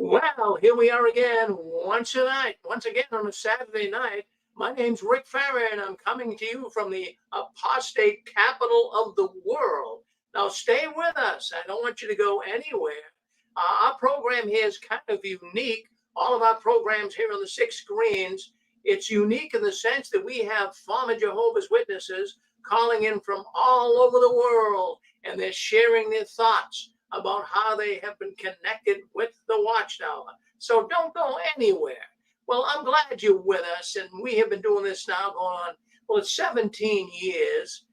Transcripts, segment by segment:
Well, here we are again, once again on a Saturday night. My name's Rick Farrer, and I'm coming to you from the apostate capital of the world. Now, stay with us. I don't want you to go anywhere. Our program here is kind of unique. All of our programs here on the 6 screens, it's unique in the sense that we have former Jehovah's Witnesses calling in from all over the world, and they're sharing their thoughts about how they have been connected with the Watchtower. So don't go anywhere. Well, I'm glad you're with us, and we have been doing this now going on, well, it's 17 years,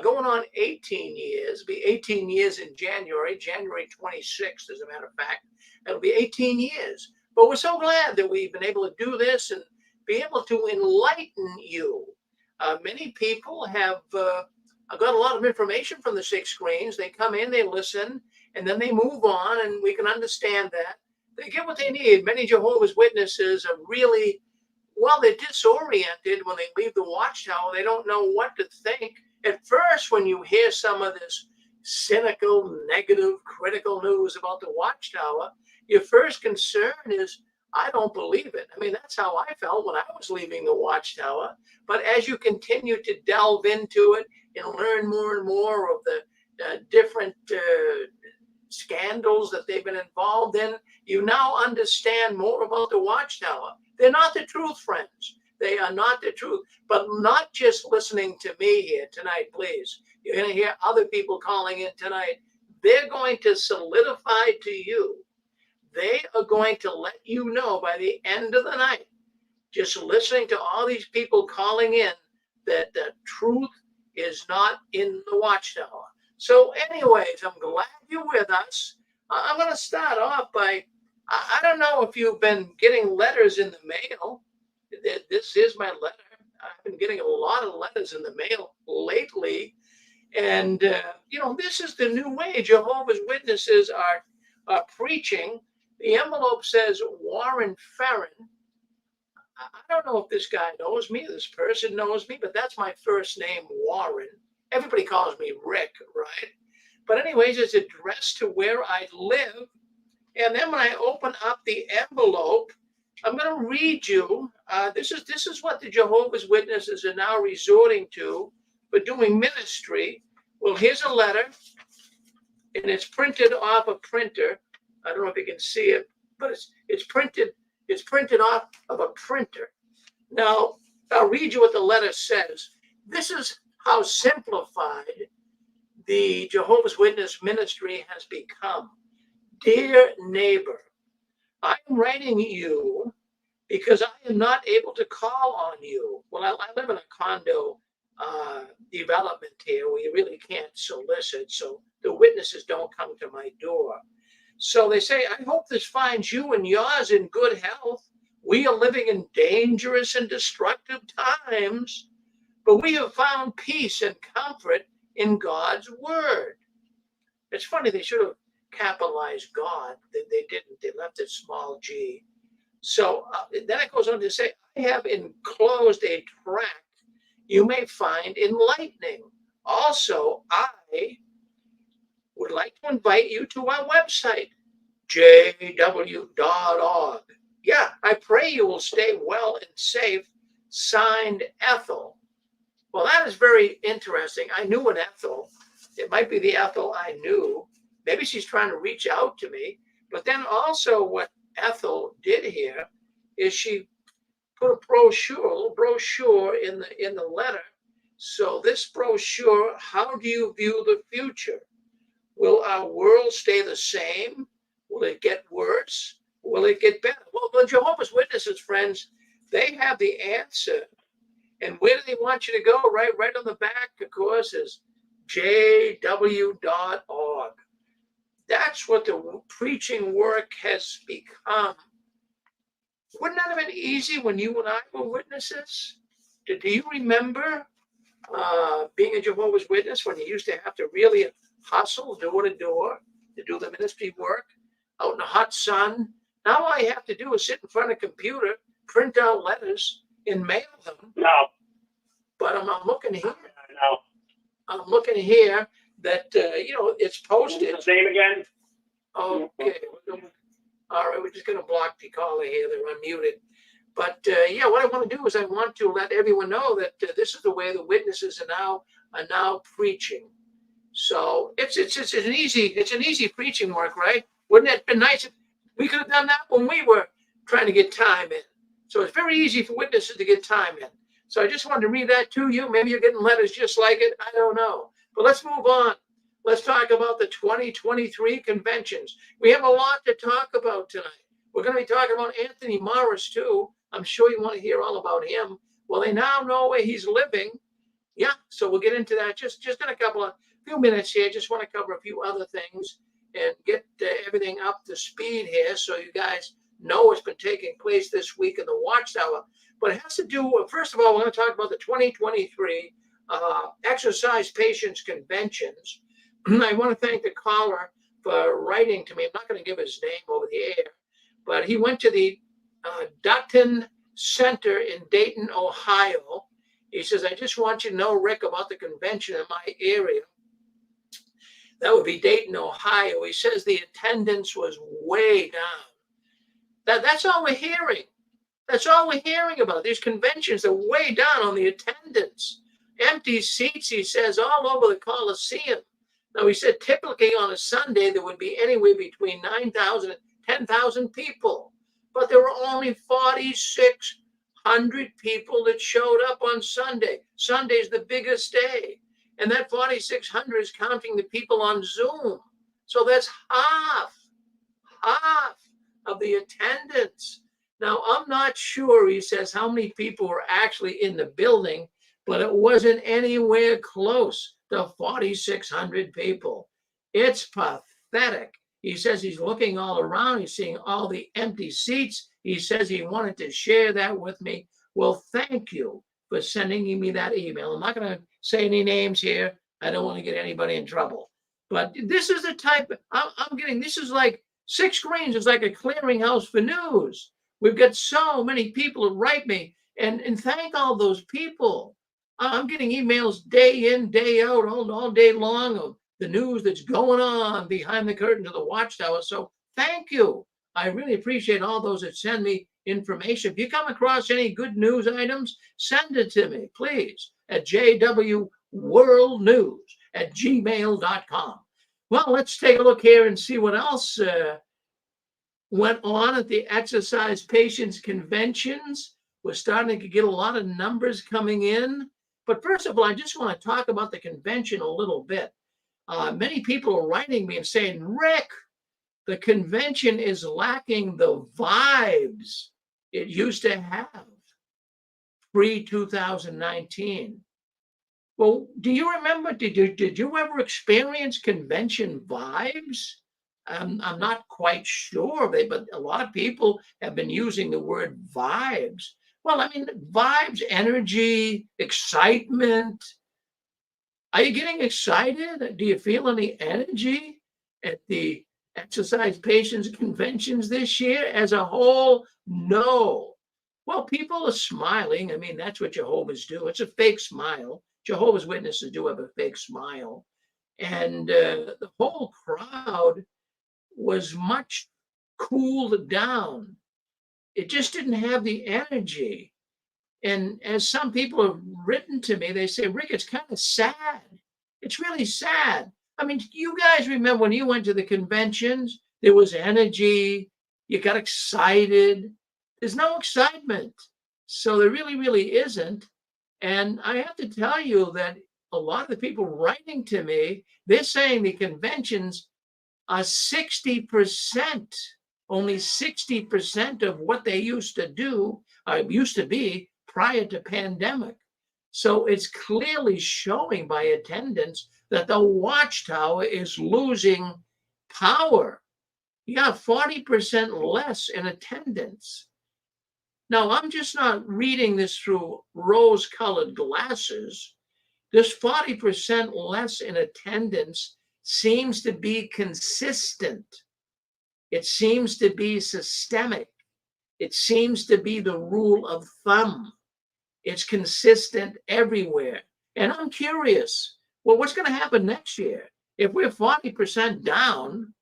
going on 18 years. It'll be 18 years in January 26th, as a matter of fact. It'll be 18 years. But we're so glad that we've been able to do this and be able to enlighten you. Many people have got a lot of information from the 6 screens. They come in, they listen, and then they move on, and we can understand that. They get what they need. Many Jehovah's Witnesses are really, well, they're disoriented when they leave the Watchtower. They don't know what to think. At first, when you hear some of this cynical, negative, critical news about the Watchtower, your first concern is, I don't believe it. I mean, that's how I felt when I was leaving the Watchtower. But as you continue to delve into it and learn more and more of the different scandals that they've been involved in, you now understand more about the Watchtower. They're not the truth, friends. They are not the truth. But not just listening to me here tonight, please. You're going to hear other people calling in tonight. They're going to solidify to you. They are going to let you know by the end of the night, just listening to all these people calling in, that the truth is not in the Watchtower. So anyways, I'm glad you're with us. I'm going to start off by, I don't know if you've been getting letters in the mail. This is my letter. I've been getting a lot of letters in the mail lately. And, this is the new way Jehovah's Witnesses are preaching. The envelope says Warren Farron. I don't know if this guy knows me, this person knows me, but that's my first name, Warren. Everybody calls me Rick, right? But anyways, it's addressed to where I live. And then when I open up the envelope, I'm going to read you. This is what the Jehovah's Witnesses are now resorting to for doing ministry. Well, here's a letter, and it's printed off a printer. I don't know if you can see it, but it's printed off of a printer. Now, I'll read you what the letter says. This is how simplified the Jehovah's Witness ministry has become. Dear neighbor, I am writing you because I am not able to call on you. Well, I live in a condo development here where you really can't solicit, so the witnesses don't come to my door. So they say, I hope this finds you and yours in good health. We are living in dangerous and destructive times, but we have found peace and comfort in God's word. It's funny, they should have capitalized God. They didn't. They left it small g. So then it goes on to say, I have enclosed a tract you may find enlightening. Also, I would like to invite you to our website, jw.org. Yeah, I pray you will stay well and safe. Signed, Ethel. Well, that is very interesting. I knew an Ethel. It might be the Ethel I knew. Maybe she's trying to reach out to me. But then also what Ethel did here is she put a little brochure in the letter. So this brochure, how do you view the future? Will our world stay the same? Will it get worse? Will it get better? Well, the Jehovah's Witnesses, friends, they have the answer. And where do they want you to go? Right on the back, of course, is jw.org. That's what the preaching work has become. Wouldn't that have been easy when you and I were witnesses? Do you remember being a Jehovah's Witness when you used to have to really hustle door to door to do the ministry work out in the hot sun? Now all I have to do is sit in front of a computer, print out letters, and mail them. No. But I'm looking here. No. I'm looking here that, it's posted. What's his name again? Okay. All right, we're just going to block the caller here. They're unmuted. But yeah, what I want to do is I want to let everyone know that this is the way the witnesses are now preaching. So it's an easy preaching work, right? Wouldn't it have been nice if we could have done that when we were trying to get time in? So it's very easy for witnesses to get time in. So I just wanted to read that to you. Maybe you're getting letters just like it. I don't know. But let's move on. Let's talk about the 2023 conventions. We have a lot to talk about tonight. We're going to be talking about Anthony Morris, too. I'm sure you want to hear all about him. Well, they now know where he's living. Yeah, so we'll get into that just in a few minutes here. Just want to cover a few other things and get everything up to speed here so you guys know what's been taking place this week in the Watchtower. But it has to do, first of all, we're going to talk about the 2023 exercise patients conventions. I want to thank the caller for writing to me. I'm not going to give his name over the air, but he went to the Dutton Center in Dayton, Ohio. He says, I just want you to know, Rick, about the convention in my area. That would be Dayton, Ohio. He says the attendance was way down. That's all we're hearing. That's all we're hearing about. These conventions are way down on the attendance. Empty seats, he says, all over the Coliseum. Now, he said typically on a Sunday, there would be anywhere between 9,000 and 10,000 people. But there were only 4,600 people that showed up on Sunday. Sunday's the biggest day. And that 4,600 is counting the people on Zoom. So that's half of the attendance. Now, I'm not sure, he says, how many people were actually in the building, but it wasn't anywhere close to 4,600 people. It's pathetic. He says he's looking all around. He's seeing all the empty seats. He says he wanted to share that with me. Well, thank you for sending me that email. I'm not going to say any names here. I don't want to get anybody in trouble. But this is the type I'm getting. This is like 6 screens. It's like a clearinghouse for news. We've got so many people who write me and thank all those people. I'm getting emails day in, day out, all day long of the news that's going on behind the curtain of the Watchtower. So thank you. I really appreciate all those that send me information. If you come across any good news items, send it to me, please, at jwworldnews@gmail.com. Well, let's take a look here and see what else went on at the exercise patients conventions. We're starting to get a lot of numbers coming in. But first of all, I just want to talk about the convention a little bit. Many people are writing me and saying, Rick, the convention is lacking the vibes it used to have pre-2019. Well, do you remember, did you ever experience convention vibes? I'm not quite sure, but a lot of people have been using the word vibes. Well, I mean, vibes, energy, excitement. Are you getting excited? Do you feel any energy at the exercise patients conventions this year? As a whole, no. Well, people are smiling. I mean, that's what Jehovah's do. It's a fake smile. Jehovah's Witnesses do have a fake smile. And the whole crowd was much cooled down. It just didn't have the energy. And as some people have written to me, they say, Rick, it's kind of sad. It's really sad. I mean, you guys remember when you went to the conventions, there was energy, you got excited. There's no excitement. So there really isn't. And I have to tell you that a lot of the people writing to me, they're saying the conventions are 60%, only 60% of what they used to be prior to pandemic. So it's clearly showing by attendance that the Watchtower is losing power. You got 40% less in attendance. Now, I'm just not reading this through rose-colored glasses. This 40% less in attendance seems to be consistent. It seems to be systemic. It seems to be the rule of thumb. It's consistent everywhere. And I'm curious, well, what's going to happen next year? If we're 40% down,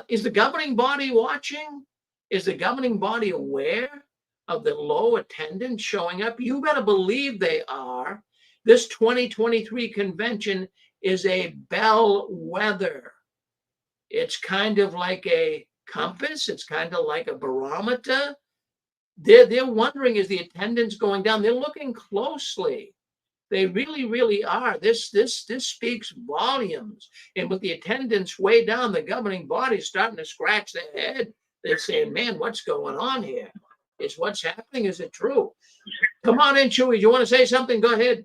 is the governing body watching? Is the governing body aware of the low attendance showing up? You better believe they are. This 2023 convention is a bellwether. It's kind of like a compass. It's kind of like a barometer. They're wondering, is the attendance going down? They're looking closely. They really, really are. This speaks volumes. And with the attendance way down, the governing body's starting to scratch their head. They're saying, man, what's going on here? Is what's happening? Is it true? Come on in, Chewy. Do you want to say something? Go ahead.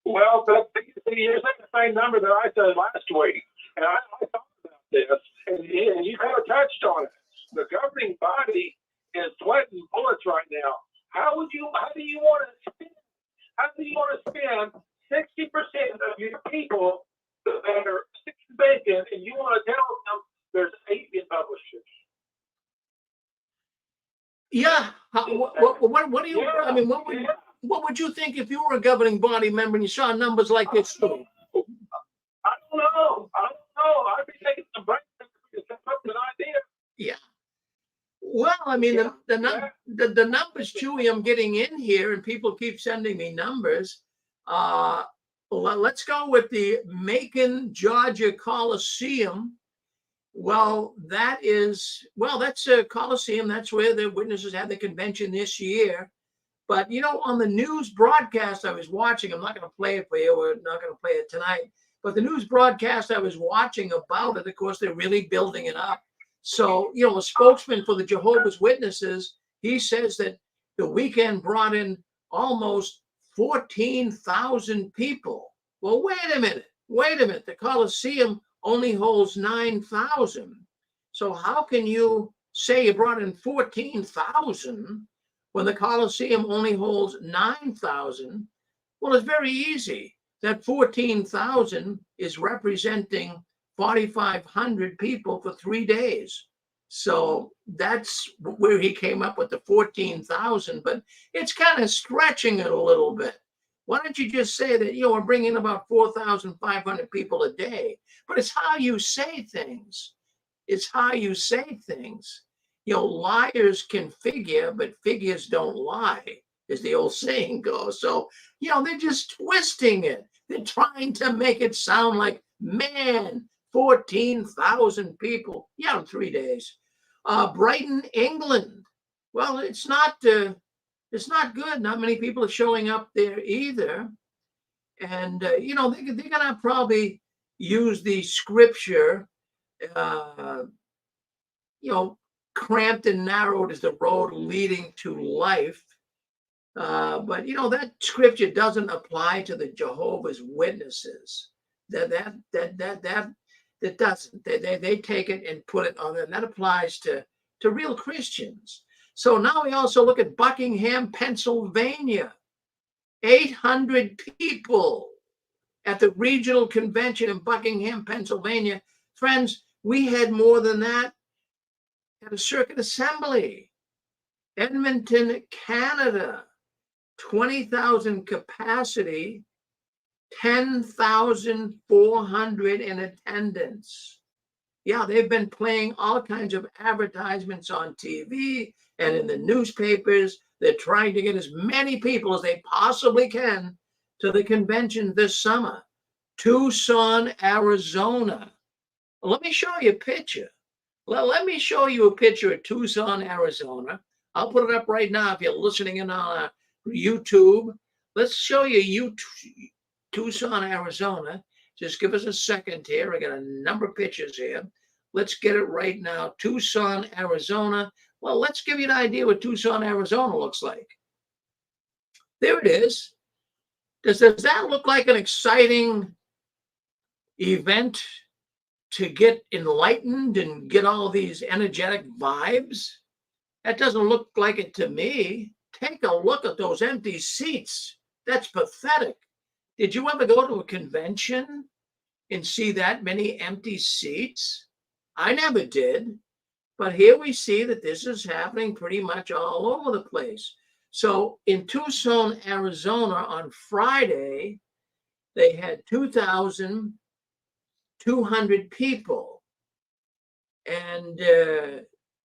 Well, you're saying the same number that I said last week. And I thought about this, and you kind of touched on it. The governing body is sweating bullets right now. How do you want to spend 60% of your people that are sick and bacon, and you want to tell them there's 8 publishers? Yeah. What do you? Yeah. I mean, what would you think if you were a governing body member and you saw numbers like this too? I don't know. I'd be taking some breaks to come up with an idea. Yeah. Well, I mean, the numbers, Chewy, I'm getting in here, and people keep sending me numbers. Let's go with the Macon, Georgia Coliseum. Well, that's a Coliseum. That's where the witnesses had the convention this year. But, on the news broadcast I was watching, I'm not going to play it for you. We're not going to play it tonight. But the news broadcast I was watching about it, of course, they're really building it up. So, a spokesman for the Jehovah's Witnesses, he says that the weekend brought in almost 14,000 people. Well, wait a minute. The Coliseum only holds 9,000. So how can you say you brought in 14,000 when the Coliseum only holds 9,000? Well, it's very easy. That 14,000 is representing 4,500 people for 3 days. So that's where he came up with the 14,000, but it's kind of stretching it a little bit. Why don't you just say that, we're bringing about 4,500 people a day? But it's how you say things. Liars can figure, but figures don't lie, as the old saying goes. So, they're just twisting it. They're trying to make it sound like, man, 14,000 people. Yeah, in 3 days. Brighton, England. Well, it's not good. Not many people are showing up there either. And, they're going to probably use the scripture, cramped and narrowed is the road leading to life. But, that scripture doesn't apply to the Jehovah's Witnesses. That doesn't. They take it and put it on there. And that applies to real Christians. So now we also look at Buckingham, Pennsylvania. 800 people at the regional convention in Buckingham, Pennsylvania. Friends, we had more than that at a circuit assembly. Edmonton, Canada, 20,000 capacity, 10,400 in attendance. Yeah, they've been playing all kinds of advertisements on TV and in the newspapers. They're trying to get as many people as they possibly can to the convention this summer. Tucson, Arizona. Let me show you a picture. Let me show you a picture of Tucson, Arizona. I'll put it up right now if you're listening in on YouTube. Let's show you Tucson, Arizona. Just give us a second here. I got a number of pictures here. Let's get it right now. Tucson, Arizona. Well, let's give you an idea what Tucson, Arizona looks like. There it is. Does that look like an exciting event to get enlightened and get all these energetic vibes? That doesn't look like it to me. Take a look at those empty seats. That's pathetic. Did you ever go to a convention and see that many empty seats? I never did. But here we see that this is happening pretty much all over the place. So in Tucson, Arizona on Friday, they had 2,200 people. And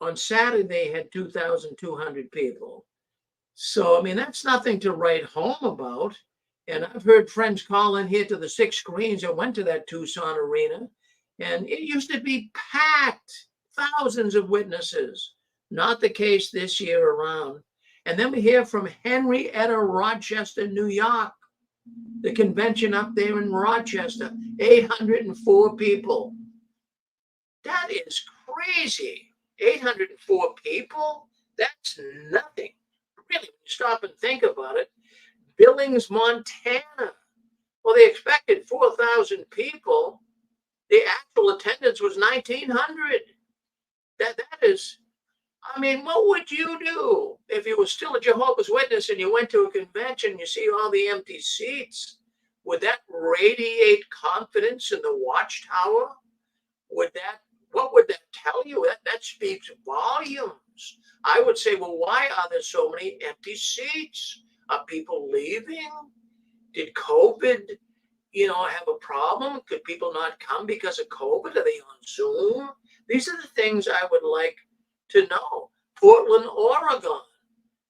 On Saturday, they had 2,200 people. So, I mean, that's nothing to write home about. And I've heard friends call in here to the 6 screens that went to that Tucson arena, and it used to be packed, thousands of witnesses. Not the case this year around. And then we hear from Henrietta, Rochester, New York, the convention up there in Rochester, 804 people. That is crazy. 804 people? That's nothing. Really, when you stop and think about it. Billings, Montana. Well, they expected 4,000 people. The actual attendance was 1,900. That is, I mean, what would you do if you were still a Jehovah's Witness and you went to a convention and you see all the empty seats? Would that radiate confidence in the Watchtower? What would that tell you? That speaks volumes. I would say, well, why are there so many empty seats? Are people leaving? Did COVID, have a problem? Could people not come because of COVID? Are they on Zoom? These are the things I would like to know. Portland, Oregon,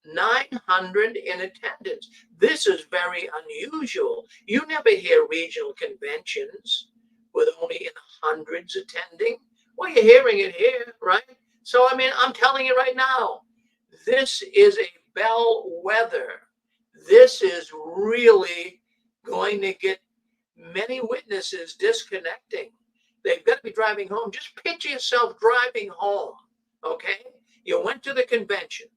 900 in attendance. This is very unusual. You never hear regional conventions with only in hundreds attending. Well, you're hearing it here, right? So, I mean, I'm telling you right now, this is a bellwether. This is really going to get many witnesses disconnecting. They've got to be driving home. Just picture yourself driving home, okay? You went to the convention.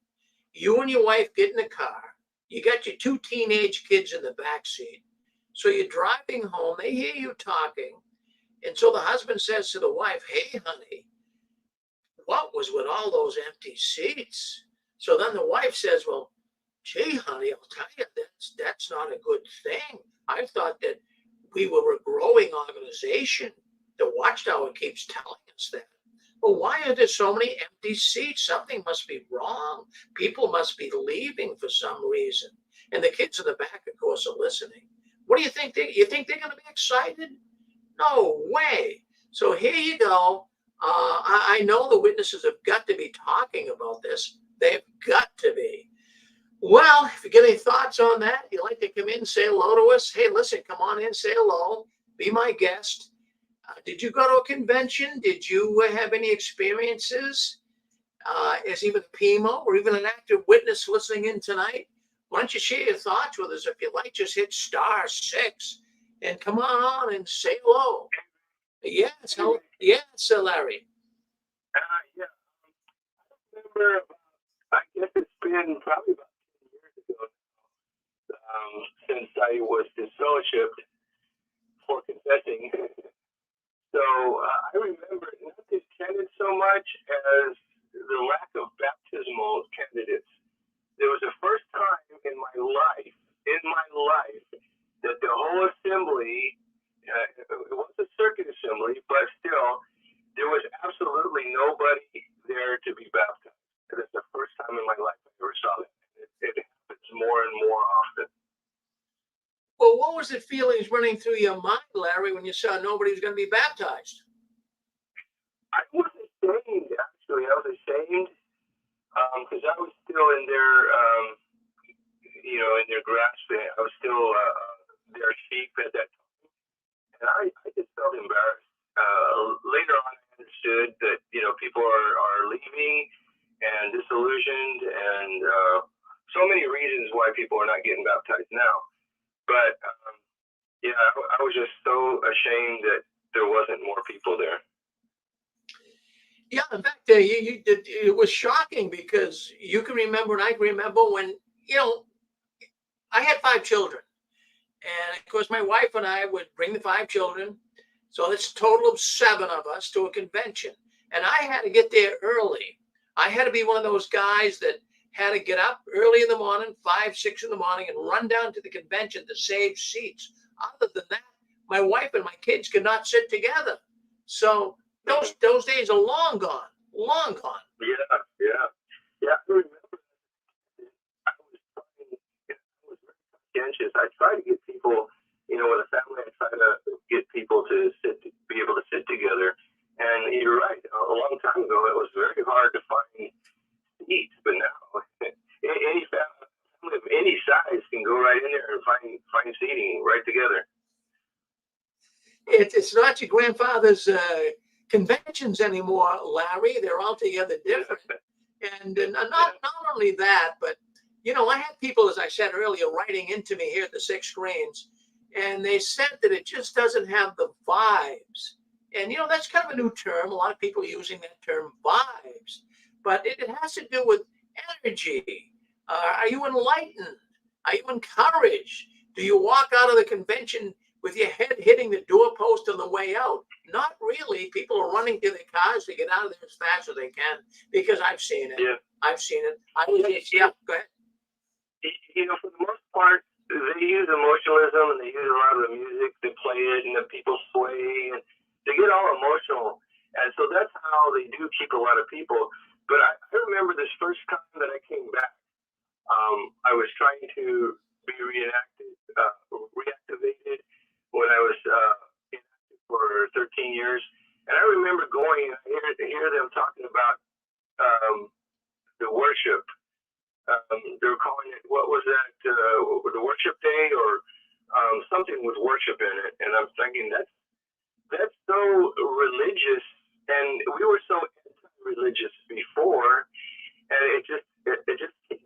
You and your wife get in the car. You got your 2 teenage kids in the back seat. So you're driving home. They hear you talking. And so the husband says to the wife, hey, honey, what was with all those empty seats? So then the wife says, well, gee, honey, I'll tell you, that's not a good thing. I thought that we were a growing organization. The Watchtower keeps telling us that. Well, why are there so many empty seats? Something must be wrong. People must be leaving for some reason. And the kids in the back, of course, are listening. What do you think? You think they're going to be excited? No way. So here you go. I know the witnesses have got to be talking about this. They've got to be. Well, if you get any thoughts on that, you'd like to come in and say hello to us, hey, listen, come on in, say hello, be my guest. Did you go to a convention? Did you have any experiences as even PIMO or even an active witness listening in tonight? Why don't you share your thoughts with us? If you like, just hit *6 and come on and say hello. Yes, Larry. Yeah, I remember, I guess it's been probably about 10 years ago since I was disfellowshipped for confessing. So I remember not this candidate so much as the lack of baptismal candidates. There was the first time in my life, that the whole assembly, it was a circuit assembly, but still, there was absolutely nobody there to be baptized. And it's the first time in my life I ever saw that. It happens more and more often. Well, what was the feelings running through your mind, Larry, when you saw nobody was going to be baptized? I was ashamed, actually. I was ashamed because I was still in their, in their grasp. I was still their sheep at that time. And I just felt embarrassed. Later on, I understood that, people are leaving and disillusioned and so many reasons why people are not getting baptized now. But, I was just so ashamed that there wasn't more people there. Yeah, in fact, it was shocking because you can remember, and I can remember when, I had 5 children. And of course, my wife and I would bring the 5 children. So it's a total of 7 of us to a convention. And I had to get there early. I had to be one of those guys that had to get up early in the morning, 5, 6 in the morning, and run down to the convention to save seats. Other than that, my wife and my kids could not sit together. So those days are long gone, long gone. Yeah. I remember I was very conscientious. I try to get people, with a family, I try to get people to be able to sit together. And you're right. A long time ago, it was very hard to find it's not your grandfather's conventions anymore, Larry. They're altogether different. And not only that, but I had people, as I said earlier, writing into me here at the Six Screens, and they said that it just doesn't have the vibes. And that's kind of a new term. A lot of people using that term, vibes, but it has to do with energy. Are you enlightened? Are you encouraged? Do you walk out of the convention with your head hitting the doorpost on the way out? Not really. People are running to their cars to get out of there as fast as they can, because I've seen it. Yeah. I've seen it. Yeah, go ahead. For the most part, they use emotionalism, and they use a lot of the music. They play it, and the people sway, and they get all emotional. And so that's how they do keep a lot of people. But I remember this first time that I came back, I was trying to be reactivated when I was inactive for 13 years. And I remember going and hear them talking about the worship. They were calling it, what was that, the worship day, or something with worship in it. And I'm thinking, that's so religious, and we were so anti-religious before, and it just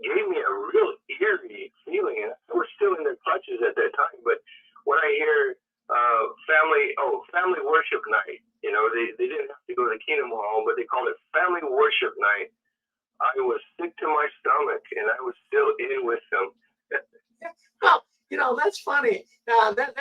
gave me a real eerie feeling. And I was still in their clutches at that time, but when I hear family worship night, they didn't have to go to the Kingdom Hall, but they called it family worship night. I was sick to my stomach, and I was still in with them. Well, that's funny. That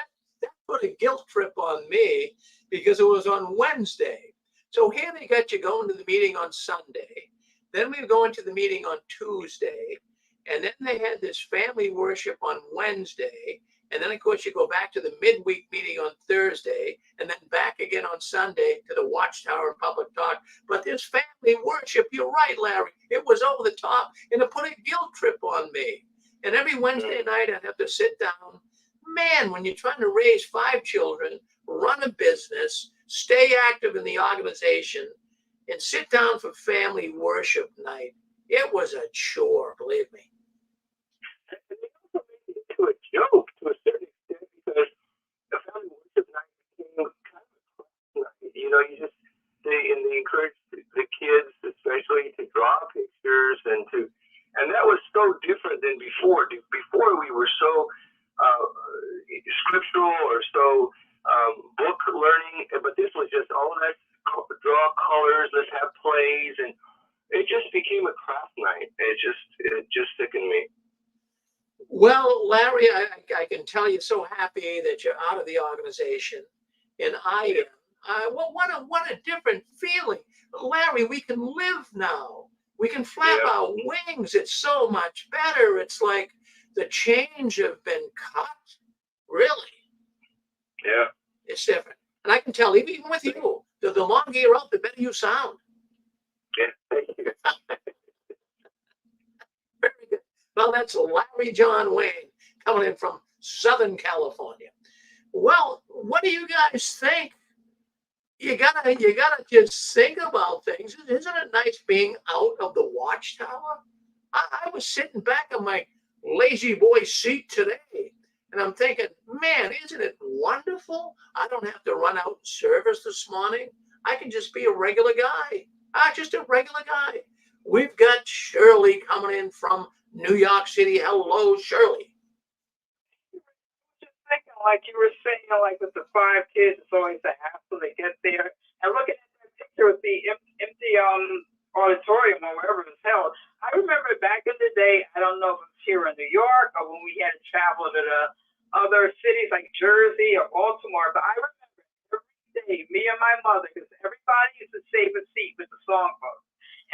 put a guilt trip on me, because it was on Wednesday. So here they got you going to the meeting on Sunday. Then we were going to the meeting on Tuesday. And then they had this family worship on Wednesday. And then, of course, you go back to the midweek meeting on Thursday, and then back again on Sunday to the Watchtower and Public Talk. But this family worship, you're right, Larry, it was over the top, and it put a guilt trip on me. And every Wednesday night, I'd have to sit down. Man, when you're trying to raise 5 children, run a business, stay active in the organization, and sit down for family worship night, it was a chore, believe me. To a joke to a certain extent, because the family worship night became kind of a class night. They encourage the kids, especially, to draw pictures and that was so different than before. Before we were so scriptural or so book learning, but this was just all that draw colors, let's have plays, and it just became a craft night. It just sickened me. Well, Larry, I can tell you're so happy that you're out of the organization, and I am. Well, what a different feeling. Larry, we can live now. We can flap our wings. It's so much better. It's like the chains have been cut. Really. Yeah. It's different. And I can tell, even with you, the longer you're out, the better you sound. Yeah, thank you. Very good. Well, that's Larry John Wayne coming in from Southern California. Well, what do you guys think? You gotta just think about things. Isn't it nice being out of the Watchtower? I was sitting back on my lazy boy seat today, and I'm thinking, man, isn't it wonderful? I don't have to run out service this morning. I can just be a regular guy. Just a regular guy. We've got Shirley coming in from New York City. Hello, Shirley. Just thinking, like you were saying, like with the 5 kids, it's always a hassle to get there. And looking at that picture with the empty auditorium or wherever it was held, I remember back in the day, I don't know if it was here in New York or when we had to travel to the other cities like Jersey or Baltimore, but I remember every day, me and my mother, because everybody used to save a seat with the songbook.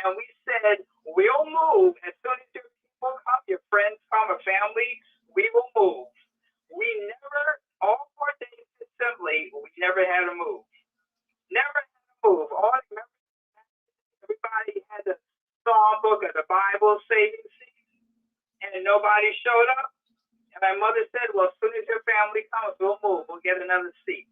And we said, we'll move as soon as your people come, your friends come, or family, we will move. We never, all 4 days simply, we never had to move. Never had to move. Everybody had the songbook or the Bible saving seat, and nobody showed up. And my mother said, well, as soon as your family comes, we'll move. We'll get another seat.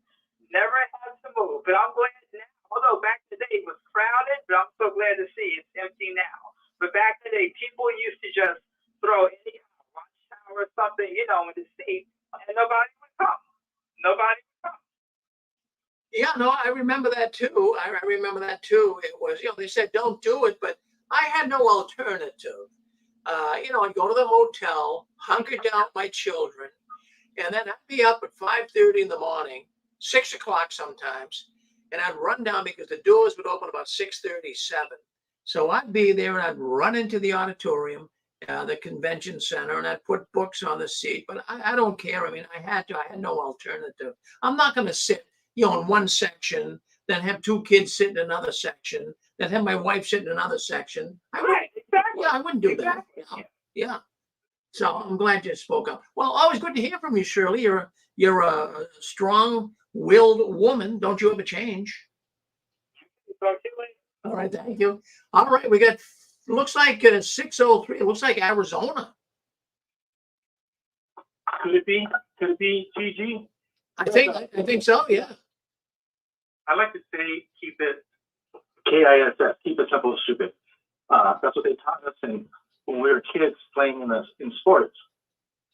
Never had to move. But I'm glad now, although back in the day it was crowded, but I'm so glad to see it's empty now. But back in the day, people used to just throw any Watchtower or something, in the seat, and nobody would come. Nobody would come. Yeah, no, I remember that too. I remember that too. It was, they said don't do it, but I had no alternative. I'd go to the hotel, hunker down with my children, and then I'd be up at 5:30 in the morning, 6 o'clock sometimes, and I'd run down because the doors would open about 6:37. So I'd be there and I'd run into the auditorium, the convention center, and I'd put books on the seat. But I don't care. I mean, I had no alternative. I'm not going to sit, in one section, then have two kids sit in another section, then have my wife sit in another section. Right, exactly. Yeah, I wouldn't do Exactly. that. Yeah. So I'm glad you spoke up. Well, always good to hear from you, Shirley. You're a strong-willed woman. Don't you ever change. Talk to you later. All right, thank you. All right, we got looks like 603. It looks like Arizona. Could it be? Could it be GG? I think so. Yeah. I like to say keep it KISS, keep it simple, stupid. That's what they taught us when we were kids playing in sports.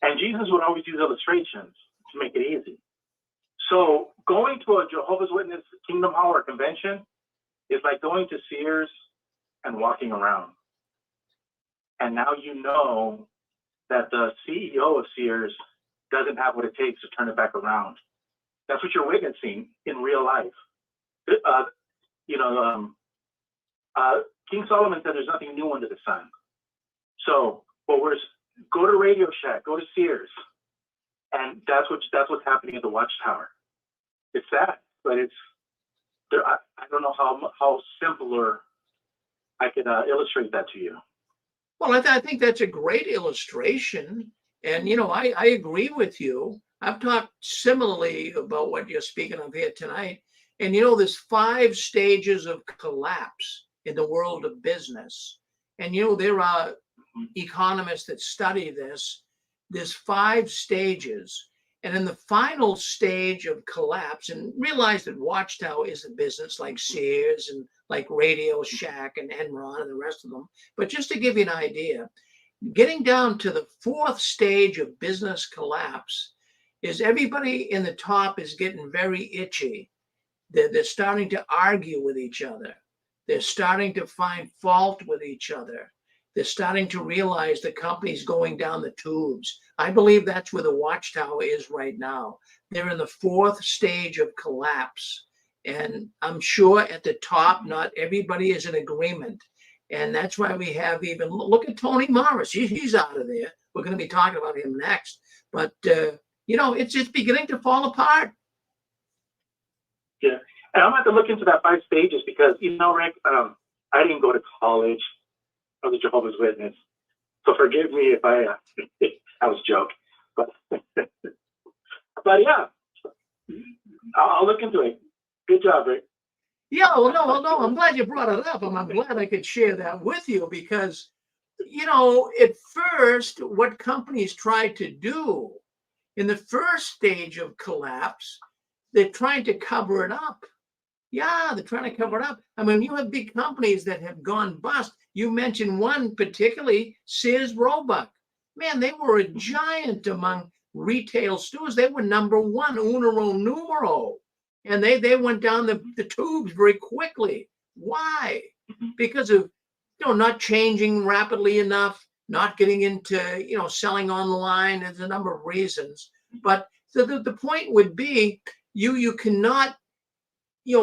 And Jesus would always use illustrations to make it easy. So going to a Jehovah's Witness Kingdom Hall or convention is like going to Sears and walking around. And now you know that the CEO of Sears doesn't have what it takes to turn it back around. That's what you're witnessing in real life. King Solomon said there's nothing new under the sun. So, go to Radio Shack, go to Sears, and that's what's happening at the Watchtower. It's sad, but it's there. I don't know how simpler I could illustrate that to you. Well, I think that's a great illustration, and I agree with you. I've talked similarly about what you're speaking of here tonight, and there's 5 stages of collapse in the world of business, and there are economists that study this. There's 5 stages, and in the final stage of collapse, and realize that Watchtower is a business like Sears and like Radio Shack and Enron and the rest of them. But just to give you an idea, getting down to the 4th stage of business collapse is everybody in the top is getting very itchy. They're starting to argue with each other. They're starting to find fault with each other. They're starting to realize the company's going down the tubes. I believe that's where the Watchtower is right now. They're in the 4th stage of collapse. And I'm sure at the top, not everybody is in agreement. And that's why we have even, look at Tony Morris. He's out of there. We're going to be talking about him next. But, it's beginning to fall apart. Yeah. And I'm going to have to look into that 5 stages because, Rick, I didn't go to college. I was a Jehovah's Witness. So forgive me if I was a joke. But yeah, I'll look into it. Good job, Rick. Yeah, well, no, I'm glad you brought it up. I'm glad I could share that with you because, at first, what companies try to do in the first stage of collapse, they're trying to cover it up. Yeah, they're trying to cover it up. I mean, you have big companies that have gone bust. You mentioned one particularly, Sears Roebuck. Man, they were a giant among retail stores. They were number 1, uno numero. And they went down the tubes very quickly. Why? Because of not changing rapidly enough, not getting into selling online. There's a number of reasons. But so the point would be you cannot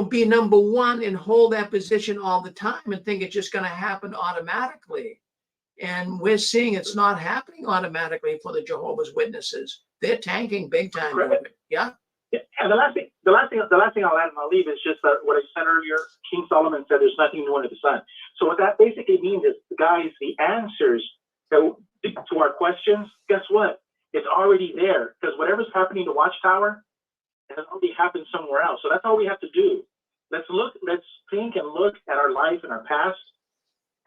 be number 1 and hold that position all the time and think it's just going to happen automatically. And we're seeing it's not happening automatically for the Jehovah's Witnesses. They're tanking big time. Yeah. And the last thing I'll add and I'll leave is just what I said earlier. King Solomon said there's nothing new under the sun. So what that basically means is, guys, the answers to our questions, guess what? It's already there because whatever's happening to Watchtower has already happened somewhere else. So that's all we have to do. Let's think and look at our life and our past,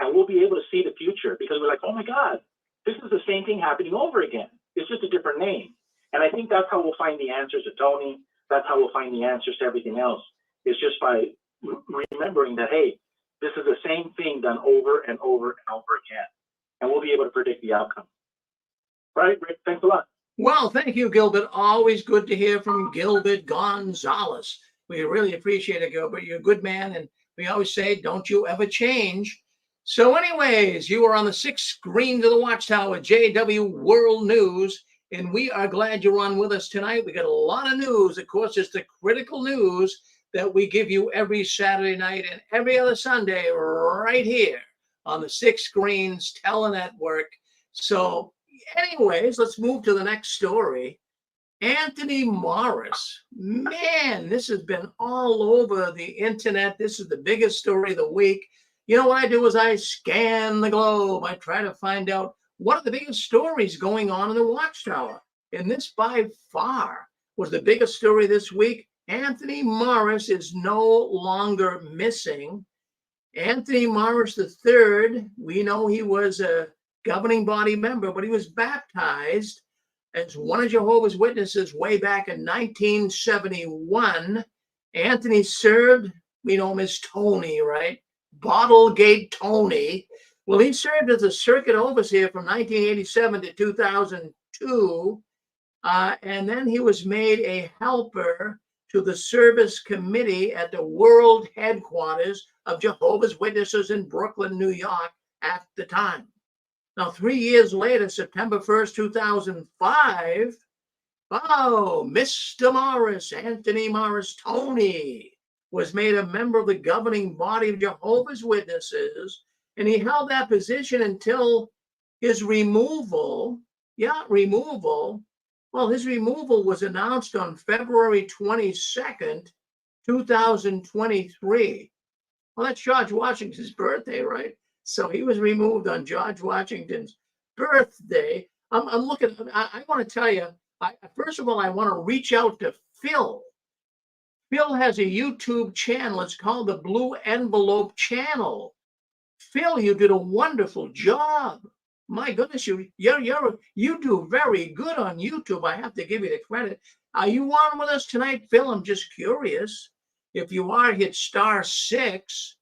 and we'll be able to see the future because we're like, oh my God, this is the same thing happening over again. It's just a different name. And I think that's how we'll find the answers to Tony. That's how we'll find the answers to everything else. It's just by remembering that, hey, this is the same thing done over and over and over again. And we'll be able to predict the outcome. Right, Rick? Thanks a lot. Well, thank you, Gilbert. Always good to hear from Gilbert Gonzalez. We really appreciate it, Gilbert. You're a good man, and we always say, don't you ever change. So anyways, you are on the 6th screen to the Watchtower, JW World News, and we are glad you're on with us tonight. We got a lot of news. Of course, it's the critical news that we give you every Saturday night and every other Sunday right here on the 6th Screens Telenetwork. So anyways, let's move to the next story. Anthony Morris, man, this has been all over the internet. This is the biggest story of the week. You know what I do is I scan the globe. I try to find out what are the biggest stories going on in the Watchtower. And this by far was the biggest story this week. Anthony Morris is no longer missing. Anthony Morris III, we know he was a governing body member, but he was baptized as one of Jehovah's Witnesses way back in 1971. Anthony served, we know him as Tony, right? Bottlegate Tony. Well, he served as a circuit overseer from 1987 to 2002. And then he was made a helper to the service committee at the world headquarters of Jehovah's Witnesses in Brooklyn, New York at the time. Now, 3 years later, September 1st, 2005, Mr. Morris, Anthony Morris Tony, was made a member of the governing body of Jehovah's Witnesses, and he held that position until his removal. Well, his removal was announced on February 22nd, 2023. Well, that's George Washington's birthday, right? So he was removed on George Washington's birthday. I'm looking, I want to tell you, first of all, I want to reach out to Phil. Phil has a YouTube channel. It's called the Blue Envelope Channel. Phil, you did a wonderful job. My goodness, you do very good on YouTube. I have to give you the credit. Are you on with us tonight, Phil? I'm just curious. If you are, hit *6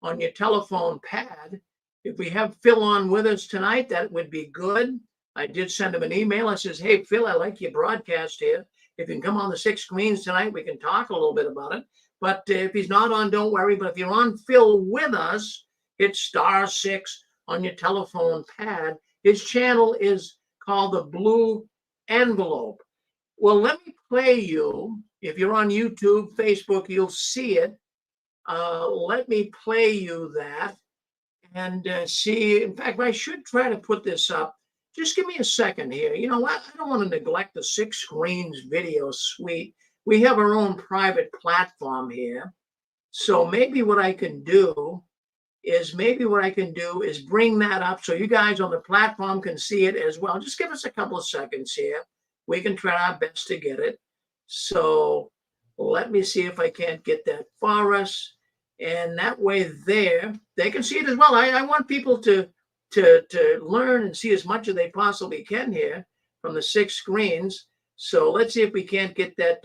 on your telephone pad. If we have Phil on with us tonight, that would be good. I did send him an email. I says, hey, Phil, I like your broadcast here. If you can come on the 6 Screens tonight, we can talk a little bit about it. But if he's not on, don't worry. But if you're on Phil with us, hit *6 on your telephone pad. His channel is called the Blue Envelope. Well, let me play you. If you're on YouTube, Facebook, you'll see it. Let me play you that and see. In fact, I should try to put this up. Just give me a second here. You know what? I don't want to neglect the 6 Screens video suite. We have our own private platform here. So maybe what I can do is bring that up so you guys on the platform can see it as well. Just give us a couple of seconds here. We can try our best to get it. So let me see if I can't get that for us. And that way there, they can see it as well. I want people to learn and see as much as they possibly can here from the 6 Screens. So let's see if we can't get that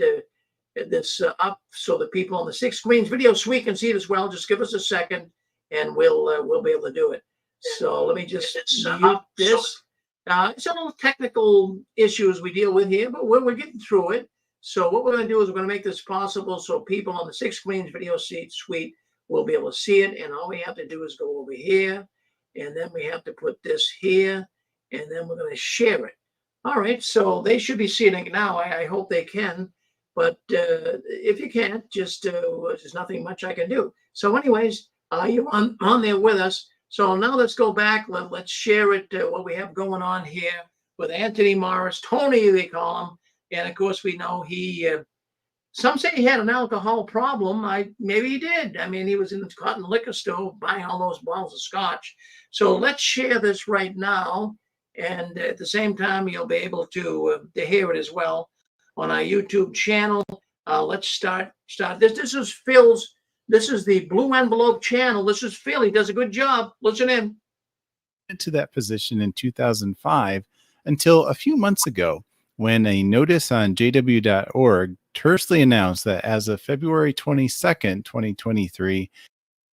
this up so the people on the 6 Screens video suite can see it as well. Just give us a second and we'll be able to do it. So let me just mute this. It's a little technical issues we deal with here, but we're getting through it. So what we're going to do is we're going to make this possible so people on the 6 Screens video suite will be able to see it. And all we have to do is go over here, and then we have to put this here, and then we're going to share it. All right, so they should be seeing it now. I hope they can. But if you can't, just there's nothing much I can do. So anyways, you're on there with us. So now let's go back. Let's share it, what we have going on here with Anthony Morris, Tony, they call him. And of course, we know some say he had an alcohol problem. Maybe he did. I mean, he was caught in the liquor store buying all those bottles of scotch. So let's share this right now. And at the same time, you'll be able to hear it as well on our YouTube channel. Let's start this. This is Phil's. This is the Blue Envelope channel. This is Phil. He does a good job. Listen in. To that position in 2005 until a few months ago, when a notice on jw.org tersely announced that as of February 22nd, 2023.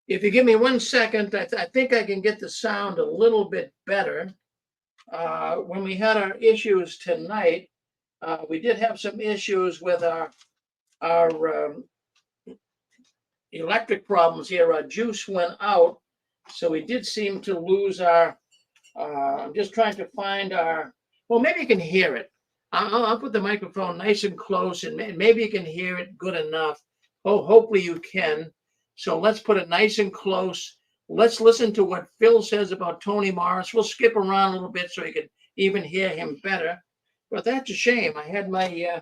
If you give me 1 second, I think I can get the sound a little bit better. When we had our issues tonight, we did have some issues with our electric problems here. Our juice went out, so we did seem to lose our. I'm just trying to find our. Well, maybe you can hear it. I'll put the microphone nice and close, and maybe you can hear it good enough. Oh, hopefully you can. So let's put it nice and close. Let's listen to what Phil says about Tony Morris. We'll skip around a little bit so you can even hear him better. But that's a shame. I had my.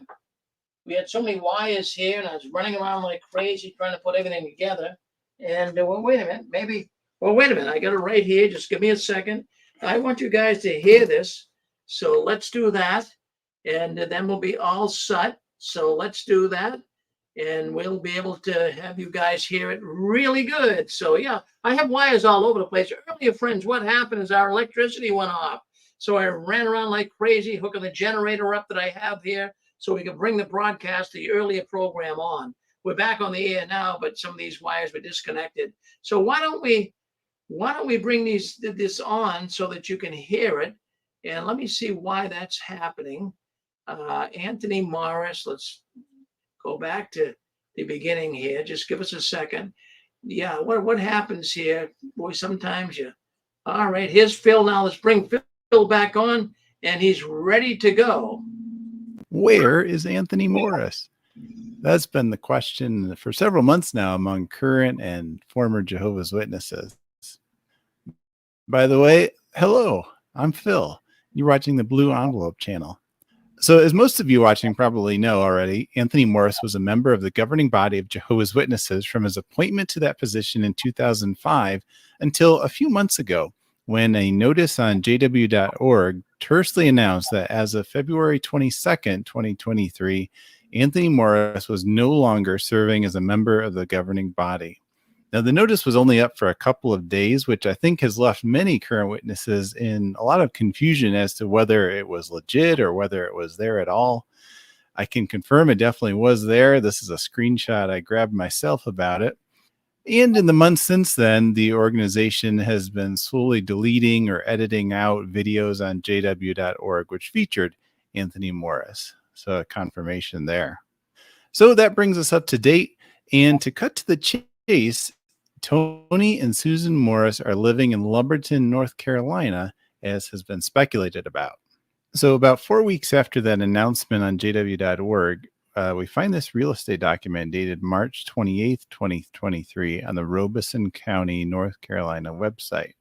We had so many wires here, and I was running around like crazy trying to put everything together. And well, wait a minute, maybe. Well, wait a minute. I got it right here. Just give me a second. I want you guys to hear this. So let's do that. And then we'll be all set. So let's do that. And we'll be able to have you guys hear it really good. So yeah, I have wires all over the place. Earlier, friends, what happened is our electricity went off. So I ran around like crazy, hooking the generator up that I have here so we could bring the broadcast, the earlier program on. We're back on the air now, but some of these wires were disconnected. So why don't we bring this on so that you can hear it? And let me see why that's happening. Anthony Morris, let's go back to the beginning here. Just give us a second. Yeah, what happens here? Boy, sometimes you. All right, here's Phil now. Let's bring Phil back on, and he's ready to go. Where is Anthony Morris? That's been the question for several months now among current and former Jehovah's Witnesses. By the way, hello, I'm Phil. You're watching the Blue Envelope channel. So as most of you watching probably know already, Anthony Morris was a member of the governing body of Jehovah's Witnesses from his appointment to that position in 2005 until a few months ago, when a notice on jw.org tersely announced that as of February 22nd, 2023, Anthony Morris was no longer serving as a member of the governing body. Now, the notice was only up for a couple of days, which I think has left many current witnesses in a lot of confusion as to whether it was legit or whether it was there at all. I can confirm it definitely was there. This is a screenshot I grabbed myself about it. And in the months since then, the organization has been slowly deleting or editing out videos on jw.org, which featured Anthony Morris. So a confirmation there. So that brings us up to date. And to cut to the chase, Tony and Susan Morris are living in Lumberton, North Carolina, as has been speculated about. So about 4 weeks after that announcement on jw.org, we find this real estate document dated March 28th, 2023 on the Robeson County, North Carolina website.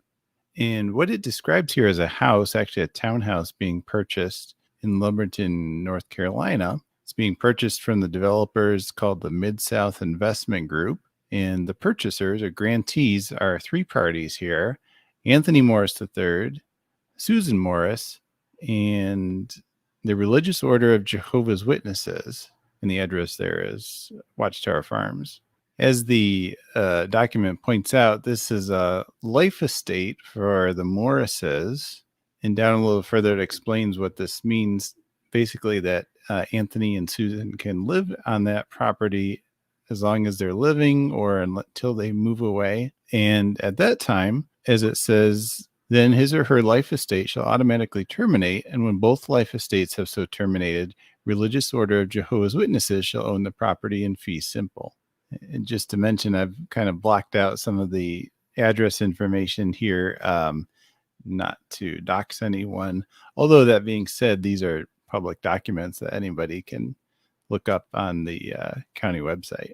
And what it describes here is a house, actually a townhouse being purchased in Lumberton, North Carolina. It's being purchased from the developers called the Mid-South Investment Group. And the purchasers or grantees are three parties here: Anthony Morris III, Susan Morris, and the Religious Order of Jehovah's Witnesses. And the address there is Watchtower Farms. As the document points out, this is a life estate for the Morrises. And down a little further, it explains what this means. Basically, that Anthony and Susan can live on that property as long as they're living or until they move away. And at that time, as it says, then his or her life estate shall automatically terminate. And when both life estates have so terminated, Religious Order of Jehovah's Witnesses shall own the property in fee simple. And just to mention, I've kind of blocked out some of the address information here, not to dox anyone. Although that being said, these are public documents that anybody can look up on the county website.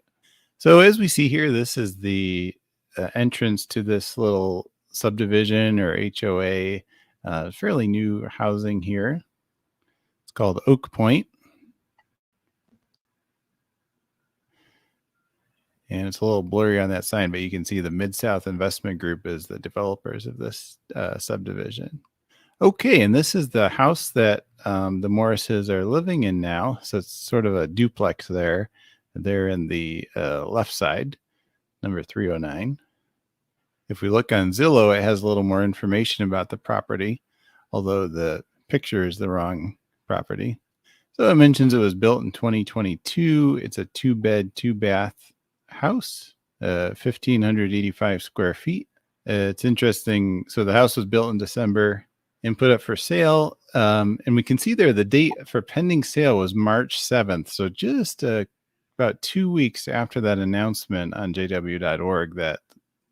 So as we see here, this is the entrance to this little subdivision or HOA, fairly new housing here. It's called Oak Point. And it's a little blurry on that sign, but you can see the Mid-South Investment Group is the developers of this subdivision. Okay, and this is the house that the Morrises are living in now. So it's sort of a duplex there. They're in the left side, number 309. If we look on Zillow, it has a little more information about the property, although the picture is the wrong property. So it mentions it was built in 2022. It's a 2-bed, 2-bath house, 1,585 square feet. It's interesting. So the house was built in December and put up for sale. And we can see there the date for pending sale was March 7th. So just a about 2 weeks after that announcement on jw.org that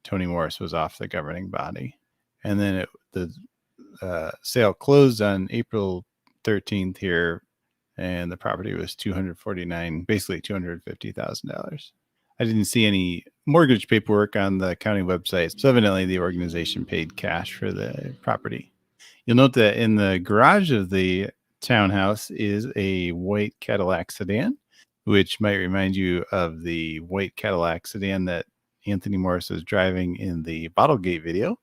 Tony Morris was off the governing body. And then the sale closed on April 13th here, and the property was basically $250,000. I didn't see any mortgage paperwork on the county website, so evidently the organization paid cash for the property. You'll note that in the garage of the townhouse is a white Cadillac sedan, which might remind you of the white Cadillac sedan that Anthony Morris was driving in the Bottlegate video,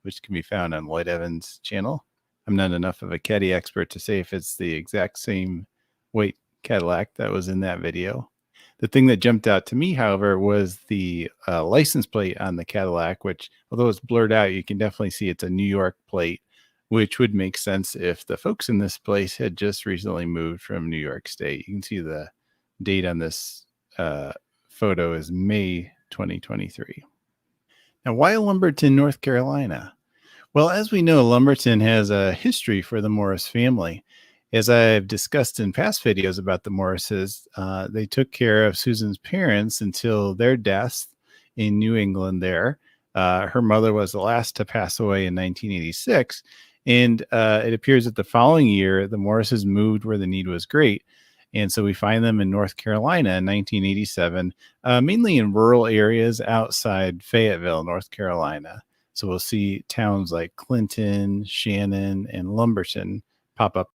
which can be found on Lloyd Evans' channel. I'm not enough of a caddy expert to say if it's the exact same white Cadillac that was in that video. The thing that jumped out to me, however, was the license plate on the Cadillac, which, although it's blurred out, you can definitely see it's a New York plate, which would make sense if the folks in this place had just recently moved from New York State. You can see the date on this photo is May 2023. Now, why Lumberton, North Carolina? Well, as we know, Lumberton has a history for the Morris family. As I've discussed in past videos about the Morrises, they took care of Susan's parents until their death in New England there. Her mother was the last to pass away in 1986. And it appears that the following year, the Morrises moved where the need was great. And so we find them in North Carolina in 1987, mainly in rural areas outside Fayetteville, North Carolina. So we'll see towns like Clinton, Shannon, and Lumberton pop up.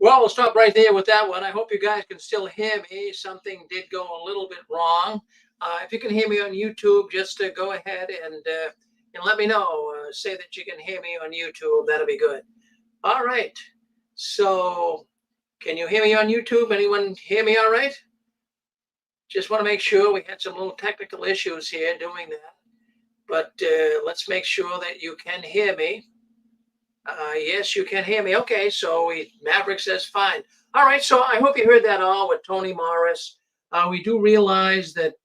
Well, we'll stop right there with that one. I hope you guys can still hear me. Something did go a little bit wrong. If you can hear me on YouTube, just go ahead and let me know. Say that you can hear me on YouTube. That'll be good. All right. So can you hear me on YouTube? Anyone hear me all right? Just want to make sure. We had some little technical issues here doing that. But let's make sure that you can hear me. Yes, you can hear me. Okay, so Maverick says fine. All right, so I hope you heard that all with Tony Morris. We do realize that,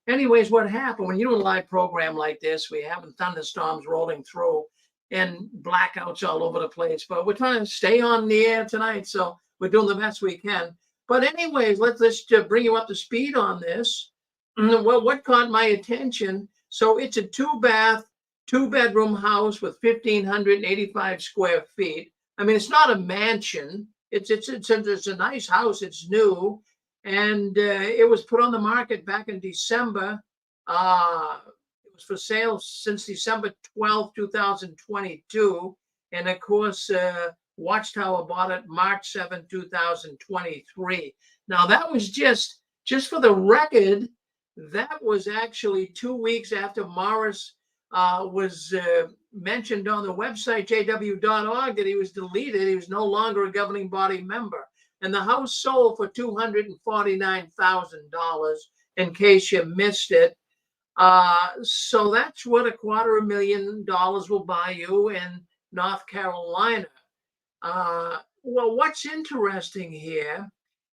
anyways, what happened when you do a live program like this, we have thunderstorms rolling through and blackouts all over the place, but we're trying to stay on the air tonight, so we're doing the best we can. But anyways, let's bring you up to speed on this. Well, what caught my attention? So it's a two-bedroom house with 1,585 square feet. I mean, it's not a mansion. It's a nice house. It's new, and it was put on the market back in December. It was for sale since December 12th, 2022, and of course, Watchtower bought it March 7th, 2023. Now that was just for the record. That was actually 2 weeks after Morris was mentioned on the website jw.org that he was deleted. He was no longer a governing body member. And the house sold for $249,000, in case you missed it. So that's what $250,000 will buy you in North Carolina. Well, what's interesting here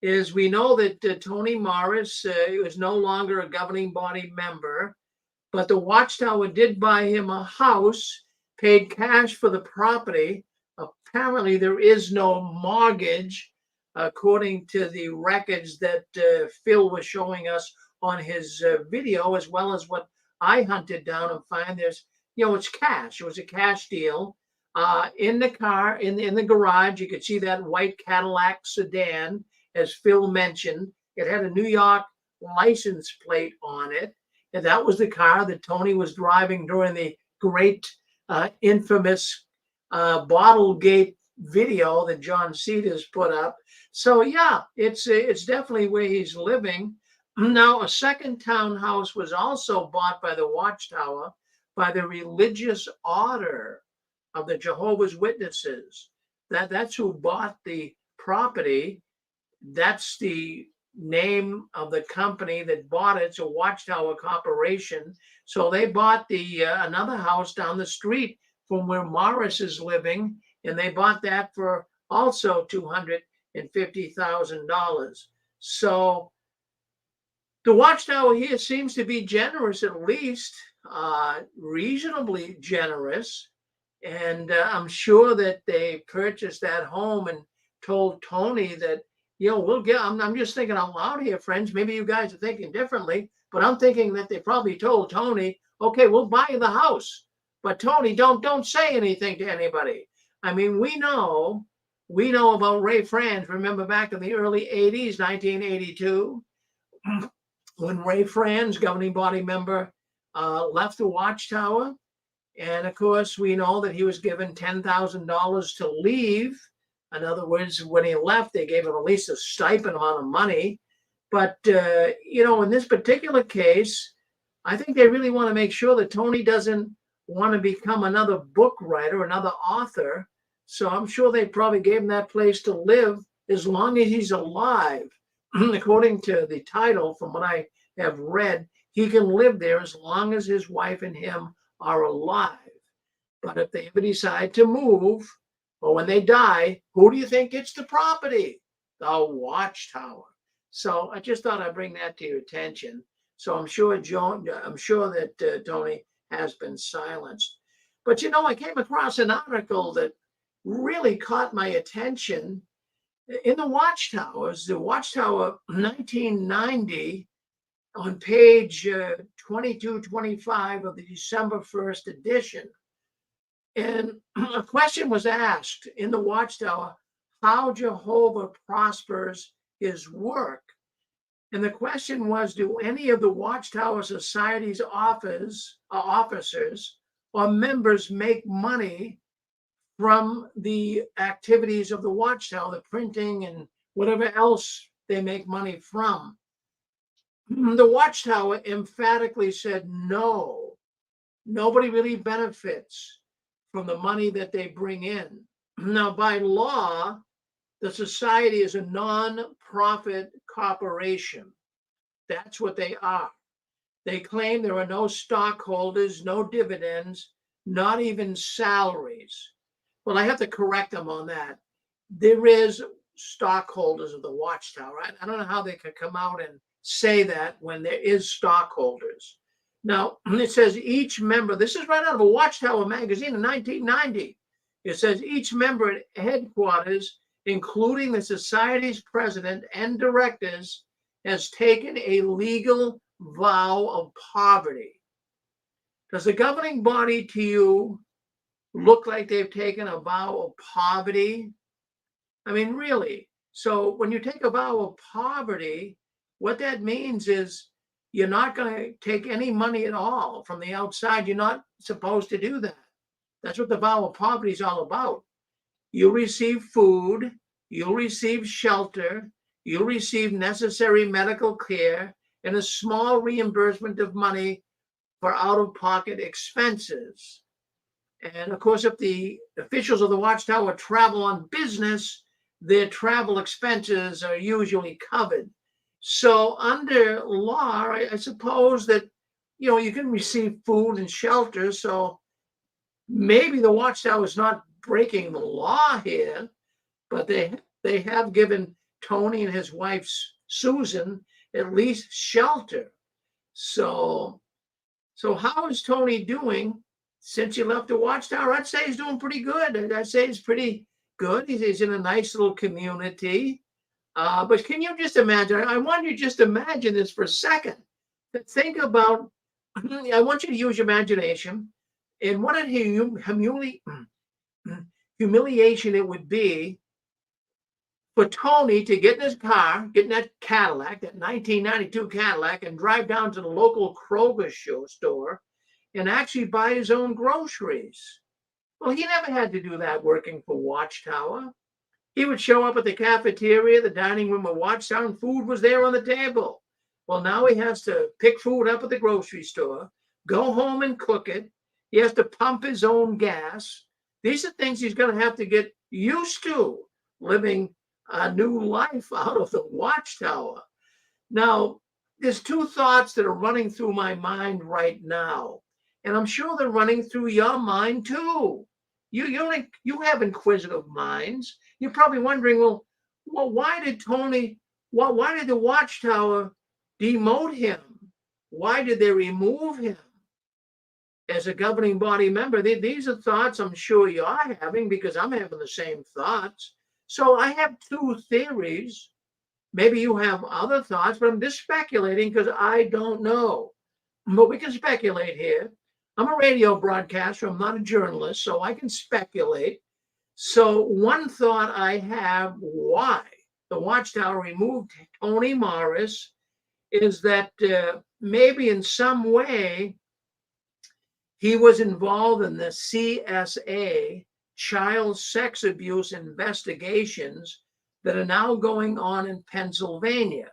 is we know that Tony Morris is no longer a governing body member, but the Watchtower did buy him a house, paid cash for the property. Apparently, there is no mortgage, according to the records that Phil was showing us on his video, as well as what I hunted down and find. There's, it's cash. It was a cash deal. In the car, in the garage, you could see that white Cadillac sedan, as Phil mentioned. It had a New York license plate on it. And that was the car that Tony was driving during the great, infamous Bottlegate video that John Cedars put up. So yeah, it's definitely where he's living. Now, a second townhouse was also bought by the Watchtower by the Religious Order of the Jehovah's Witnesses. That's who bought the property. That's the name of the company that bought it. It's a Watchtower Corporation. So they bought the another house down the street from where Morris is living, and they bought that for also $250,000. So the Watchtower here seems to be generous, at least reasonably generous. And I'm sure that they purchased that home and told Tony that, we'll get, I'm just thinking out loud here, friends. Maybe you guys are thinking differently, but I'm thinking that they probably told Tony, okay, we'll buy you the house, but Tony, don't say anything to anybody. I mean, we know about Ray Franz. Remember back in the early 80s, 1982, when Ray Franz, governing body member, left the Watchtower. And of course, we know that he was given $10,000 to leave. In other words, when he left, they gave him at least a stipend amount of money. But, in this particular case, I think they really want to make sure that Tony doesn't want to become another book writer, another author. So I'm sure they probably gave him that place to live as long as he's alive. According to the title, from what I have read, he can live there as long as his wife and him are alive. But if they ever decide to move, or when they die, who do you think gets the property? The Watchtower. So I just thought I'd bring that to your attention. So I'm sure that Tony has been silenced. But I came across an article that really caught my attention in the Watchtowers. The Watchtower 1990, on page 2225 of the December 1st edition. And a question was asked in the Watchtower, how Jehovah prospers his work. And the question was, do any of the Watchtower Society's officers or members make money from the activities of the Watchtower, the printing and whatever else they make money from? The Watchtower emphatically said no. Nobody really benefits from the money that they bring in. Now, by law, the society is a non-profit corporation. That's what they are. They claim there are no stockholders, no dividends, not even salaries. Well, I have to correct them on that. There is stockholders of the Watchtower. I don't know how they could come out and say that when there is stockholders. Now, it says each member, this is right out of a Watchtower magazine in 1990. It says each member at headquarters, including the society's president and directors, has taken a legal vow of poverty. Does the governing body to you look like they've taken a vow of poverty? I mean, really. So when you take a vow of poverty, what that means is you're not going to take any money at all from the outside. You're not supposed to do that. That's what the vow of poverty is all about. You'll receive food, you'll receive shelter, you'll receive necessary medical care, and a small reimbursement of money for out-of-pocket expenses. And of course, if the officials of the Watchtower travel on business, their travel expenses are usually covered. So under law, I suppose that, you can receive food and shelter. So maybe the Watchtower is not breaking the law here, but they have given Tony and his wife, Susan, at least shelter. So how is Tony doing since he left the Watchtower? I'd say he's doing pretty good. I'd say he's pretty good. He's in a nice little community. But can you just imagine? I want you to just imagine this for a second. Think about, I want you to use your imagination and what a humiliation it would be for Tony to get in his car, get in that Cadillac, that 1992 Cadillac, and drive down to the local Kroger store and actually buy his own groceries. Well, he never had to do that working for Watchtower. He would show up at the cafeteria, the dining room of Watchtower, and food was there on the table. Well, now he has to pick food up at the grocery store, go home and cook it. He has to pump his own gas. These are things he's going to have to get used to, living a new life out of the Watchtower. Now, there's two thoughts that are running through my mind right now, and I'm sure they're running through your mind too. You have inquisitive minds. You're probably wondering, well, why did the Watchtower demote him? Why did they remove him as a governing body member? These are thoughts I'm sure you're having, because I'm having the same thoughts. So I have two theories. Maybe you have other thoughts, but I'm just speculating because I don't know. But we can speculate here. I'm a radio broadcaster. I'm not a journalist, so I can speculate. So one thought I have why the Watchtower removed Tony Morris is that maybe in some way he was involved in the CSA, child sex abuse investigations that are now going on in Pennsylvania.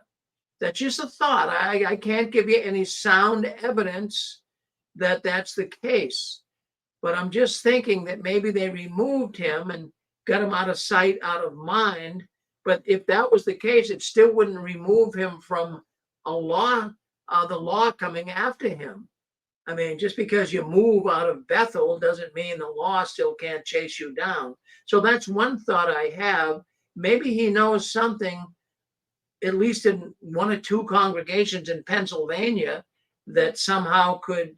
That's just a thought. I can't give you any sound evidence that that's the case. But I'm just thinking that maybe they removed him and got him out of sight, out of mind. But if that was the case, it still wouldn't remove him from the law coming after him. I mean, just because you move out of Bethel doesn't mean the law still can't chase you down. So that's one thought I have. Maybe he knows something, at least in one or two congregations in Pennsylvania, that somehow could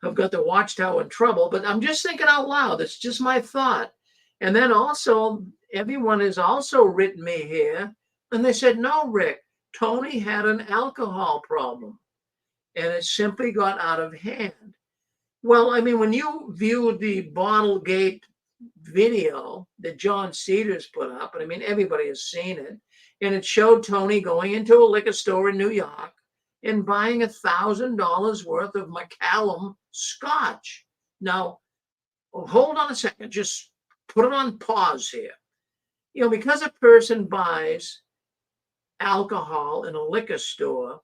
have got the Watchtower in trouble. But I'm just thinking out loud. It's just my thought. And then also, everyone has also written me here, and they said, no, Rick, Tony had an alcohol problem, and it simply got out of hand. Well, I mean, when you viewed the Bottlegate video that John Cedars put up, and I mean, everybody has seen it, and it showed Tony going into a liquor store in New York and buying $1,000 worth of Macallan Scotch. Now, hold on a second, just put it on pause here. Because a person buys alcohol in a liquor store,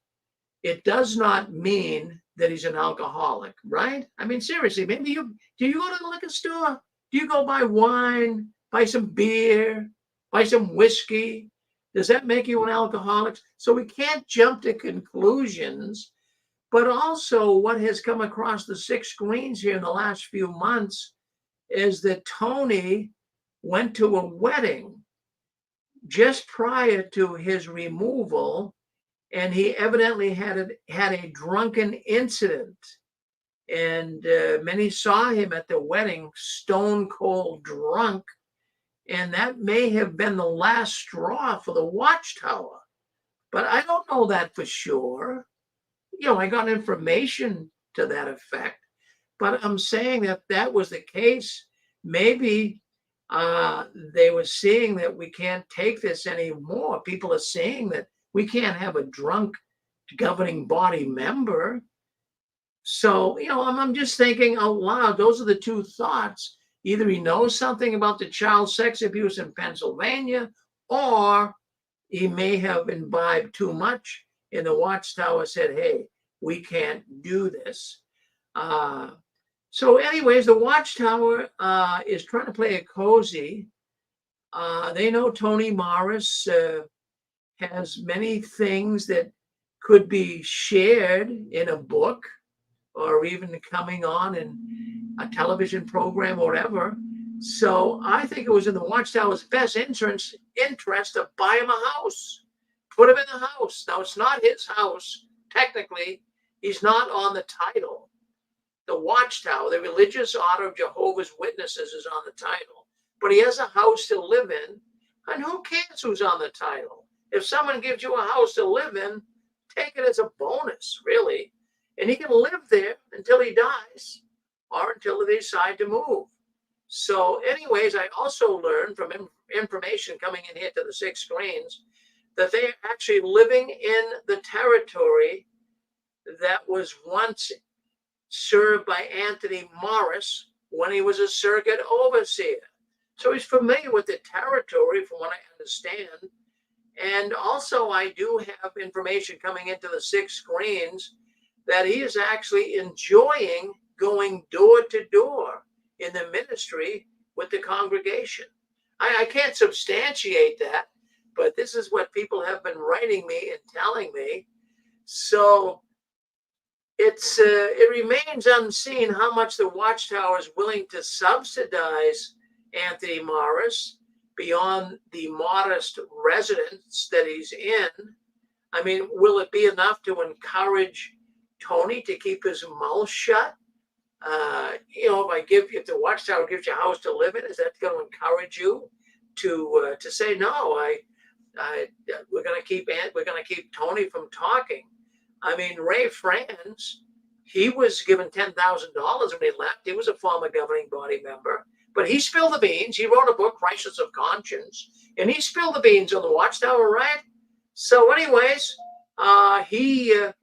it does not mean that he's an alcoholic, right? I mean, seriously, maybe do you go to the liquor store? Do you go buy wine, buy some beer, buy some whiskey? Does that make you an alcoholic? So we can't jump to conclusions. But also what has come across the 6 screens here in the last few months is that Tony went to a wedding just prior to his removal, and he evidently had a drunken incident. And many saw him at the wedding stone cold drunk, and that may have been the last straw for the Watchtower. But I don't know that for sure. I got information to that effect, but I'm saying that that was the case. Maybe they were seeing that we can't take this anymore. People are saying that we can't have a drunk governing body member. So, I'm just thinking out loud. Those are the two thoughts. Either he knows something about the child sex abuse in Pennsylvania, or he may have imbibed too much, and the Watchtower said, hey, we can't do this. So anyways, the Watchtower is trying to play it cozy. They know Tony Morris has many things that could be shared in a book or even coming on in a television program or whatever. So I think it was in the Watchtower's best interest to buy him a house, put him in the house. Now, it's not his house. Technically, he's not on the title. The Watchtower, the Religious Order of Jehovah's Witnesses, is on the title. But he has a house to live in, and who cares who's on the title? If someone gives you a house to live in, take it as a bonus, really. And he can live there until he dies or until they decide to move. So anyways, I also learned from information coming in here to the 6 screens that they're actually living in the territory that was once served by Anthony Morris when he was a circuit overseer. So he's familiar with the territory, from what I understand. And also I do have information coming into the 6 screens that he is actually enjoying going door to door in the ministry with the congregation. I can't substantiate that, but this is what people have been writing me and telling me. So it remains unseen how much the Watchtower is willing to subsidize Anthony Morris beyond the modest residence that he's in. I mean, will it be enough to encourage Tony to keep his mouth shut? If the Watchtower gives you a house to live in, is that going to encourage you to say no? We're going to keep Tony from talking. I mean, Ray Franz, he was given $10,000 when he left. He was a former governing body member, but he spilled the beans. He wrote a book, Crisis of Conscience, and he spilled the beans on the Watchtower, right? So, anyways, they're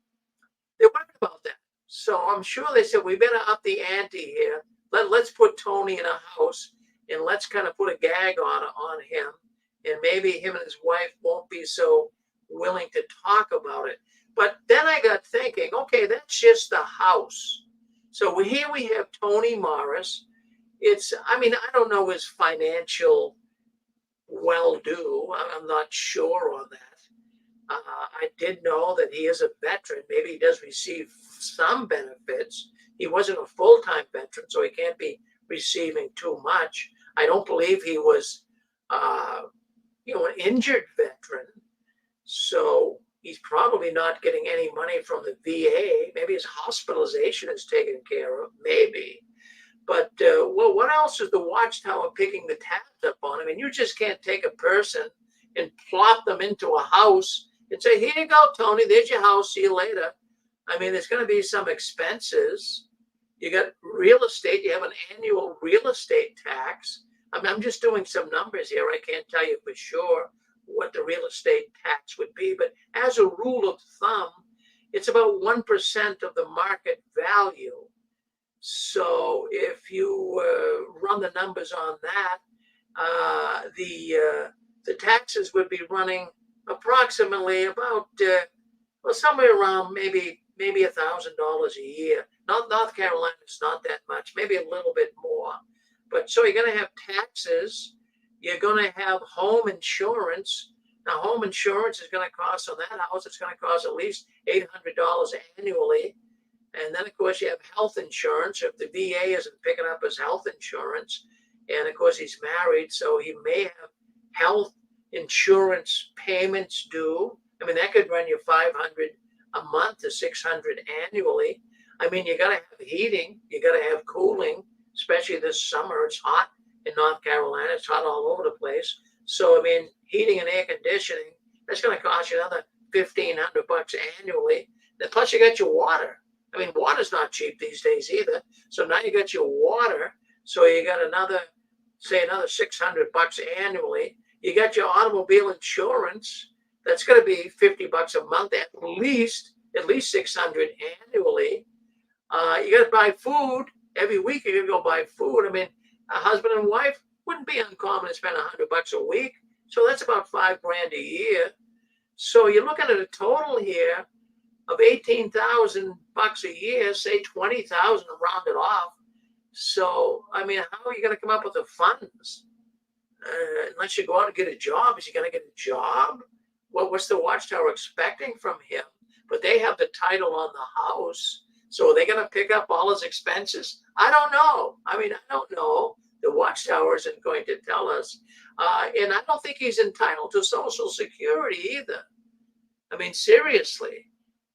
worried about that. So I'm sure they said, we better up the ante here. Let's put Tony in a house and let's kind of put a gag on him. And maybe him and his wife won't be so willing to talk about it. But then I got thinking, okay, that's just the house. So here we have Tony Morris. I don't know his financial well-do. I'm not sure on that. I did know that he is a veteran. Maybe he does receive some benefits. He wasn't a full-time veteran, so he can't be receiving too much. I don't believe he was, an injured veteran. So he's probably not getting any money from the VA. Maybe his hospitalization is taken care of, maybe. But, what else is the Watchtower picking the tabs up on? I mean, you just can't take a person and plop them into a house and say, here you go, Tony, there's your house, see you later. I mean, there's going to be some expenses. You got real estate. You have an annual real estate tax. I'm just doing some numbers here. I can't tell you for sure what the real estate tax would be. But as a rule of thumb, it's about 1% of the market value. So if you run the numbers on that, the taxes would be running approximately about somewhere around maybe $1,000 a year. North Carolina, it's not that much, maybe a little bit more. But so you're going to have taxes. You're going to have home insurance. Now, home insurance is going to cost on that house. It's going to cost at least $800 annually. And then, of course, you have health insurance. If the VA isn't picking up his health insurance, And of course, he's married, so he may have health insurance payments due. I mean, that could run you $500 a month to $600 annually. I mean, you got to have heating, you got to have cooling, especially this summer. It's hot in North Carolina. It's hot all over the place. So, I mean, heating and air conditioning, that's going to cost you another $1,500 annually. And plus, you got your water. I mean, water's not cheap these days either. So now you got your water. So you got another $600 annually. You got your automobile insurance. That's going to be $50 a month at least $600 annually. You got to buy food every week. You got to go buy food. I mean, a husband and wife wouldn't be uncommon to spend $100 a week. So that's about $5,000 a year. So you're looking at a total here of $18,000 a year, say $20,000 to round it off. So, I mean, how are you going to come up with the funds? Unless you go out and get a job. Is he going to get a job? Well, what's the Watchtower expecting from him? But they have the title on the house. So are they going to pick up all his expenses? I don't know. I mean, I don't know. The Watchtower isn't going to tell us. And I don't think he's entitled to Social Security either. I mean, seriously.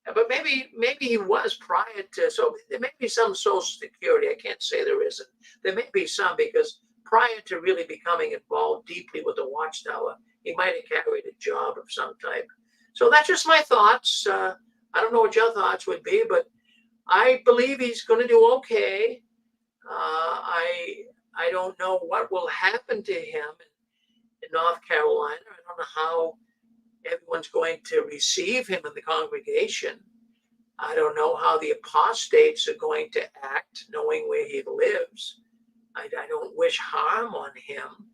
But maybe he was prior to, so there may be some Social Security. I can't say there isn't. There may be some, because prior to really becoming involved deeply with the Watchtower, he might have carried a job of some type. So that's just my thoughts. I don't know what your thoughts would be, but I believe he's going to do okay. I don't know what will happen to him in North Carolina. I don't know how everyone's going to receive him in the congregation. I don't know how the apostates are going to act, knowing where he lives. I don't wish harm on him,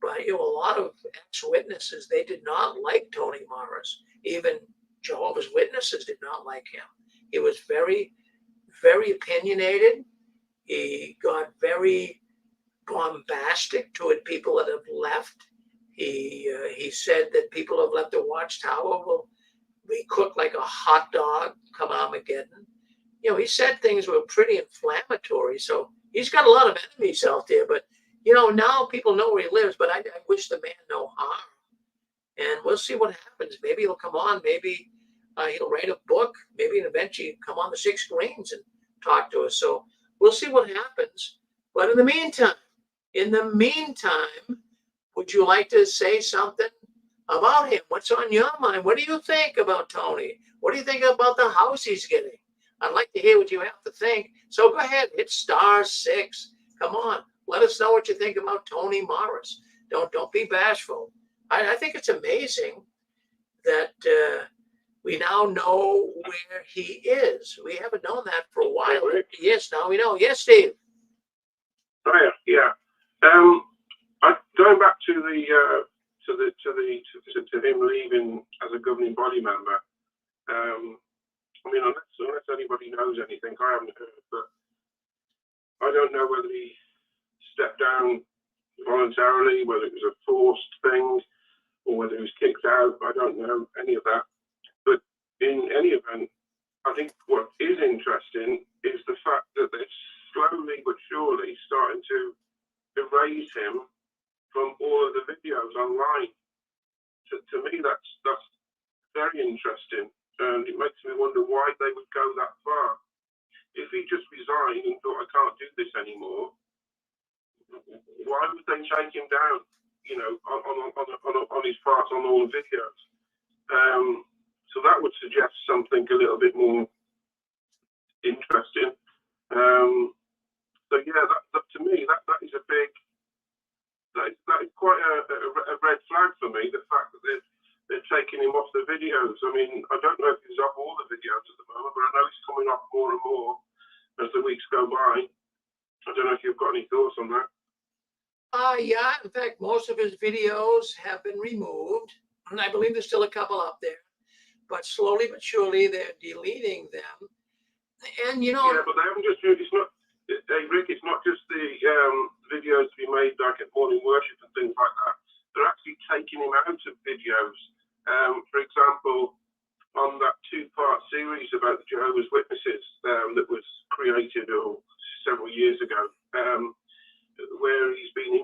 but a lot of ex-witnesses, they did not like Tony Morris. Even Jehovah's Witnesses did not like him. He was very, very opinionated. He got very bombastic toward people that have left. He said that people who have left the Watchtower will be cooked like a hot dog come Armageddon. He said things were pretty inflammatory. So he's got a lot of enemies out there. But, now people know where he lives. But I wish the man no harm. And we'll see what happens. Maybe he'll come on. Maybe he'll write a book. Maybe eventually come on the 6 Screens and talk to us. So we'll see what happens. But in the meantime, would you like to say something about him? What's on your mind? What do you think about Tony? What do you think about the house he's getting? I'd like to hear what you have to think. So go ahead, hit *6. Come on, let us know what you think about Tony Morris. Don't be bashful. I think it's amazing that we now know where he is. We haven't known that for a while. Yes, now we know. Yes, Steve. Oh yeah. Going back to him leaving as a governing body member. I mean, unless anybody knows anything, I haven't heard, but I don't know whether he stepped down voluntarily, whether it was a forced thing, or whether he was kicked out. I don't know any of that. But in any event, I think what is interesting is the fact that they're slowly but surely starting to erase him from all of the videos online. To me, that's very interesting, and it makes me wonder why they would go that far. If he just resigned and thought, I can't do this anymore, why would they take him down? On his parts on all the videos. So that would suggest something a little bit more interesting. So yeah, that to me, that is a big. That is quite a red flag for me, the fact that they're taking him off the videos. I mean, I don't know if he's off all the videos at the moment, but I know he's coming off more and more as the weeks go by. I don't know if you've got any thoughts on that. Yeah, in fact, most of his videos have been removed, and I believe there's still a couple up there, but slowly but surely they're deleting them. And yeah, but they haven't just. It's not. Hey, Rick, it's not just the videos to be made like at morning worship and things like that. They're actually taking him out of videos. For example, on that 2-part series about the Jehovah's Witnesses that was created several years ago, where he's been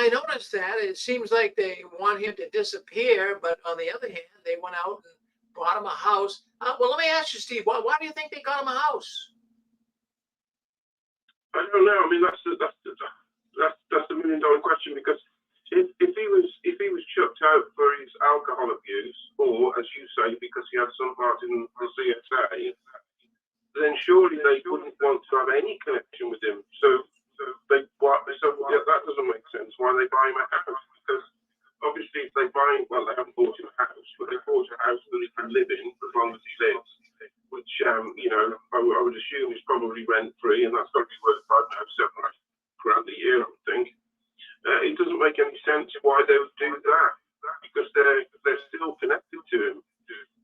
I noticed that. It seems like they want him to disappear, but on the other hand, they went out and bought him a house. Well, let me ask you, Steve, why do you think they got him a house? I don't know. I mean, that's a $1 million question, because if he was chucked out for his alcohol abuse, or as you say, because he had some part in the CSA, then surely they wouldn't want to have any connection with him. So that doesn't make sense. Why they buy him a house? Because obviously, if they buy, well, they haven't bought him a house, but they bought a house that he can live in as long as he lives, which I would assume is probably rent free, and that's got to be worth, I don't know, £7,000 a year, I would think. It doesn't make any sense why they would do that, because they're still connected to him.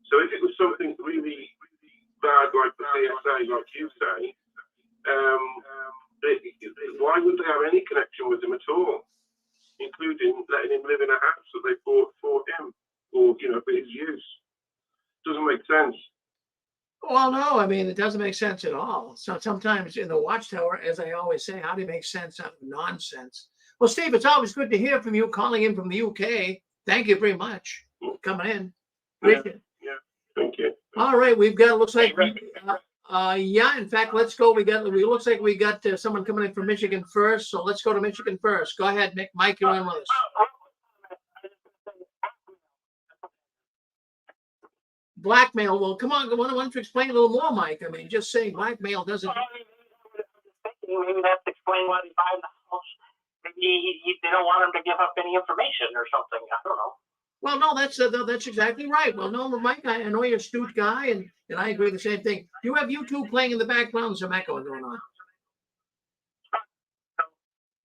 So if it was something really bad like the CSA, like you say, why would they have any connection with him at all, including letting him live in a house that they bought for him, or for his use? Doesn't make sense. Well, no, I mean, it doesn't make sense at all. So sometimes in the Watchtower, as I always say, how do you make sense out of nonsense? Well, Steve, it's always good to hear from you, calling in from the UK. Thank you very much for coming in. Appreciate it. Yeah, thank you. All right, we've got, looks like, in fact, let's go. Looks like we got someone coming in from Michigan first. So let's go to Michigan first. Go ahead, Mike, you're on with us. Blackmail. Well, come on. Why don't you explain a little more, Mike? I mean, just saying blackmail doesn't. Maybe that's explain why they buy the house. Maybe they don't want him to give up any information or something. I don't know. Well, no, that's exactly right. Well, no, Mike, I know you're an astute guy, and I agree the same thing. You have YouTube playing in the background, some echo going on.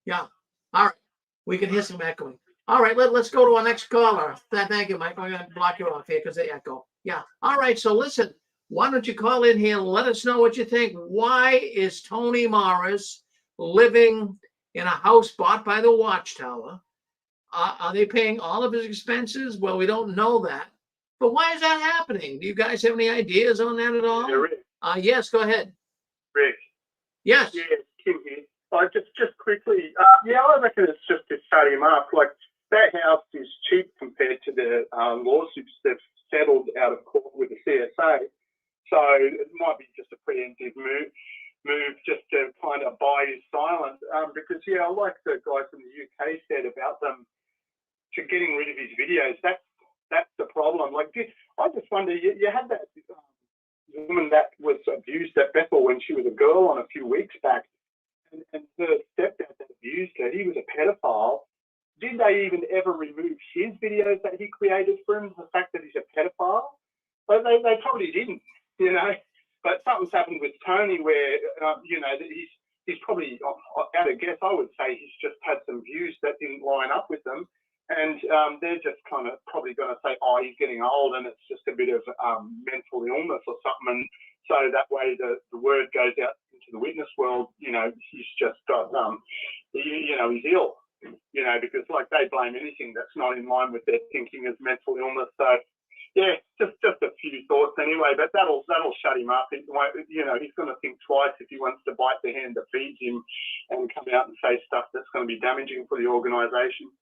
Yeah. All right. We can hear some echoing. All right, let's go to our next caller. Thank you, Mike. I'm going to block you off here because they echo. Yeah. All right. So listen, why don't you call in here? Let us know what you think. Why is Tony Morris living in a house bought by the Watchtower? Are they paying all of his expenses? Well, we don't know that. But why is that happening? Do you guys have any ideas on that at all? Yeah, Rick. Yes, go ahead. Rick. Yes. Yeah, Kim here. Just quickly, I reckon it's just to shut him up. Like, that house is cheap compared to the lawsuits they've settled out of court with the CSA. So it might be just a preemptive move just to kind of buy his silence. Because, like the guy from the UK said about them to getting rid of his videos, that's the problem. Like, I just wonder, you had that woman that was abused at Bethel when she was a girl on a few weeks back, and her stepdad that abused her, he was a pedophile. Did they even ever remove his videos that he created for him, the fact that he's a pedophile? But they probably didn't, But something's happened with Tony where, he's probably, at a guess, I would say he's just had some views that didn't line up with them. And they're just kind of probably going to say, oh, he's getting old and it's just a bit of mental illness or something. And so that way the word goes out into the witness world, he's just got, he's ill. Because like they blame anything that's not in line with their thinking as mental illness. So yeah, just a few thoughts anyway. But that'll shut him up. He's going to think twice if he wants to bite the hand that feeds him and come out and say stuff that's going to be damaging for the organisation.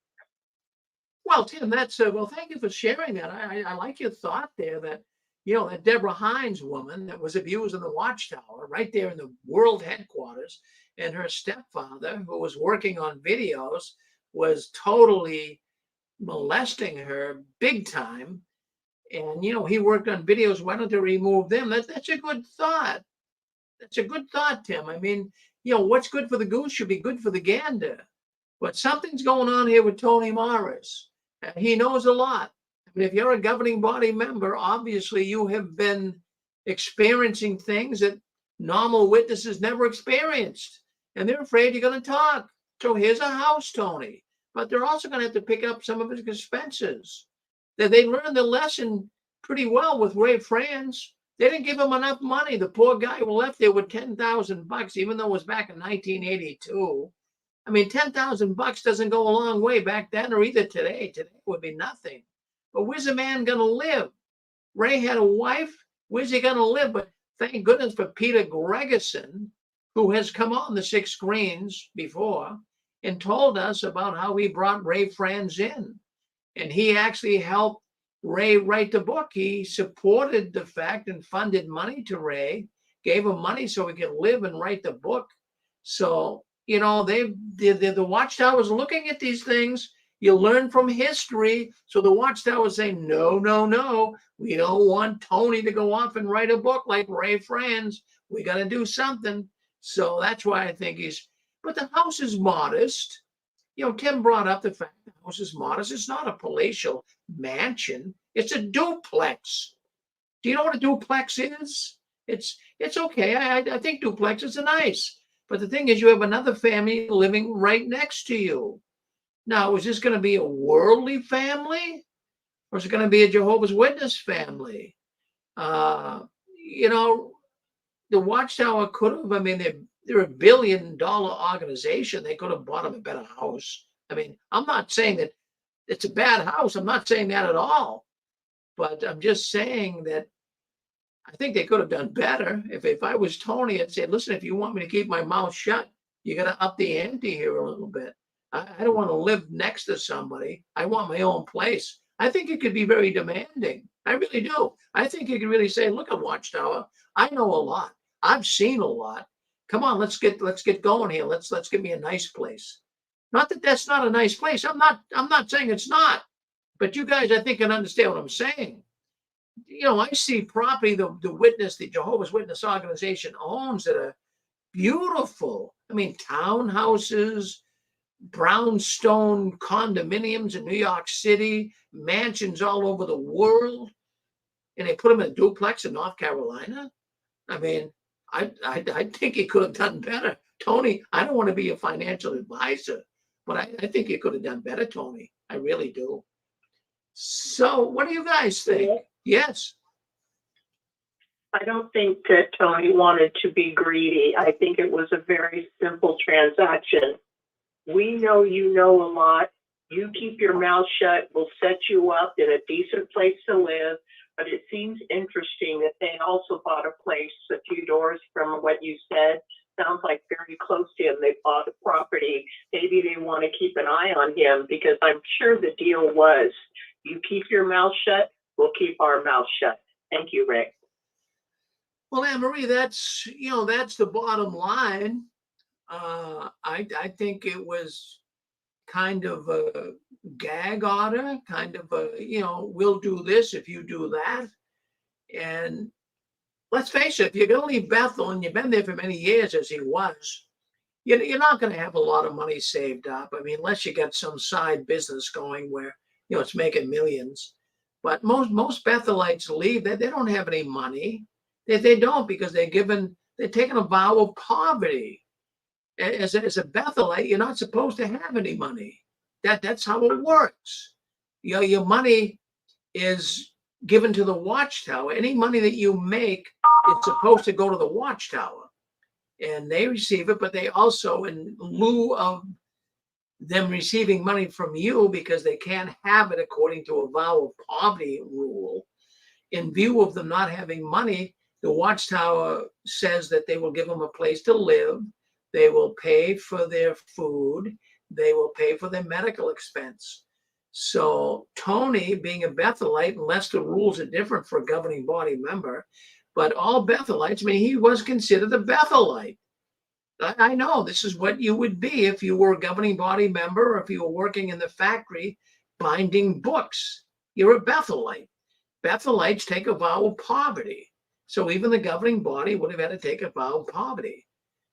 Well, Tim, that's thank you for sharing that. I like your thought there that that Deborah Hines woman that was abused in the Watchtower right there in the world headquarters, and her stepfather, who was working on videos, was totally molesting her big time. And, he worked on videos. Why don't they remove them? That's a good thought. That's a good thought, Tim. I mean, what's good for the goose should be good for the gander. But something's going on here with Tony Morris. He knows a lot. I mean, if you're a governing body member, obviously you have been experiencing things that normal witnesses never experienced. And they're afraid you're going to talk. So here's a house, Tony. But they're also going to have to pick up some of his expenses. They learned the lesson pretty well with Ray Franz. They didn't give him enough money. The poor guy was left there with $10,000, even though it was back in 1982. I mean, $10,000 doesn't go a long way back then or either today. Today would be nothing. But where's a man going to live? Ray had a wife. Where's he going to live? But thank goodness for Peter Gregerson, who has come on the 6 screens before. and told us about how he brought Ray Franz in. And he actually helped Ray write the book. He supported the fact and funded money to Ray, gave him money so he could live and write the book. So, you know, the Watchtower was looking at these things. You learn from history. So the Watchtower is saying, no, no, no. We don't want Tony to go off and write a book like Ray Franz. We got to do something. So that's why I think but the house is modest. You know, Tim brought up the fact the house is modest. It's not a palatial mansion. It's a duplex. Do you know what a duplex is? It's okay. I think duplexes are nice. But the thing is, you have another family living right next to you. Now, is this going to be a worldly family? Or is it going to be a Jehovah's Witness family? You know, the Watchtower could have, I mean, they're $1 billion organization. They could have bought them a better house. I mean, I'm not saying that it's a bad house. I'm not saying that at all. But I'm just saying that I think they could have done better. If I was Tony, I'd say, listen, if you want me to keep my mouth shut, you got to up the ante here a little bit. I don't want to live next to somebody. I want my own place. I think it could be very demanding. I really do. I think you could really say, look at Watchtower. I know a lot. I've seen a lot. Come on, let's get going here. Let's give me a nice place. Not that that's not a nice place. I'm not saying it's not. But you guys, I think, can understand what I'm saying. You know, I see property the Jehovah's Witness organization owns that are beautiful. I mean, townhouses, brownstone condominiums in New York City, mansions all over the world, and they put them in a duplex in North Carolina. I mean, I think he could have done better. Tony, I don't want to be a financial advisor, but I think you could have done better, Tony. I really do. So what do you guys think? Yes. I don't think that Tony wanted to be greedy. I think it was a very simple transaction. We know you know a lot. You keep your mouth shut. We'll set you up in a decent place to live. But it seems interesting that they also bought a place a few doors from what you said. Sounds like very close to him. They bought a property. Maybe they want to keep an eye on him because I'm sure the deal was, you keep your mouth shut, we'll keep our mouth shut. Thank you, Rick. Well, Anne-Marie, that's the bottom line. I think it was kind of a gag order, kind of a, we'll do this if you do that. And let's face it, if you're going to leave Bethel and you've been there for many years as he was, you're not going to have a lot of money saved up. I mean, unless you get some side business going where, it's making millions. But most Bethelites leave, they don't have any money. They don't, because they're taking a vow of poverty. As a Bethelite, you're not supposed to have any money. That's how it works. Your money is given to the Watchtower. Any money that you make, it's supposed to go to the Watchtower. And they receive it, but they also, in lieu of them receiving money from you, because they can't have it according to a vow of poverty rule, in view of them not having money, the Watchtower says that they will give them a place to live. They will pay for their food. They will pay for their medical expense. So Tony, being a Bethelite, unless the rules are different for a governing body member, but all Bethelites, I mean, he was considered a Bethelite. I know this is what you would be if you were a governing body member, or if you were working in the factory binding books. You're a Bethelite. Bethelites take a vow of poverty. So even the governing body would have had to take a vow of poverty.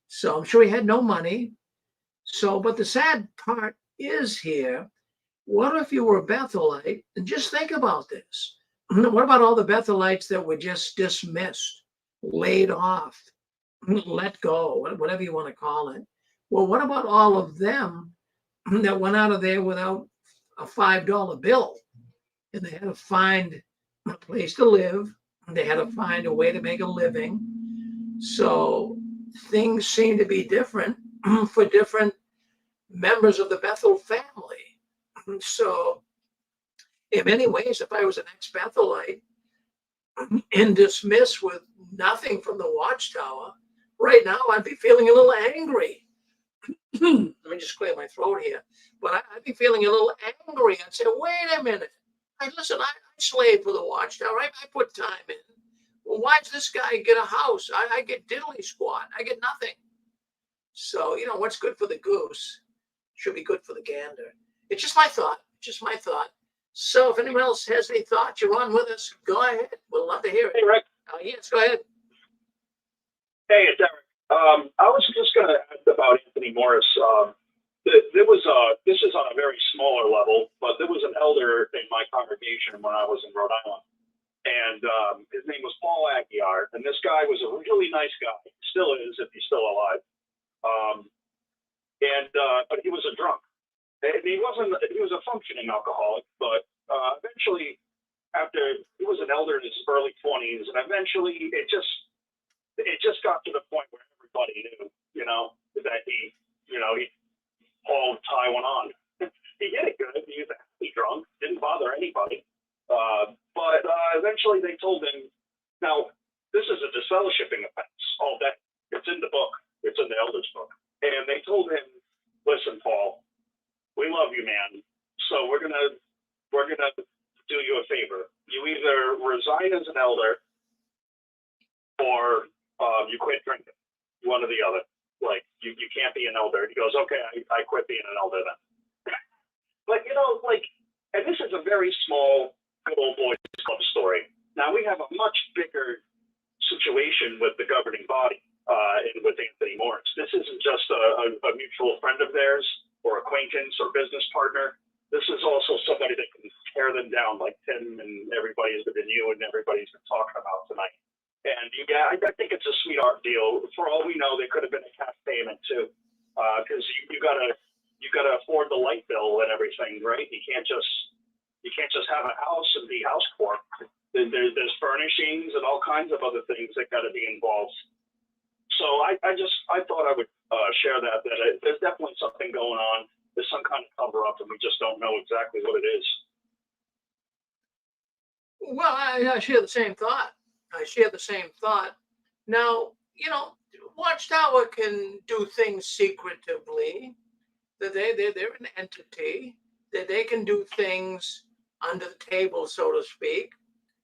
So I'm sure he had no money. So, but the sad part is here, what if you were a Bethelite? And just think about this. What about all the Bethelites that were just dismissed, laid off, let go, whatever you want to call it? Well, what about all of them that went out of there without a $5 bill? And they had to find a place to live. They had to find a way to make a living. So things seem to be different for different members of the Bethel family. So in many ways, if I was an ex-Bethelite and dismissed with nothing from the Watchtower, right now I'd be feeling a little angry. let me just clear my throat here. But I'd be feeling a little angry. I'd say, wait a minute. Listen, I slaved for the Watchtower. I put time in. Well, why does this guy get a house? I get diddly squat. I get nothing. So, what's good for the goose should be good for the gander. It's just my thought. So if anyone else has any thoughts, you're on with us. Go ahead. We'll love to hear it. Hey, Rick. Yes, go ahead. Hey, it's Eric. I was just going to ask about Anthony Morris. This is on a very smaller level, but there was an elder in my congregation when I was in Rhode Island, and his name was Paul Aguiar, and this guy was a really nice guy. Still is, if he's still alive. But he was a drunk. And he was a functioning alcoholic, but eventually, after he was an elder in his early 20s, and eventually it just got to the point where everybody knew, that he hauled Taiwan on. He did it good. He was happy drunk, didn't bother anybody. But eventually they told him, now, this is a disfellowshipping offense, all that. It's in the book. It's in the elder's book. And they told him, listen, Paul, we love you, man. So we're gonna do you a favor. You either resign as an elder or you quit drinking. One or the other. Like you can't be an elder. He goes, okay, I quit being an elder then. But and this is a very small good old boys club story. Now we have a much bigger situation with the governing body and with Anthony Morris. This isn't just a mutual friend of theirs or acquaintance or business partner. This is also somebody that can tear them down like Tim and everybody's been you and everybody's been talking about tonight. And I think it's a sweetheart deal. For all we know, there could have been a cash payment too, because you gotta afford the light bill and everything, right? You can't just have a house and be house poor. There's furnishings and all kinds of other things that got to be involved. So I thought I would share that there's definitely something going on. There's some kind of cover up, and we just don't know exactly what it is. Well, I share the same thought. Now, Watchtower can do things secretively. That they're an entity. That they can do things under the table, so to speak.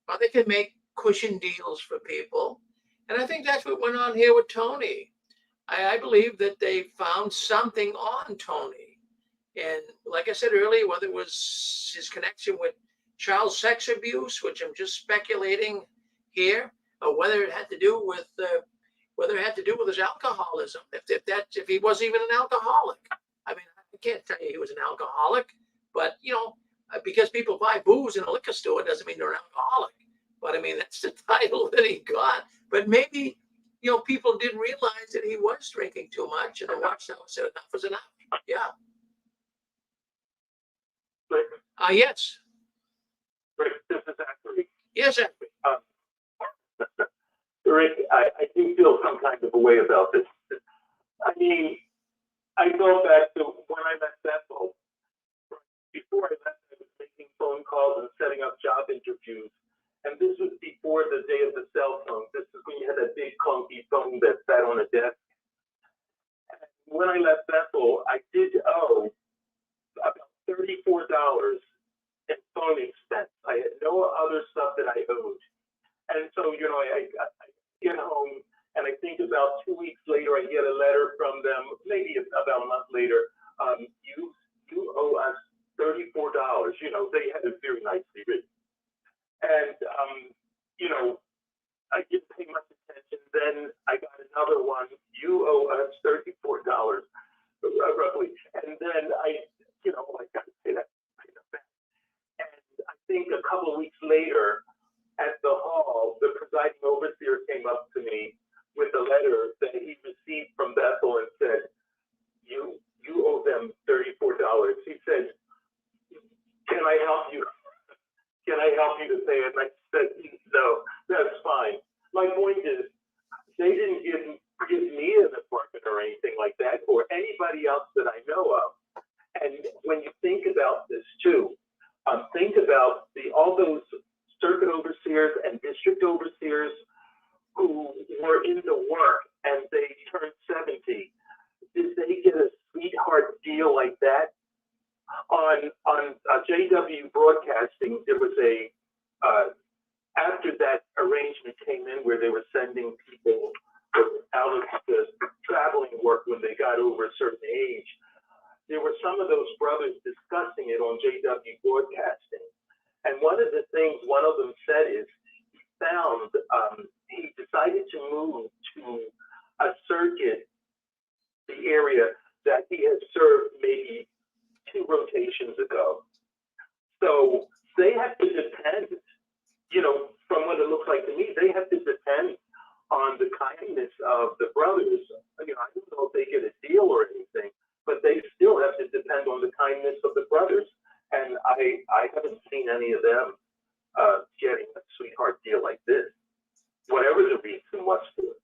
Or they can make cushion deals for people. And I think that's what went on here with Tony. I believe that they found something on Tony. And like I said earlier, whether it was his connection with child sex abuse, which I'm just speculating here, or whether it had to do with his alcoholism. If he was even an alcoholic. I mean, I can't tell you he was an alcoholic, but because people buy booze in a liquor store doesn't mean they're an alcoholic. But I mean, that's the title that he got. But maybe, people didn't realize that he was drinking too much, and the Watchtower said enough is enough. Yeah. Rick, Yes. Rick, this is Zachary. Yes, Zachary. Rick, I do feel some kind of a way about this. I mean, I go back to when I met Bethel. Before I left, I was making phone calls and setting up job interviews. And this was before the day of the cell phone. This is when you had that big clunky phone that sat on a desk. And when I left Bethel, I did owe about $34 in phone expense. I had no other stuff that I owed. And so, I get home and I think about 2 weeks later, I get a letter from them, maybe about a month later. You owe us $34. They had it very nicely written. And, I didn't pay much attention. Then I got another one. You owe us $34, roughly. And then I got to pay that back. And I think a couple of weeks later at the hall, the presiding overseer came up to me with a letter that he received from Bethel and said, you owe them $34. He said, can I help you? Can I help you to pay it? And I said, no, that's fine. My point is, they didn't give me an apartment or anything like that, or anybody else that I know of. And when you think about this too, think about all those circuit overseers and district overseers who were in the work and they turned 70. did they get a sweetheart deal like that? On JW Broadcasting, there was a after that arrangement came in where they were sending people out of the traveling work when they got over a certain age. There were some of those brothers discussing it on JW Broadcasting. And one of the things one of them said is he found, he decided to move to a circuit, the area that he had served maybe 2 rotations ago. So they have to depend, you know, from what it looks like to me, they have to depend on the kindness of the brothers. You know, I don't know if they get a deal or anything, but they still have to depend on the kindness of the brothers. And I haven't seen any of them getting a sweetheart deal like this, whatever the reason was for it.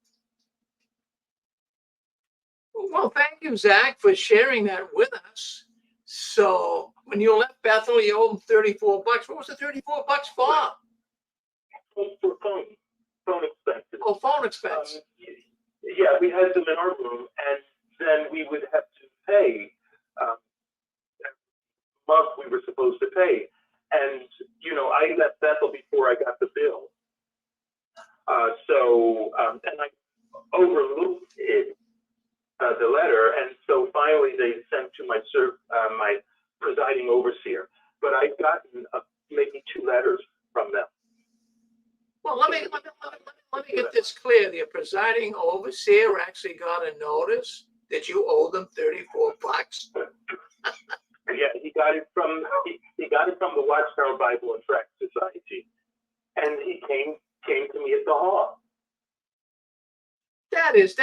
Well, thank you, Zach, for sharing that with us. So when you left Bethel, you owed them $34. What was the $34 for? For phone expenses. Oh, phone expense. Yeah, we had them in our room, and then we would have to pay. Every month we were supposed to pay, and you know, I left Bethel before I got the bill. And I overlooked it, the letter, and so finally they sent to my my presiding overseer. But I've gotten maybe 2 letters from them. Well, let me get this clear. The presiding overseer actually got a notice that you owe them $34. Yeah, he got it from the Watchtower Bible and Tract Society, and he came to me at the hall. That is,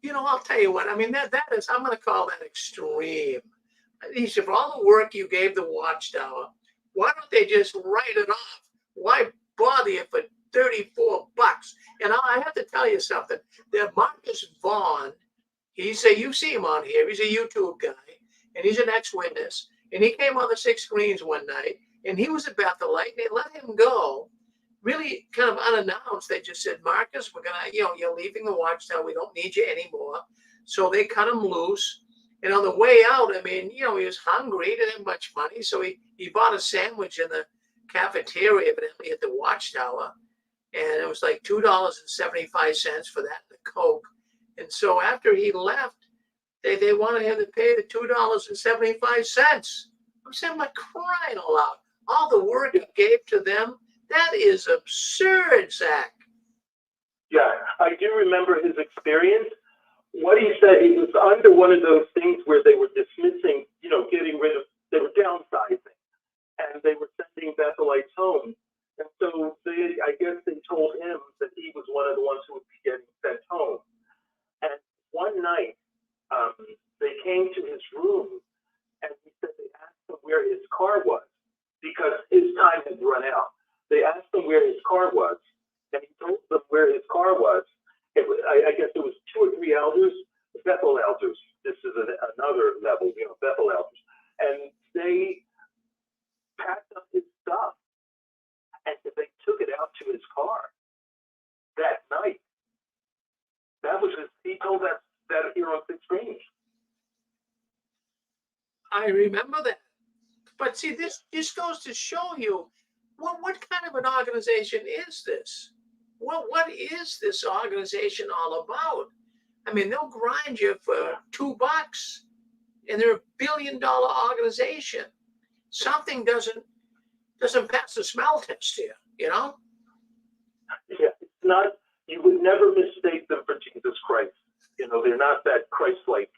you know, I'll tell you what, I mean, that is, I'm going to call that extreme. He said, for all the work you gave the Watchtower, why don't they just write it off? Why bother you for $34? And I have to tell you something, that Marcus Vaughn, you see him on here, he's a YouTube guy, and he's an ex-witness, and he came on the 6 screens one night, and he was a Bethelite, and they let him go, really kind of unannounced. They just said, Marcus, we're gonna, you know, you're leaving the Watchtower, we don't need you anymore. So they cut him loose, and on the way out, I mean, you know, he was hungry, he didn't have much money, so he bought a sandwich in the cafeteria, evidently at the Watchtower, and it was like $2.75 for that and the Coke. And so after he left, they wanted him to pay the $2.75. I'm saying, I'm like, crying aloud. All the work he gave to them, that is absurd, Zach. Yeah, I do remember his experience. What he said, he was under one of those things where they were dismissing, you know, they were downsizing, and they were sending Bethelites home. And so I guess they told him that he was one of the ones who would be getting sent home. And one night, they came to his room, and he said they asked him where his car was because his time had run out. They asked him where his car was, and he told them where his car was. I guess it was 2 or 3 elders, Bethel elders. This is another level, you know, Bethel elders. And they packed up his stuff, and they took it out to his car that night. That was he told that here on 6 screens. I remember that. But see, this goes to show you what kind of an organization is this? What is this organization all about? I mean, they'll grind you for $2, and they're $1 billion organization. Something doesn't pass the smell test here, you know? Yeah, it's not. You would never mistake them for Jesus Christ. You know, they're not that Christ-like,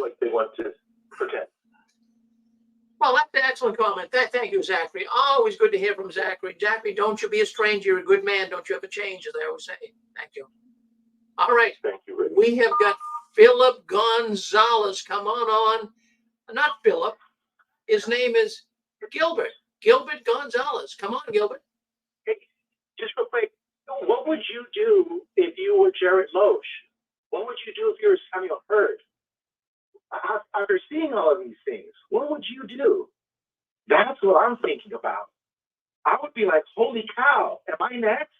like they want to pretend. Well, that's an excellent comment. Thank you, Zachary. Always good to hear from Zachary. Zachary, don't you be a stranger. You're a good man. Don't you ever change, as I always say. Thank you. All right. Thank you, Rick. We have got Philip Gonzalez. Come on. Not Philip. His name is Gilbert. Gilbert Gonzalez. Come on, Gilbert. Hey, just real quick, what would you do if you were Jared Moshe? What would you do if you were Samuel Hurd? After seeing all of these things, what would you do? That's what I'm thinking about. I would be like, holy cow, am I next?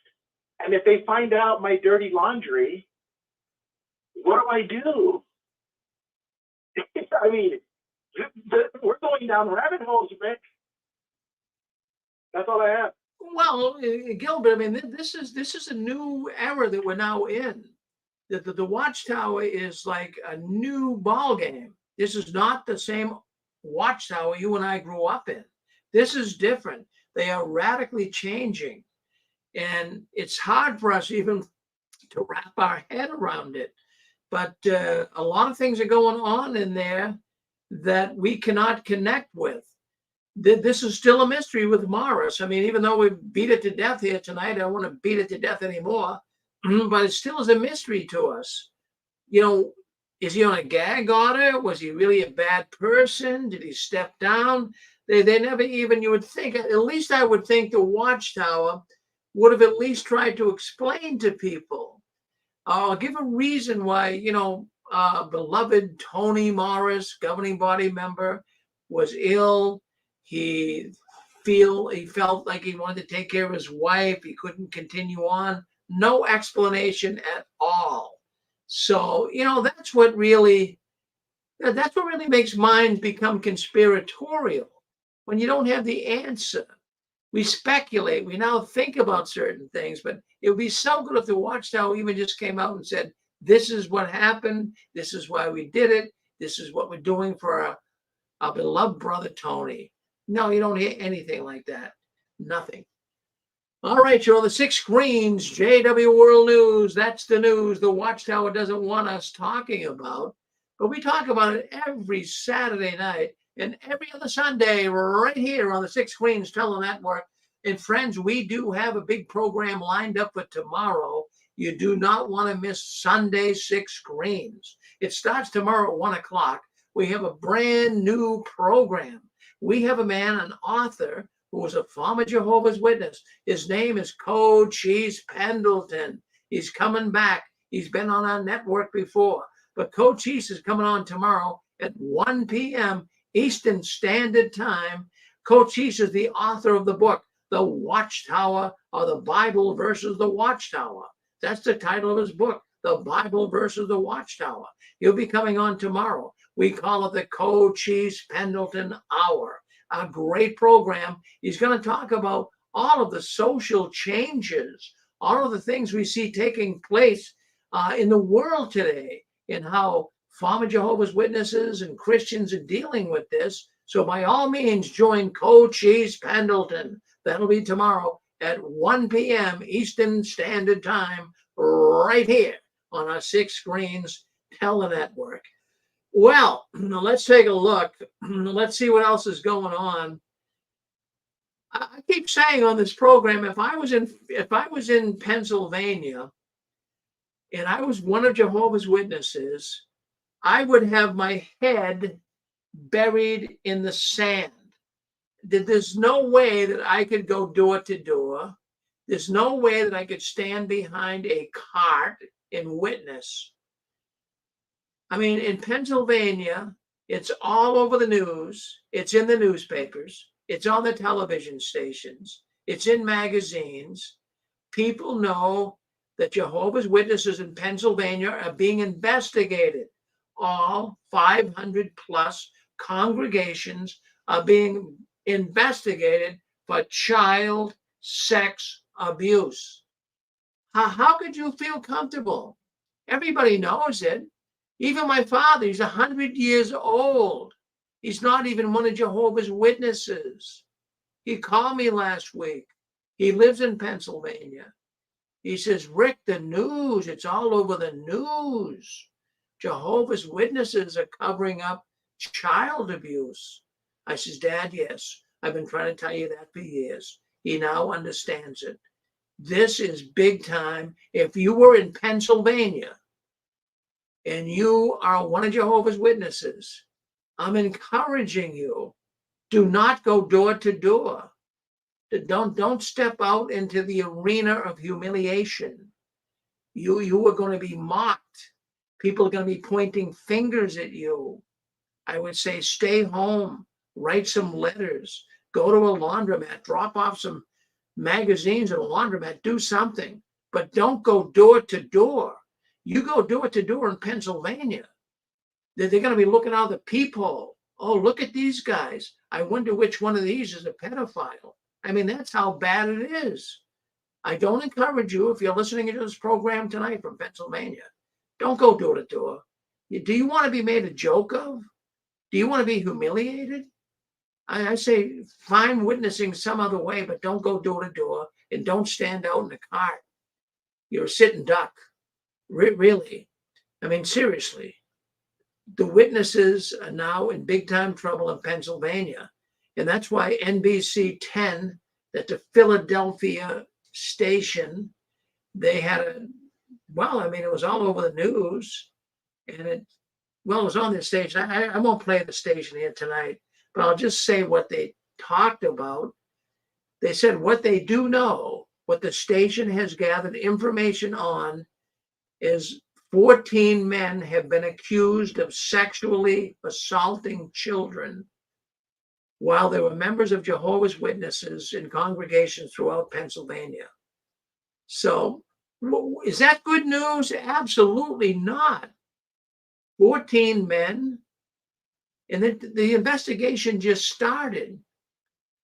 And if they find out my dirty laundry, what do I do? I mean, we're going down rabbit holes, Rick. That's all I have. Well, Gilbert, I mean, this is a new era that we're now in. The Watchtower is like a new ball game. This is not the same Watchtower you and I grew up in. This is different. They are radically changing, and it's hard for us even to wrap our head around it. But a lot of things are going on in there that we cannot connect with. This is still a mystery with Morris. I mean, even though we beat it to death here tonight, I don't want to beat it to death anymore, but it still is a mystery to us. You know, is he on a gag order? Was he really a bad person? Did he step down? They never even, you would think, at least I would think the Watchtower would have at least tried to explain to people. I'll give a reason why, you know, beloved Tony Morris, governing body member, was ill. He felt like he wanted to take care of his wife. He couldn't continue on. No explanation at all. So, you know, that's what really makes minds become conspiratorial. When you don't have the answer, we speculate. We now think about certain things, but it would be so good if the Watchtower even just came out and said, this is what happened. This is why we did it. This is what we're doing for our beloved brother, Tony. No, you don't hear anything like that. Nothing. All right, you're on the 6 screens, JW World News. That's the news the Watchtower doesn't want us talking about. But we talk about it every Saturday night and every other Sunday right here on the 6 Screens Tele-Network. And friends, we do have a big program lined up for tomorrow. You do not want to miss Sunday 6 Screens. It starts tomorrow at 1 o'clock. We have a brand new program. We have a man, an author, who was a former Jehovah's Witness. His name is Cochise Pendleton. He's coming back. He's been on our network before. But Cochise is coming on tomorrow at 1 p.m. Eastern Standard Time. Cochise is the author of the book, The Watchtower, or the Bible versus the Watchtower. That's the title of his book, The Bible versus the Watchtower. He'll be coming on tomorrow. We call it the Cochise Pendleton Hour. A great program. He's going to talk about all of the social changes, all of the things we see taking place in the world today, and how former Jehovah's Witnesses and Christians are dealing with this. So by all means, join Cochise Pendleton. That'll be tomorrow at 1 p.m. Eastern Standard Time, right here on our 6 Screens Tele-Network. Well, let's take a look. Let's see what else is going on. I keep saying on this program, if I was in Pennsylvania and I was one of Jehovah's Witnesses, I would have my head buried in the sand. There's no way that I could go door to door. There's no way that I could stand behind a cart and witness. I mean, in Pennsylvania, it's all over the news. It's in the newspapers. It's on the television stations. It's in magazines. People know that Jehovah's Witnesses in Pennsylvania are being investigated. All 500 plus congregations are being investigated for child sex abuse. How could you feel comfortable? Everybody knows it. Even my father, he's 100 years old. He's not even one of Jehovah's Witnesses. He called me last week. He lives in Pennsylvania. He says, Rick, the news, it's all over the news. Jehovah's Witnesses are covering up child abuse. I says, Dad, yes, I've been trying to tell you that for years. He now understands it. This is big time. If you were in Pennsylvania and you are one of Jehovah's Witnesses, I'm encouraging you, do not go door to door. Don't step out into the arena of humiliation. You are going to be mocked. People are going to be pointing fingers at you. I would say stay home, write some letters, go to a laundromat, drop off some magazines at a laundromat, do something, but don't go door to door. You go door to door in Pennsylvania. They're going to be looking out the peephole. Oh, look at these guys. I wonder which one of these is a pedophile. I mean, that's how bad it is. I don't encourage you, if you're listening to this program tonight from Pennsylvania, don't go door to door. Do you want to be made a joke of? Do you want to be humiliated? I say find witnessing some other way, but don't go door to door and don't stand out in the cart. You're a sitting duck. Really. I mean, seriously. The witnesses are now in big time trouble in Pennsylvania. And that's why NBC 10, that the Philadelphia station, they had it was all over the news. And it was on this station. I won't play the station here tonight, but I'll just say what they talked about. They said what they do know, what the station has gathered information on, is 14 men have been accused of sexually assaulting children while they were members of Jehovah's Witnesses in congregations throughout Pennsylvania. So, is that good news? Absolutely not. 14 men, and the investigation just started.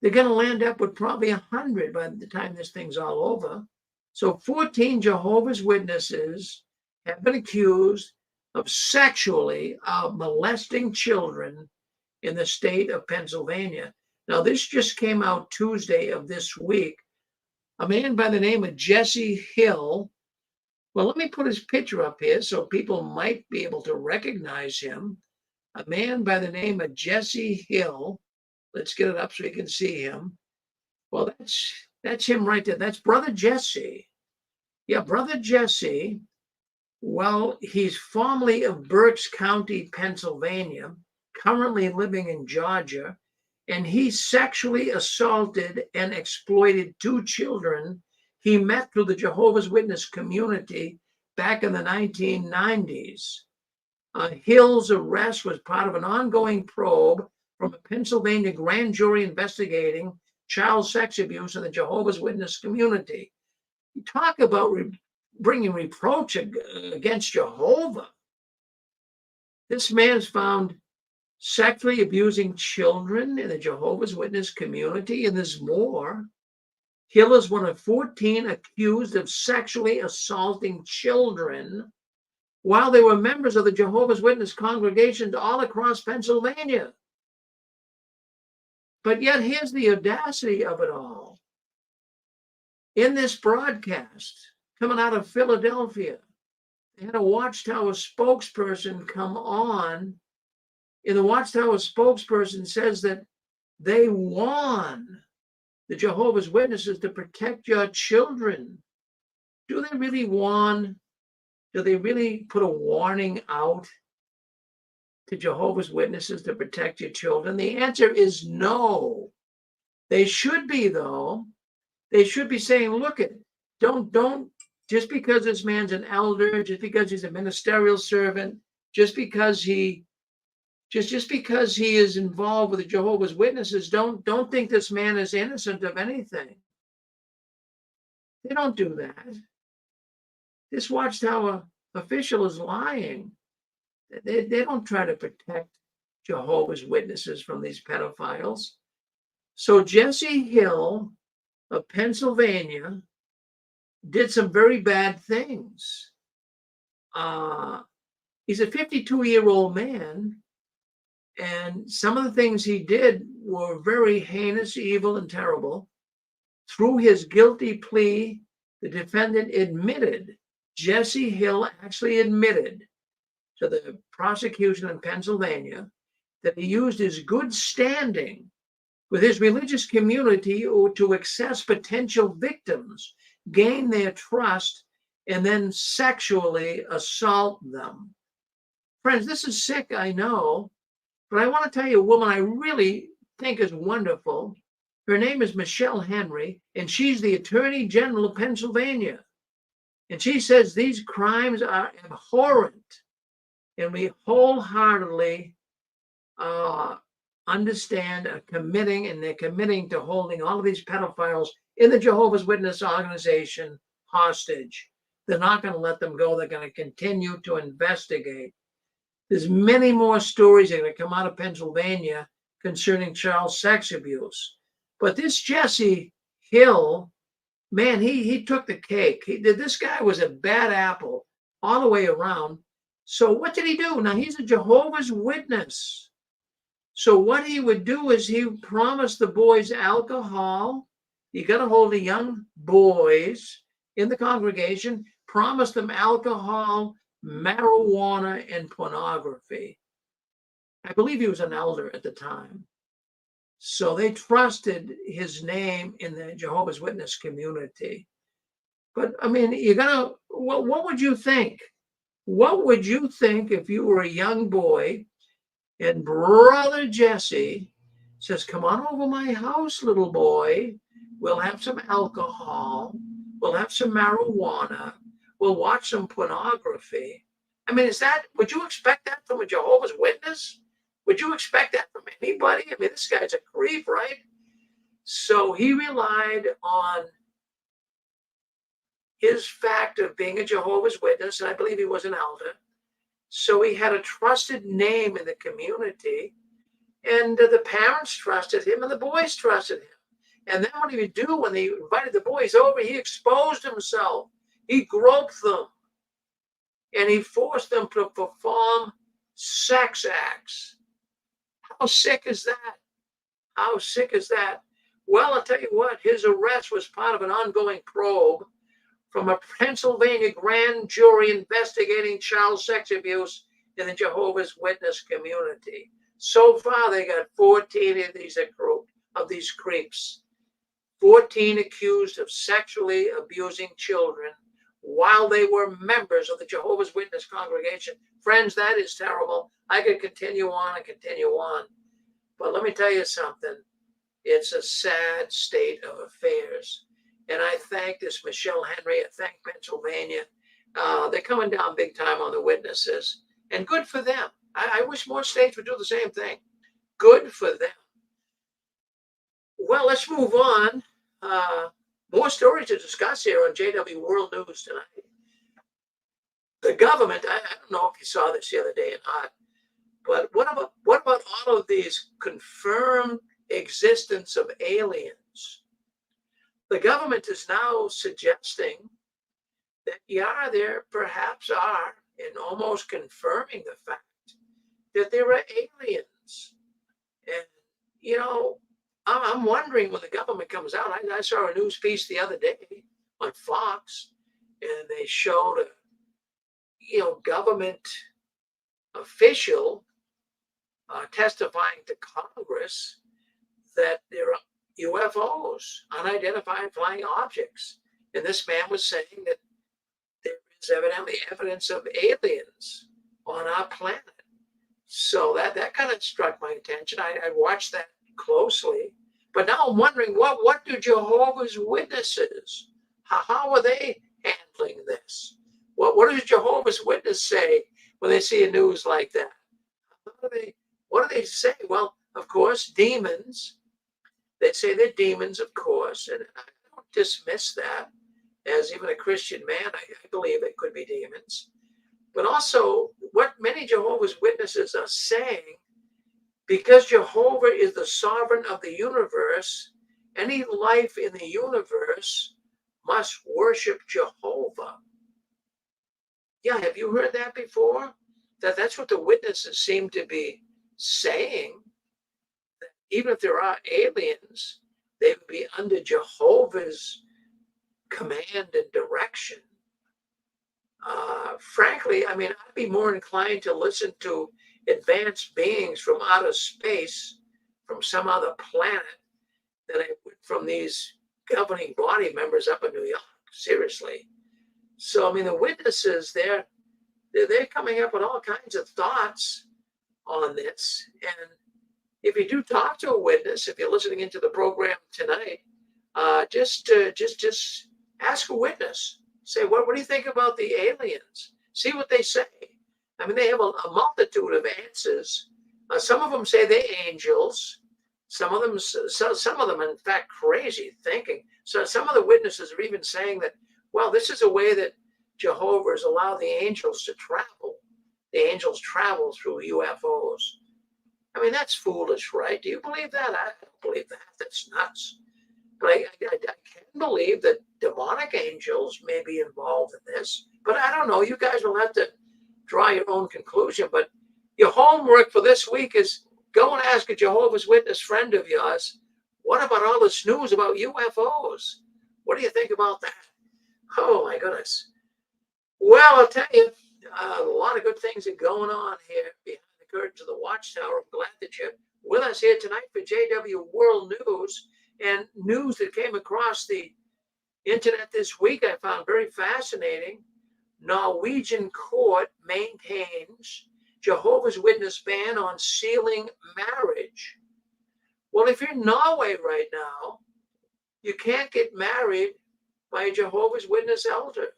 They're going to land up with probably 100 by the time this thing's all over. So 14 Jehovah's Witnesses have been accused of sexually molesting children in the state of Pennsylvania. Now, this just came out Tuesday of this week. A man by the name of Jesse Hill. Well, let me put his picture up here so people might be able to recognize him. A man by the name of Jesse Hill. Let's get it up so you can see him. Well, that's him right there. That's Brother Jesse. Yeah, Brother Jesse. Well, he's formerly of Berks County, Pennsylvania, currently living in Georgia, and he sexually assaulted and exploited 2 children he met through the Jehovah's Witness community back in the 1990s. Hill's arrest was part of an ongoing probe from a Pennsylvania grand jury investigating child sex abuse in the Jehovah's Witness community. You talk about bringing reproach against Jehovah. This man's found sexually abusing children in the Jehovah's Witness community, and there's more. Hill is one of 14 accused of sexually assaulting children while they were members of the Jehovah's Witness congregations all across Pennsylvania. But yet, here's the audacity of it all. In this broadcast coming out of Philadelphia, they had a Watchtower spokesperson come on, and the Watchtower spokesperson says that they warn the Jehovah's Witnesses to protect your children. Do they really warn? Do they really put a warning out to Jehovah's Witnesses to protect your children? The answer is no. They should be, though. They should be saying, look, don't, just because this man's an elder, just because he's a ministerial servant, just because he is involved with the Jehovah's Witnesses, don't think this man is innocent of anything. They don't do that. This Watchtower official is lying. They don't try to protect Jehovah's Witnesses from these pedophiles. So Jesse Hill of Pennsylvania did some very bad things. He's a 52-year-old man, and some of the things he did were very heinous, evil, and terrible. Through his guilty plea, the defendant admitted, Jesse Hill actually admitted to the prosecution in Pennsylvania that he used his good standing with his religious community to access potential victims, gain their trust, and then sexually assault them. Friends, this is sick, I know, but I want to tell you a woman I really think is wonderful. Her name is Michelle Henry, and she's the Attorney General of Pennsylvania. And she says these crimes are abhorrent, and we wholeheartedly understand they're committing to holding all of these pedophiles in the Jehovah's Witness organization hostage. They're not going to let them go. They're going to continue to investigate. There's many more stories that are going to come out of Pennsylvania concerning child sex abuse. But this Jesse Hill, man, he took the cake. This guy was a bad apple all the way around. So what did he do? Now, he's a Jehovah's Witness. So what he would do is he promised the boys alcohol. He got a hold of young boys in the congregation, promised them alcohol, marijuana, and pornography. I believe he was an elder at the time. So they trusted his name in the Jehovah's Witness community. But I mean, what would you think? What would you think if you were a young boy and Brother Jesse says, come on over my house, little boy. We'll have some alcohol. We'll have some marijuana. We'll watch some pornography. I mean, would you expect that from a Jehovah's Witness? Would you expect that from anybody? I mean, this guy's a creep, right? So he relied on his fact of being a Jehovah's Witness, and I believe he was an elder. So he had a trusted name in the community, and the parents trusted him, and the boys trusted him. And then what he would do when he invited the boys over, he exposed himself. He groped them, and he forced them to perform sex acts. How sick is that? How sick is that? Well, I'll tell you what, his arrest was part of an ongoing probe from a Pennsylvania grand jury investigating child sex abuse in the Jehovah's Witness community. So far, they got 14 of these creeps, 14 accused of sexually abusing children while they were members of the Jehovah's Witness congregation. Friends, that is terrible. I could continue on and continue on. But let me tell you something. It's a sad state of affairs. And I thank this Michelle Henry. I thank Pennsylvania. They're coming down big time on the witnesses. And good for them. I wish more states would do the same thing. Good for them. Well, let's move on. More stories to discuss here on JW World News tonight. The government, I don't know if you saw this the other day or not, but what about all of these confirmed existence of aliens? The government is now suggesting that, yeah, there perhaps are, and almost confirming the fact that there are aliens. And, you know, I'm wondering when the government comes out. I saw a news piece the other day on Fox, and they showed a government official testifying to Congress that there are UFOs, unidentified flying objects. And this man was saying that there is evidently evidence of aliens on our planet. So that kind of struck my attention. I watched that closely. But now I'm wondering, what do Jehovah's Witnesses, how are they handling this? What does Jehovah's Witness say when they see a news like that? What do they say? Well, of course, demons. They say they're demons, of course, and I don't dismiss that. As even a Christian man, I believe it could be demons. But also, what many Jehovah's Witnesses are saying, because Jehovah is the sovereign of the universe, any life in the universe must worship Jehovah. Yeah, have you heard that before? That's what the witnesses seem to be saying. That even if there are aliens, they would be under Jehovah's command and direction. Frankly, I mean, I'd be more inclined to listen to advanced beings from outer space, from some other planet, than I would from these governing body members up in New York. Seriously. So, I mean, the witnesses, they're coming up with all kinds of thoughts on this. And if you do talk to a witness, if you're listening into the program tonight, just ask a witness. Say, what do you think about the aliens? See what they say. I mean, they have a multitude of answers. Some of them say they're angels. Some of them, in fact, crazy thinking. So some of the witnesses are even saying that, well, this is a way that Jehovah has allowed the angels to travel. the angels travel through UFOs. I mean, that's foolish, right? Do you believe that? I don't believe that. That's nuts. But I can believe that demonic angels may be involved in this. But I don't know. You guys will have to draw your own conclusion. But your homework for this week is go and ask a Jehovah's Witness friend of yours, what about all this news about UFOs? What do you think about that? Oh, my goodness. Well, I'll tell you, a lot of good things are going on here behind the curtains of the Watchtower. I'm glad that you're with us here tonight for JW World News, and news that came across the internet this week I found very fascinating. Norwegian court maintains Jehovah's Witness ban on sealing marriage. Well, if you're in Norway right now, you can't get married by a Jehovah's Witness elder.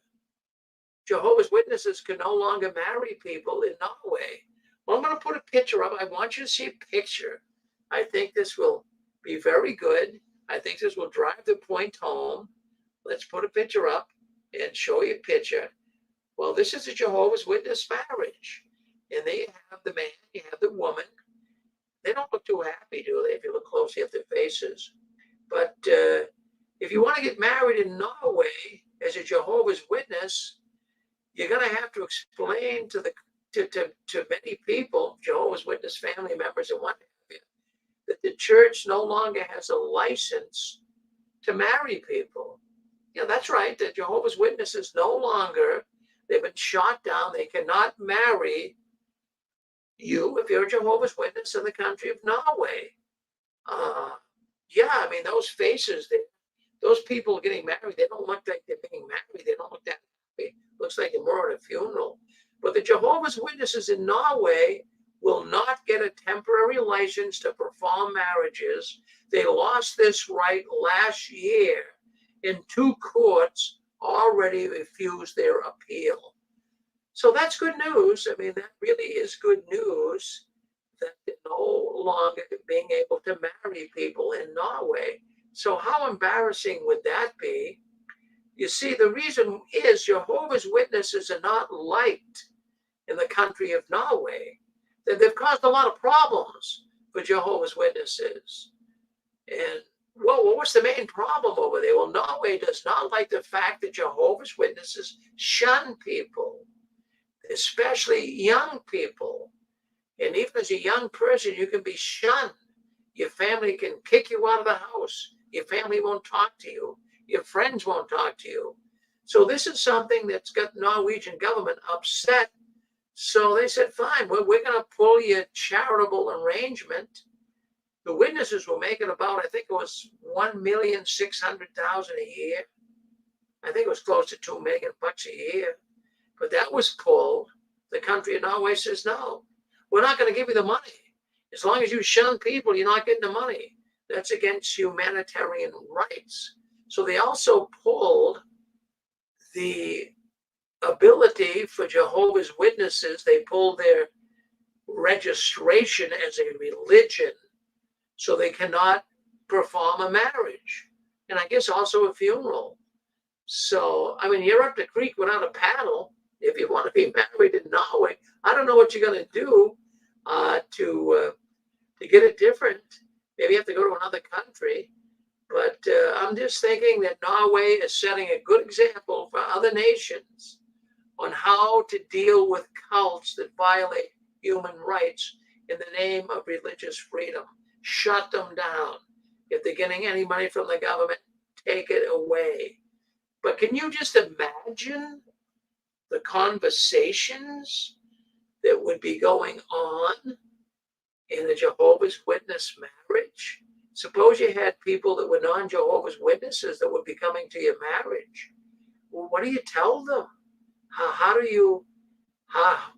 Jehovah's Witnesses can no longer marry people in Norway. Well, I'm going to put a picture up. I want you to see a picture. I think this will be very good. I think this will drive the point home. Let's put a picture up and show you a picture. Well, this is a Jehovah's Witness marriage. And they have the man, you have the woman. They don't look too happy, do they, if you look closely at their faces? But if you want to get married in Norway as a Jehovah's Witness, you're going to have to explain to many people, Jehovah's Witness family members and what have you, that the church no longer has a license to marry people. Yeah, that's right. The Jehovah's Witnesses no longer, they've been shot down. They cannot marry you if you're a Jehovah's Witness in the country of Norway. Yeah, I mean, those faces, those people getting married, they don't look like they're being married. They don't look that happy. Looks like they're more at a funeral. But the Jehovah's Witnesses in Norway will not get a temporary license to perform marriages. They lost this right last year, and 2 courts already refused their appeal. So that's good news. I mean, that really is good news that they're no longer being able to marry people in Norway. So how embarrassing would that be? You see, the reason is Jehovah's Witnesses are not liked in the country of Norway. They've caused a lot of problems for Jehovah's Witnesses. And well, what's the main problem over there? Well, Norway does not like the fact that Jehovah's Witnesses shun people, especially young people. And even as a young person, you can be shunned. Your family can kick you out of the house. Your family won't talk to you. Your friends won't talk to you. So this is something that's got the Norwegian government upset. So they said, fine, we're going to pull your charitable arrangement. The witnesses were making about, I think it was $1,600,000 a year. I think it was close to $2 million a year. But that was pulled. The country of Norway says, no, we're not going to give you the money. As long as you shun people, you're not getting the money. That's against humanitarian rights. So they also pulled the ability for Jehovah's Witnesses. They pulled their registration as a religion, so they cannot perform a marriage, and I guess also a funeral. So, I mean, you're up the creek without a paddle if you want to be married in Norway. I don't know what you're going to do to get it different. Maybe you have to go to another country. But I'm just thinking that Norway is setting a good example for other nations on how to deal with cults that violate human rights in the name of religious freedom. Shut them down. If they're getting any money from the government, take it away. But can you just imagine the conversations that would be going on in a Jehovah's Witness marriage? Suppose you had people that were non-Jehovah's Witnesses that would be coming to your marriage. Well, what do you tell them? How do you, I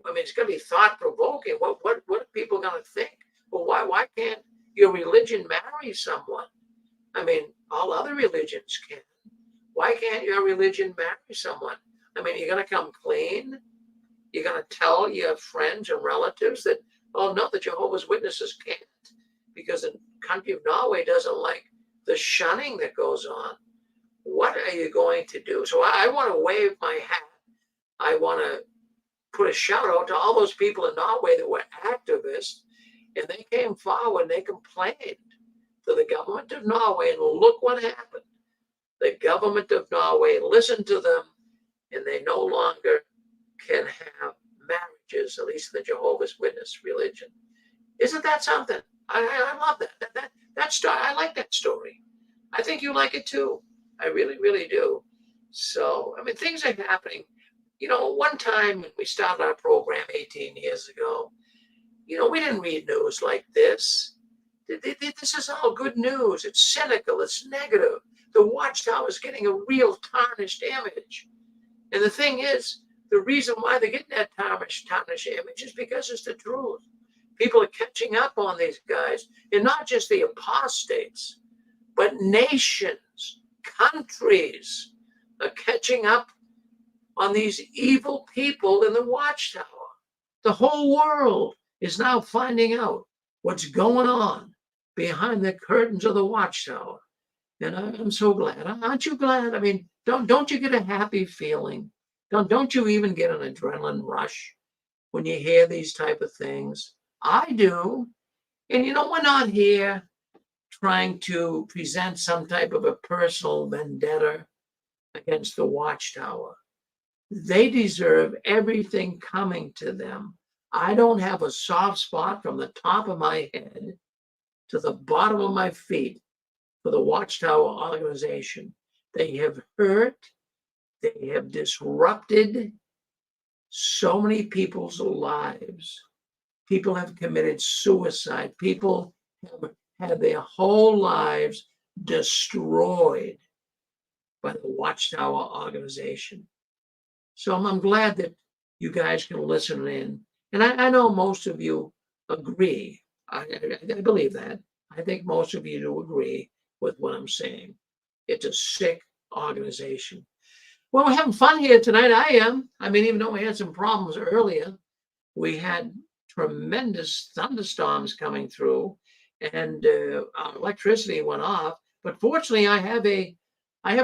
mean, it's going to be thought-provoking. What are people going to think? Well, why can't your religion marry someone? I mean, all other religions can. Why can't your religion marry someone? I mean, you're going to come clean? You're going to tell your friends and relatives that, oh, no, the Jehovah's Witnesses can't, because the country of Norway doesn't like the shunning that goes on. What are you going to do? So I want to wave my hat. I want to put a shout out to all those people in Norway that were activists, and they came forward and they complained to the government of Norway, and look what happened. The government of Norway listened to them, and they no longer can have marriages, at least in the Jehovah's Witness religion. Isn't that something? I love that. That story. I like that story. I think you like it too. I really, really do. So, I mean, things are happening. You know, one time when we started our program 18 years ago, you know, we didn't read news like this. This is all good news. It's cynical. It's negative. The Watchtower is getting a real tarnished image. And the thing is, the reason why they're getting that tarnished image is because it's the truth. People are catching up on these guys, and not just the apostates, but nations, countries are catching up on these evil people in the Watchtower. The whole world is now finding out what's going on behind the curtains of the Watchtower. And I'm so glad. Aren't you glad? I mean, don't you get a happy feeling? Don't you even get an adrenaline rush when you hear these type of things? I do. And you know, we're not here trying to present some type of a personal vendetta against the Watchtower. They deserve everything coming to them. I don't have a soft spot from the top of my head to the bottom of my feet for the Watchtower organization. They have hurt, they have disrupted so many people's lives. People have committed suicide. People have had their whole lives destroyed by the Watchtower organization. So I'm glad that you guys can listen in. And I know most of you agree. I believe that. I think most of you do agree with what I'm saying. It's a sick organization. Well, we're having fun here tonight. I am. I mean, even though we had some problems earlier, we had tremendous thunderstorms coming through, and our electricity went off. But fortunately, I have a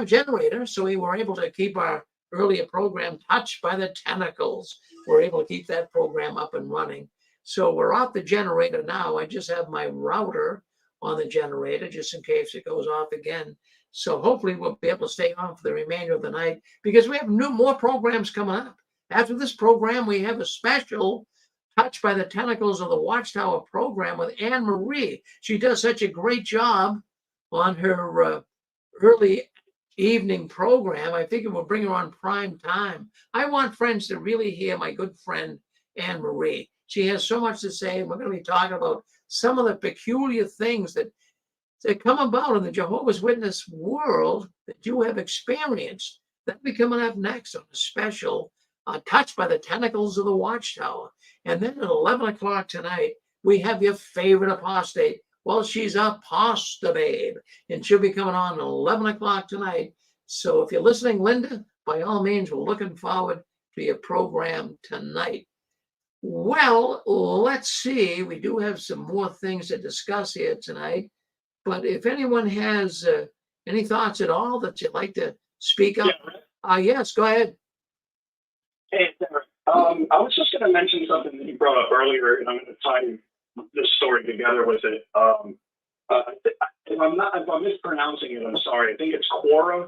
generator, so we were able to keep our earlier program, Touched by the Tentacles. We're able to keep that program up and running. So we're off the generator now. I just have my router on the generator just in case it goes off again. So hopefully we'll be able to stay on for the remainder of the night, because we have more programs coming up. After this program, we have a special Touched by the Tentacles of the Watchtower program with Anne Marie. She does such a great job on her early evening program. I figure we'll bring her on prime time. I want friends to really hear my good friend Anne Marie. She has so much to say. We're going to be talking about some of the peculiar things that come about in the Jehovah's Witness world that you have experienced. That'll be coming up next on a special Touched by the Tentacles of the Watchtower. And then at 11 o'clock tonight, we have your favorite apostate. Well, she's a pasta babe, and she'll be coming on at 11 o'clock tonight. So if you're listening, Linda, by all means, we're looking forward to your program tonight. Well, let's see. We do have some more things to discuss here tonight. But if anyone has any thoughts at all that you'd like to speak up, yes, go ahead. Hey, Sarah. I was just going to mention something that you brought up earlier, and I'm going to tie this story together with it. If I'm mispronouncing it, I'm sorry. I think it's Quora,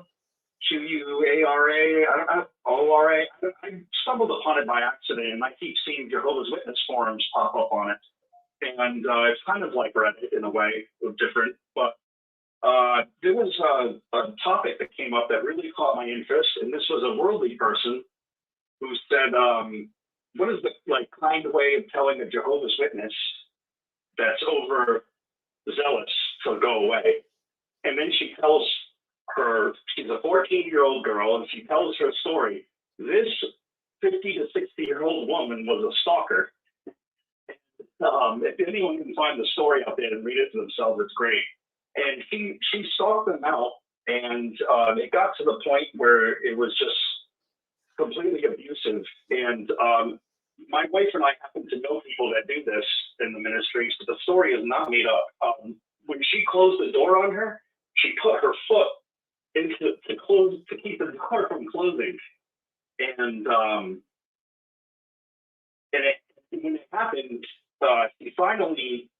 Quara. I don't know, ORA. I stumbled upon it by accident, and I keep seeing Jehovah's Witness forums pop up on it. And it's kind of like Reddit in a way, different. But there was a topic that came up that really caught my interest, and this was a worldly person who said, what is the kind way of telling a Jehovah's Witness that's over zealous to go away? And then she tells her, she's a 14-year-old girl, and she tells her story. This 50 to 60-year-old woman was a stalker. If anyone can find the story out there and read it to themselves, it's great. And she stalked them out, and it got to the point where it was just completely abusive. And my wife and I happen to know people that do this in the ministry, so the story is not made up. When she closed the door on her, she put her foot into to keep the door from closing. And happened, she finally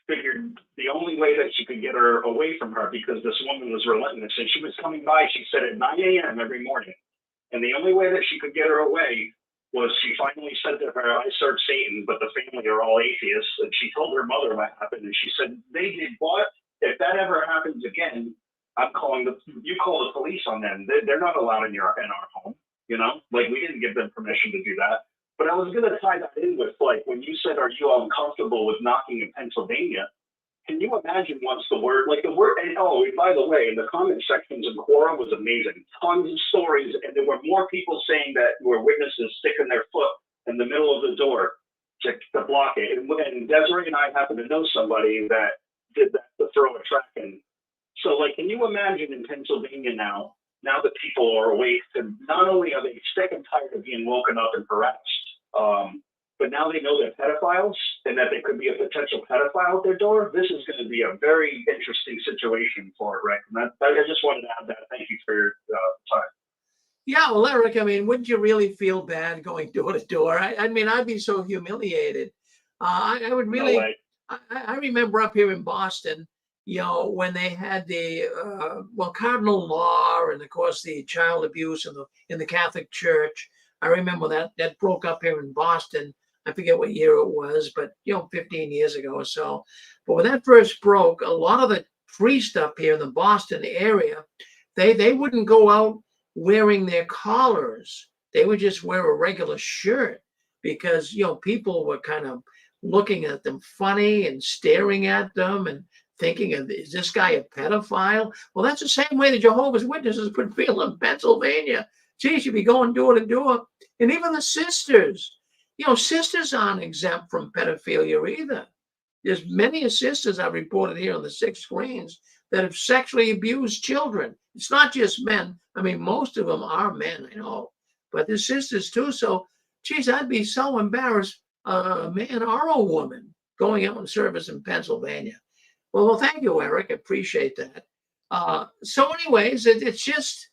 figured the only way that she could get her away from her, because this woman was relentless, and she was coming by, she said, at 9 a.m. every morning. And the only way that she could get her away was she finally said to her, I serve Satan, but the family are all atheists. And she told her mother what happened. And she said, they did what? If that ever happens again, you call the police on them. They're not allowed in our home, you know? Like, we didn't give them permission to do that. But I was going to tie that in with, like, when you said, are you uncomfortable with knocking in Pennsylvania? Can you imagine once and oh, by the way, the comment sections in Quora was amazing. Tons of stories, and there were more people saying that were witnesses sticking their foot in the middle of the door to block it. And Desiree and I happen to know somebody that did that to throw a track in. So, like, can you imagine in Pennsylvania now that people are awake, and not only are they sick and tired of being woken up and harassed, but now they know they're pedophiles and that there could be a potential pedophile at their door. This is going to be a very interesting situation for it, Rick. And I just wanted to add that. Thank you for your time. Yeah, well, Eric, I mean, wouldn't you really feel bad going door to door? I mean, I'd be so humiliated. I would really. No way. I remember up here in Boston, you know, when they had the cardinal law, and of course the child abuse in the Catholic Church. I remember that broke up here in Boston. I forget what year it was, but 15 years ago or so. But when that first broke, a lot of the priests up here in the Boston area, they wouldn't go out wearing their collars. They would just wear a regular shirt because people were kind of looking at them funny and staring at them and thinking, is this guy a pedophile? Well, that's the same way the Jehovah's Witnesses would feel in Pennsylvania. Geez, you'd be going door to door. And even the sisters, sisters aren't exempt from pedophilia either. There's many sisters I've reported here on the 6 screens that have sexually abused children. It's not just men. I mean, most of them are men, I know, but there's sisters too. So, geez, I'd be so embarrassed, a man or a woman, going out in service in Pennsylvania. Well, thank you, Eric. I appreciate that. So anyways, it's just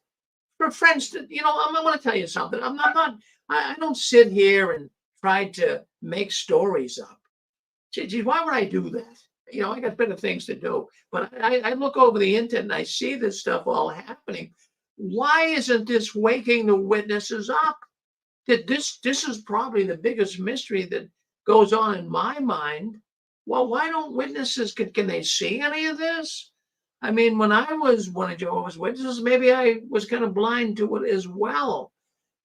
for friends to, I'm going to tell you something. I don't sit here and try to make stories up. Gee, why would I do that? I got better things to do. But I look over the internet and I see this stuff all happening. Why isn't this waking the witnesses up? That this is probably the biggest mystery that goes on in my mind. Well, why don't witnesses, can they see any of this? I mean, when I was one of Jehovah's Witnesses, maybe I was kind of blind to it as well.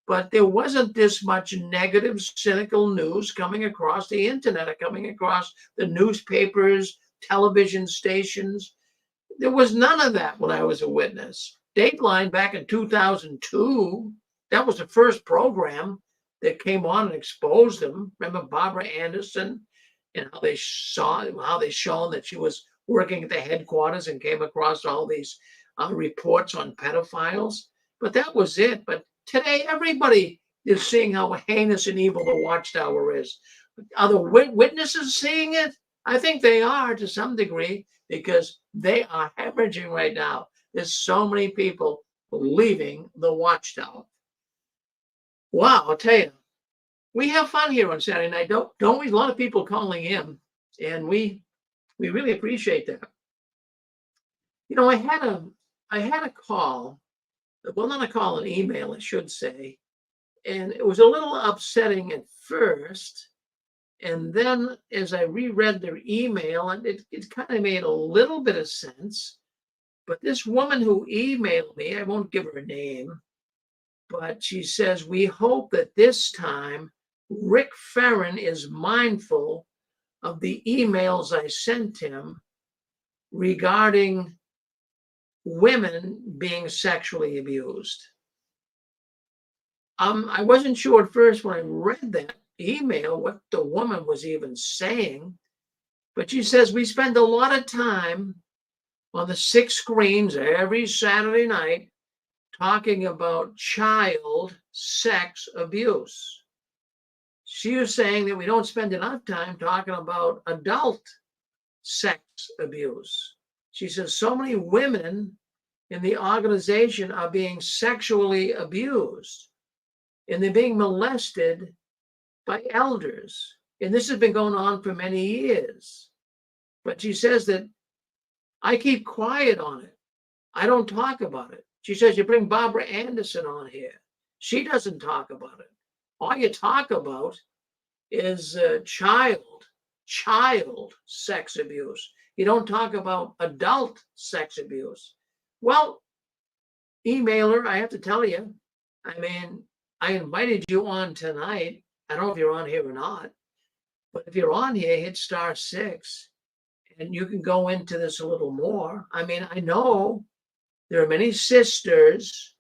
But there wasn't this much negative, cynical news coming across the internet, or coming across the newspapers, television stations. There was none of that when I was a witness. Dateline back in 2002, that was the first program that came on and exposed them. Remember Barbara Anderson and how they shown that she was working at the headquarters and came across all these reports on pedophiles. But that was it. But today, everybody is seeing how heinous and evil the Watchtower is. Are the witnesses seeing it? I think they are to some degree, because they are hemorrhaging right now. There's so many people leaving the Watchtower. Wow, I'll tell you, we have fun here on Saturday night. Don't we? A lot of people calling in, and we really appreciate that. I had a call. Well, not a call, an email, I should say. And it was a little upsetting at first. And then as I reread their email, and it kind of made a little bit of sense. But this woman who emailed me, I won't give her a name, but she says, we hope that this time Rick Ferrin is mindful of the emails I sent him regarding women being sexually abused. I wasn't sure at first when I read that email what the woman was even saying, but she says we spend a lot of time on the 6 screens every Saturday night talking about child sex abuse. She was saying that we don't spend enough time talking about adult sex abuse. She says so many women in the organization are being sexually abused, and they're being molested by elders. And this has been going on for many years. But she says that I keep quiet on it. I don't talk about it. She says, you bring Barbara Anderson on here. She doesn't talk about it. All you talk about is child sex abuse. You don't talk about adult sex abuse. Well, emailer, I have to tell you, I mean, I invited you on tonight. I don't know if you're on here or not, but if you're on here, hit *6 and you can go into this a little more. I mean, I know there are many sisters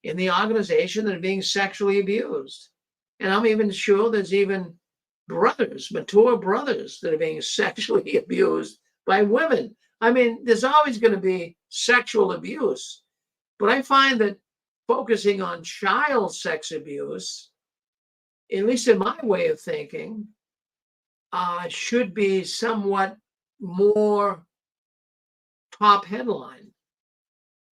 in the organization that are being sexually abused. And I'm even sure there's even brothers, mature brothers, that are being sexually abused by women. I mean, there's always going to be sexual abuse. But I find that focusing on child sex abuse, at least in my way of thinking, should be somewhat more top headline.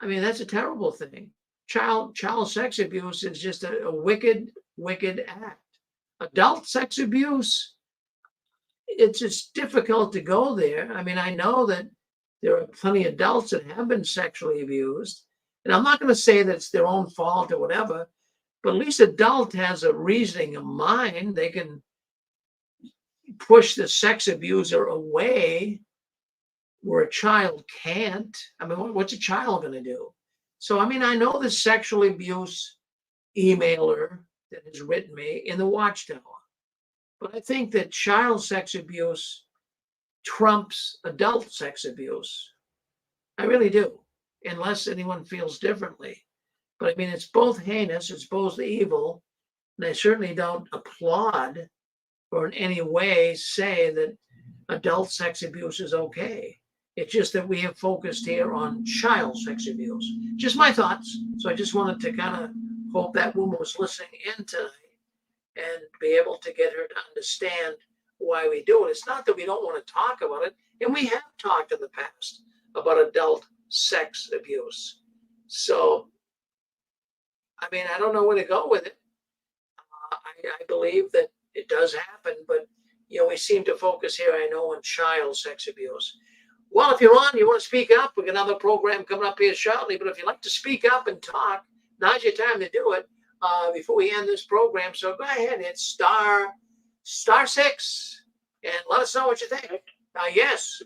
I mean, that's a terrible thing. Child sex abuse is just a wicked, wicked act. Adult sex abuse, it's just difficult to go there. I mean, I know that there are plenty of adults that have been sexually abused. And I'm not going to say that it's their own fault or whatever, but at least adult has a reasoning of mind. They can push the sex abuser away where a child can't. I mean, what's a child going to do? So, I mean, I know the sexual abuse emailer that has written me in the Watchtower, but I think that child sex abuse trumps adult sex abuse. I really do, unless anyone feels differently. But I mean, it's both heinous, it's both evil, and I certainly don't applaud or in any way say that adult sex abuse is okay. It's just that we have focused here on child sex abuse. Just my thoughts. So I just wanted to kind of hope that woman was listening in tonight and be able to get her to understand why we do it. It's not that we don't want to talk about it, and we have talked in the past about adult sex abuse. So, I mean, I don't know where to go with it. I believe that it does happen, but you know, we seem to focus here, I know, on child sex abuse. Well, if you're on, you want to speak up, we got another program coming up here shortly. But if you'd like to speak up and talk, now's your time to do it before we end this program. So go ahead, hit *6 and let us know what you think. Yes.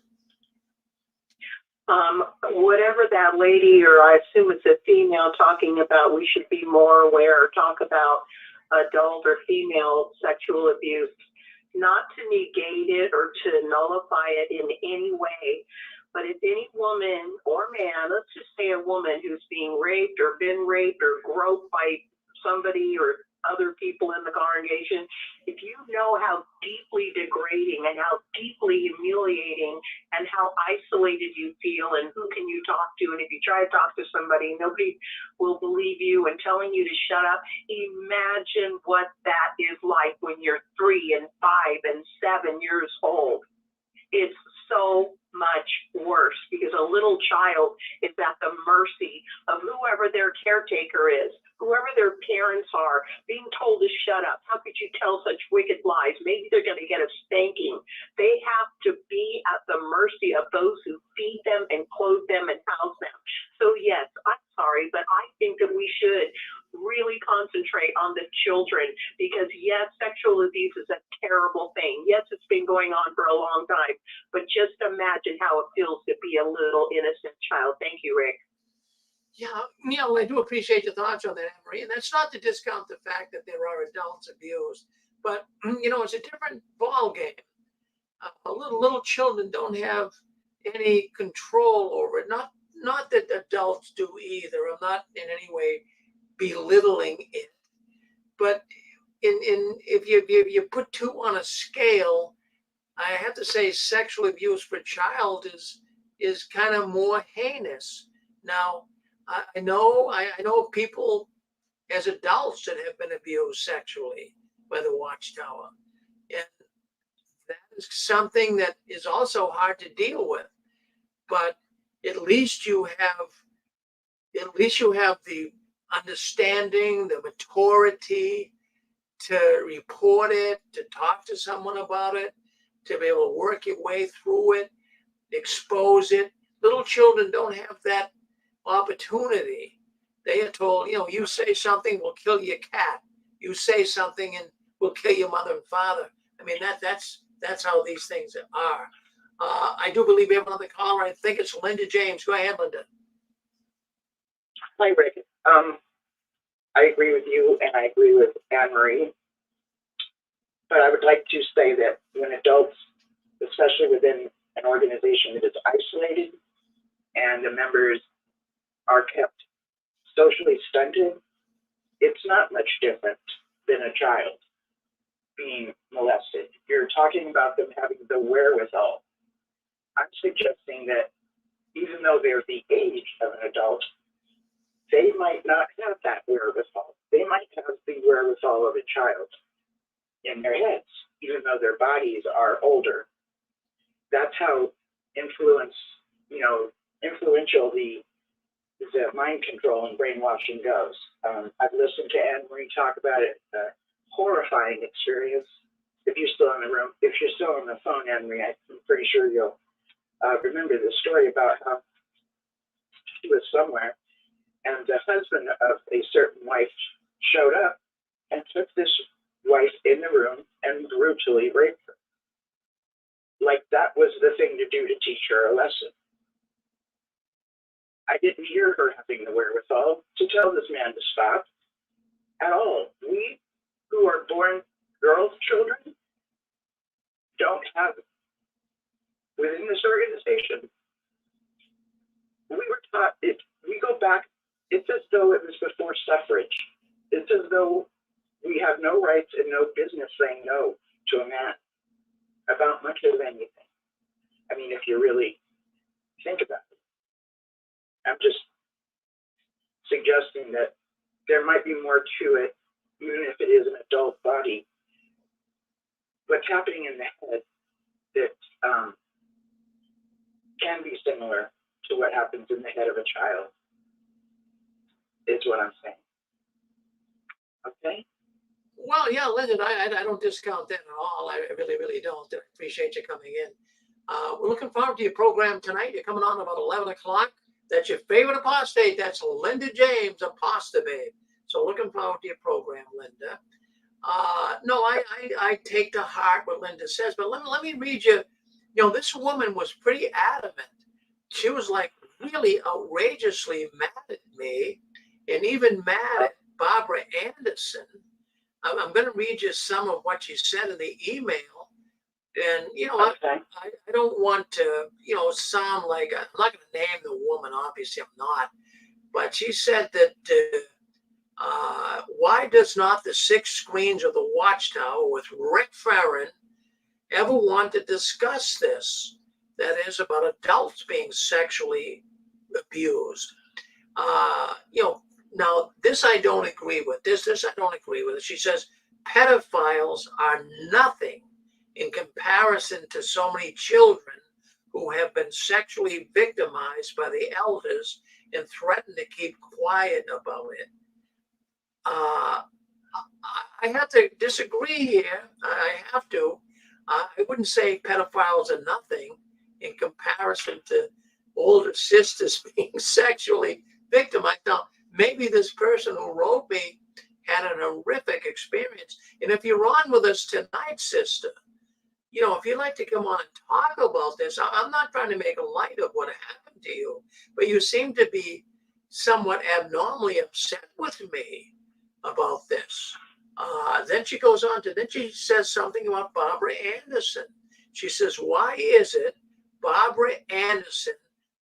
Whatever that lady, or I assume it's a female, talking about, we should be more aware or talk about adult or female sexual abuse. Not to negate it or to nullify it in any way, but if any woman or man, let's just say a woman who's being raped or been raped or groped by somebody or other people in the congregation, if you know how deeply degrading and how deeply humiliating and how isolated you feel, and who can you talk to, and if you try to talk to somebody, nobody will believe you and telling you to shut up, imagine what that is like when you're 3 and 5 and 7 years old. It's so much worse because a little child is at the mercy of whoever their caretaker is, whoever their parents are, being told to shut up. How could you tell such wicked lies? Maybe they're going to get a spanking. They have to be at the mercy of those who feed them and clothe them and house them. So yes, I'm sorry, but I think that we should really concentrate on the children, because yes, sexual abuse is a terrible thing. Yes, it's been going on for a long time, but just imagine how it feels to be a little innocent child. Thank you, Rick. Yeah, Neil, I do appreciate your thoughts on that, Anne-Marie. And that's not to discount the fact that there are adults abused, but you know, it's a different ball game. Little children don't have any control over it. Not that adults do either. I'm not in any way belittling it, but if you put two on a scale, I have to say sexual abuse for a child is kind of more heinous. Now, I know of people as adults that have been abused sexually by the Watchtower, and that is something that is also hard to deal with. But at least you have the understanding, the maturity to report it, to talk to someone about it, to be able to work your way through it, expose it. Little children don't have that opportunity. They are told, you say something, we'll kill your cat. You say something and we'll kill your mother and father. I mean, that's how these things are. I do believe we have another caller. I think it's Linda James. Go ahead, Linda. Hi, Rick. I agree with you, and I agree with Anne Marie. But I would like to say that when adults, especially within an organization that is isolated and the members are kept socially stunted, it's not much different than a child being molested. You're talking about them having the wherewithal. I'm suggesting that even though they're the age of an adult, they might not have that wherewithal. They might have the wherewithal of a child in their heads, even though their bodies are older. That's how influential the mind control and brainwashing goes. I've listened to Anne Marie talk about it, horrifying experience. If you're still in the room, if you're still on the phone, Anne Marie, I'm pretty sure you'll remember the story about how she was somewhere and the husband of a certain wife showed up and took this wife in the room and brutally raped her. Like that was the thing to do to teach her a lesson. I didn't hear her having the wherewithal to tell this man to stop at all. We who are born girls' children don't have it. Within this organization, we were taught, if we go back, it's as though it was before suffrage. It's as though we have no rights and no business saying no to a man about much of anything. I mean, if you really think about it. I'm just suggesting that there might be more to it, even if it is an adult body. What's happening in the head that can be similar to what happens in the head of a child is what I'm saying. Okay? Well, yeah, Linda, I don't discount that at all. I really, really don't. I appreciate you coming in. We're looking forward to your program tonight. You're coming on about 11 o'clock. That's your favorite apostate. That's Linda James, Apostate. So looking forward to your program, Linda. No, I take to heart what Linda says, but let me read you. This woman was pretty adamant. She was like really outrageously mad at me and even mad at Barbara Anderson. I'm going to read you some of what she said in the email. And, Okay. I don't want to, sound like, I'm not going to name the woman, obviously I'm not. But she said that, why does not the 6 screens of the Watchtower with Rick Farron ever want to discuss this? That is about adults being sexually abused. Now this I don't agree with. This I don't agree with. She says pedophiles are nothing in comparison to so many children who have been sexually victimized by the elders and threaten to keep quiet about it. I have to disagree here. I have to. I wouldn't say pedophiles are nothing in comparison to older sisters being sexually victimized. Now, maybe this person who wrote me had an horrific experience. And if you're on with us tonight, sister, if you'd like to come on and talk about this, I'm not trying to make a light of what happened to you, but you seem to be somewhat abnormally upset with me about this. Then she goes on then she says something about Barbara Anderson. She says, why is it Barbara Anderson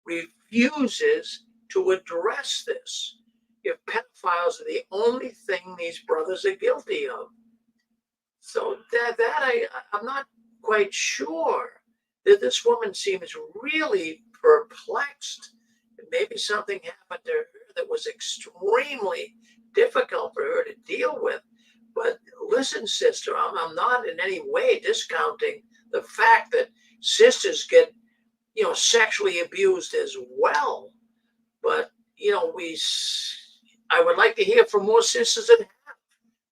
refuses to address this if pedophiles are the only thing these brothers are guilty of? So I'm not quite sure that this woman seems really perplexed. Maybe something happened to her that was extremely difficult for her to deal with. But listen, sister, I'm not in any way discounting the fact that sisters get, sexually abused as well. But, I would like to hear from more sisters that have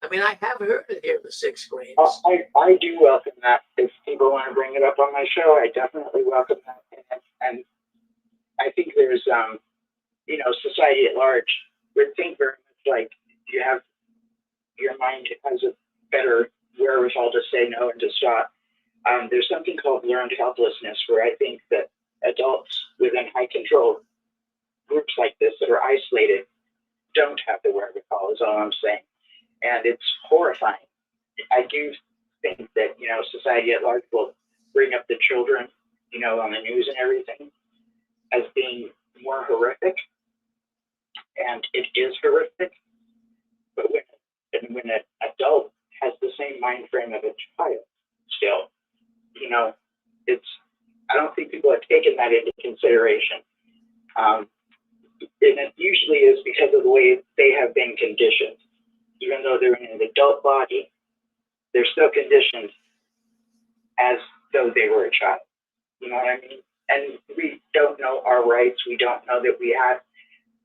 I mean, I have heard it here in the Six Screens. I do welcome that. If people want to bring it up on my show, I definitely welcome that. And I think there's, you know, society at large would think very much like you have your mind has a better wherewithal to say no and to stop. There's something called learned helplessness, where I think that adults within high control groups like this that are isolated don't have the wherewithal, is all I'm saying. And it's horrifying. I do think that, you know, society at large will bring up the children, you know, on the news and everything as being more horrific. And it is horrific. But when an adult has the same mind frame of a child still, you know, I don't think people have taken that into consideration. And it usually is because of the way they have been conditioned. Even though they're in an adult body, they're still conditioned as though they were a child. You know what I mean? And we don't know our rights. We don't know that we have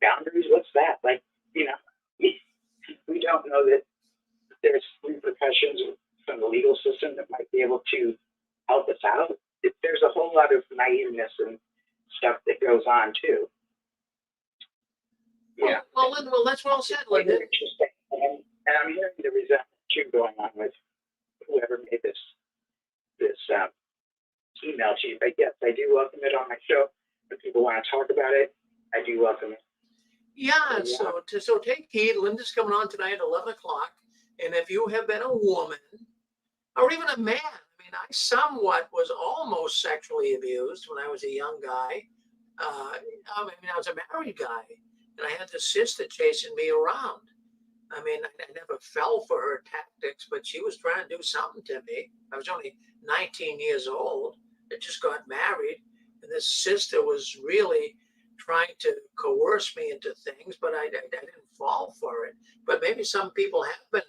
boundaries. What's that? Like, you know, we don't know that there's repercussions from the legal system that might be able to help us out. There's a whole lot of naiveness and stuff that goes on too. Yeah. Well, that's well said, Linda. Interesting. And I'm hearing the resentment too going on with whoever made this email to you. But yes, I do welcome it on my show. If people want to talk about it, I do welcome it. Yeah, so take heed. Linda's coming on tonight at 11 o'clock. And if you have been a woman or even a man, I mean, I somewhat was almost sexually abused when I was a young guy. I was a married guy, and I had this sister chasing me around. I mean, I never fell for her tactics, but she was trying to do something to me. I was only 19 years old. I just got married, and this sister was really trying to coerce me into things, but I didn't fall for it. But maybe some people have been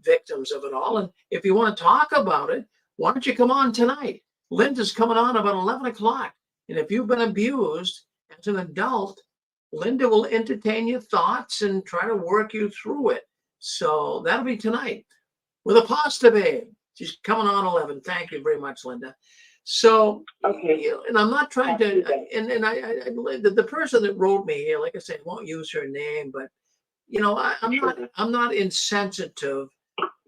victims of it all. And if you want to talk about it, why don't you come on tonight? Linda's coming on about 11 o'clock. And if you've been abused as an adult, Linda will entertain your thoughts and try to work you through it. So that'll be tonight with a pasta babe. She's coming on 11. Thank you very much, Linda. So, okay. And I'm not trying to, and I the person that wrote me here, like I said, I won't use her name, but you know, I'm not insensitive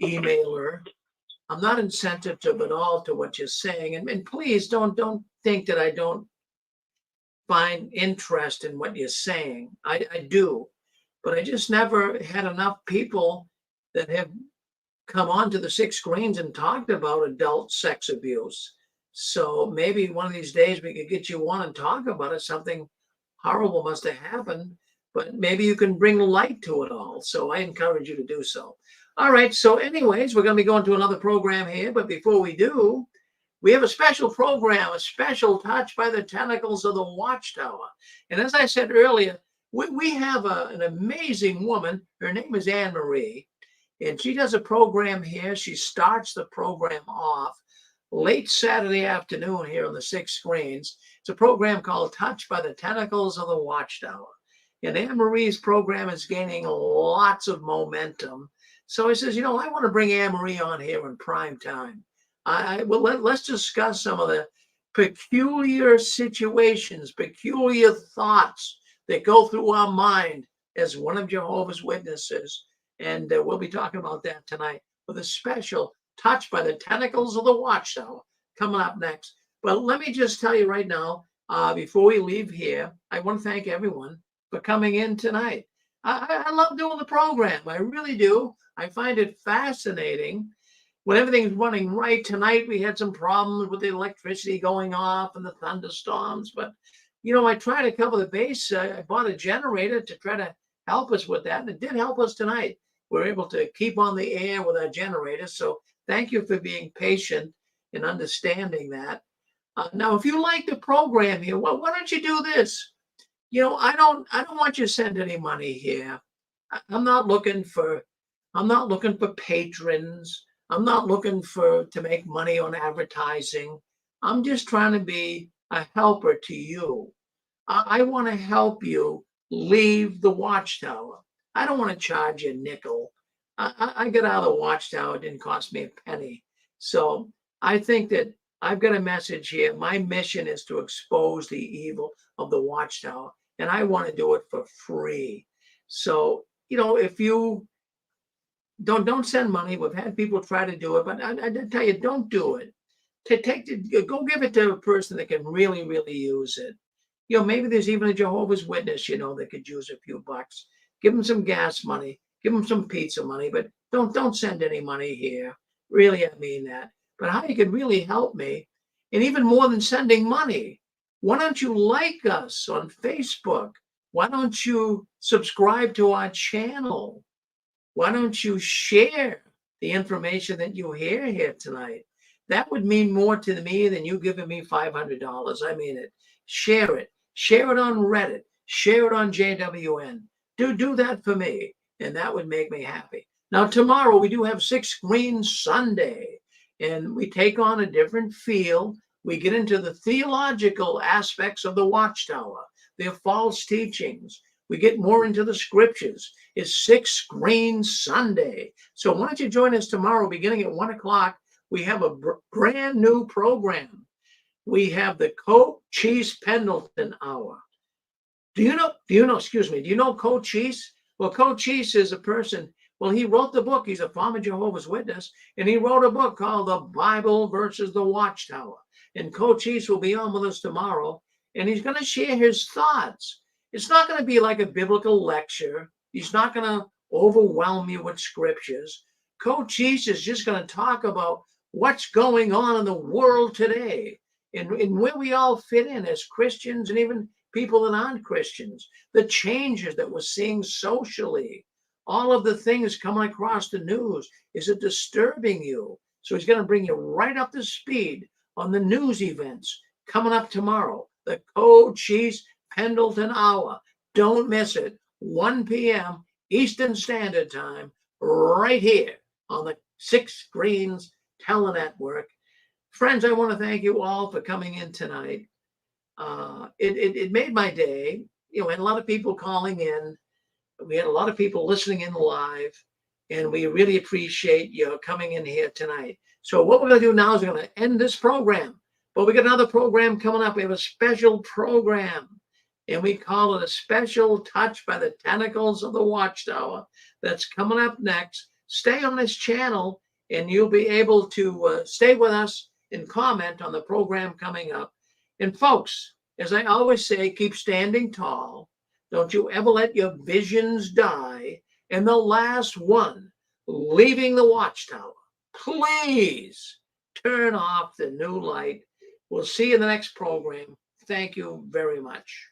emailer. I'm not insensitive at all to what you're saying. And please don't think that I don't find interest in what you're saying. I do, but I just never had enough people that have come onto the Six Screens and talked about adult sex abuse. So maybe one of these days we could get you on and talk about it. Something horrible must have happened, but maybe you can bring light to it all. So I encourage you to do so. All right. So anyways, we're going to be going to another program here. But before we do, we have a special program, a special touch by the tentacles of the Watchtower. And as I said earlier, we have an amazing woman. Her name is Anne Marie, and she does a program here. She starts the program off late Saturday afternoon here on the Six Screens. It's a program called Touch by the Tentacles of the Watchtower. And Anne Marie's program is gaining lots of momentum. So he says, you know, I want to bring Anne Marie on here in prime time. Let's discuss some of the peculiar situations, peculiar thoughts that go through our mind as one of Jehovah's Witnesses. And we'll be talking about that tonight with a special Touch by the Tentacles of the Watchtower coming up next. But let me just tell you right now, before we leave here, I want to thank everyone for coming in tonight. I love doing the program. I really do. I find it fascinating when everything's running right. Tonight, we had some problems with the electricity going off and the thunderstorms. But, you know, I try to cover the base. I bought a generator to try to help us with that. And it did help us tonight. We're able to keep on the air with our generator. So thank you for being patient and understanding that. Now, if you like the program here, well, why don't you do this? You know, I don't want you to send any money here. I'm not looking for patrons. I'm not looking to make money on advertising. I'm just trying to be a helper to you. I want to help you leave the Watchtower. I don't want to charge you a nickel. I got out of the Watchtower. It didn't cost me a penny. So I think that I've got a message here. My mission is to expose the evil of the Watchtower, and I want to do it for free. So, if you don't send money, we've had people try to do it, but I tell you, don't do it. Go give it to a person that can really, really use it. Maybe there's even a Jehovah's Witness, that could use a few bucks. Give them some gas money, give them some pizza money, but don't send any money here. Really, I mean that. But how you could really help me, and even more than sending money, why don't you like us on Facebook? Why don't you subscribe to our channel? Why don't you share the information that you hear here tonight? That would mean more to me than you giving me $500. I mean it. Share it. Share it on Reddit. Share it on JWN. Do that for me, and that would make me happy. Now, tomorrow we do have 6 Screen Sunday, and we take on a different feel. We get into the theological aspects of the Watchtower, their false teachings. We get more into the scriptures. It's 6 Screen Sunday. So why don't you join us tomorrow beginning at 1 o'clock? We have a brand new program. We have the Cochise Pendleton Hour. Do you know Cochise? Well, Cochise is a person, he wrote the book. He's a former Jehovah's Witness, and he wrote a book called The Bible versus the Watchtower. And Cochise will be on with us tomorrow, and he's going to share his thoughts. It's not going to be like a biblical lecture. He's not going to overwhelm you with scriptures. Cochise is just going to talk about what's going on in the world today, and where we all fit in as Christians and even people that aren't Christians, the changes that we're seeing socially, all of the things coming across the news. Is it disturbing you? So he's going to bring you right up to speed on the news events coming up tomorrow, the Cochise Pendleton Hour. Don't miss it. 1 p.m. Eastern Standard Time, right here on the 6 Screens Telenetwork. Friends, I want to thank you all for coming in tonight. It made my day. We had a lot of people calling in. We had a lot of people listening in live, and we really appreciate you coming in here tonight. So what we're going to do now is we're going to end this program, but we got another program coming up. We have a special program, and we call it A Special Touch by the Tentacles of the Watchtower. That's coming up next. Stay on this channel, and you'll be able to stay with us and comment on the program coming up. And folks, as I always say, keep standing tall. Don't you ever let your visions die. And the last one, leaving the Watchtower, please turn off the new light. We'll see you in the next program. Thank you very much.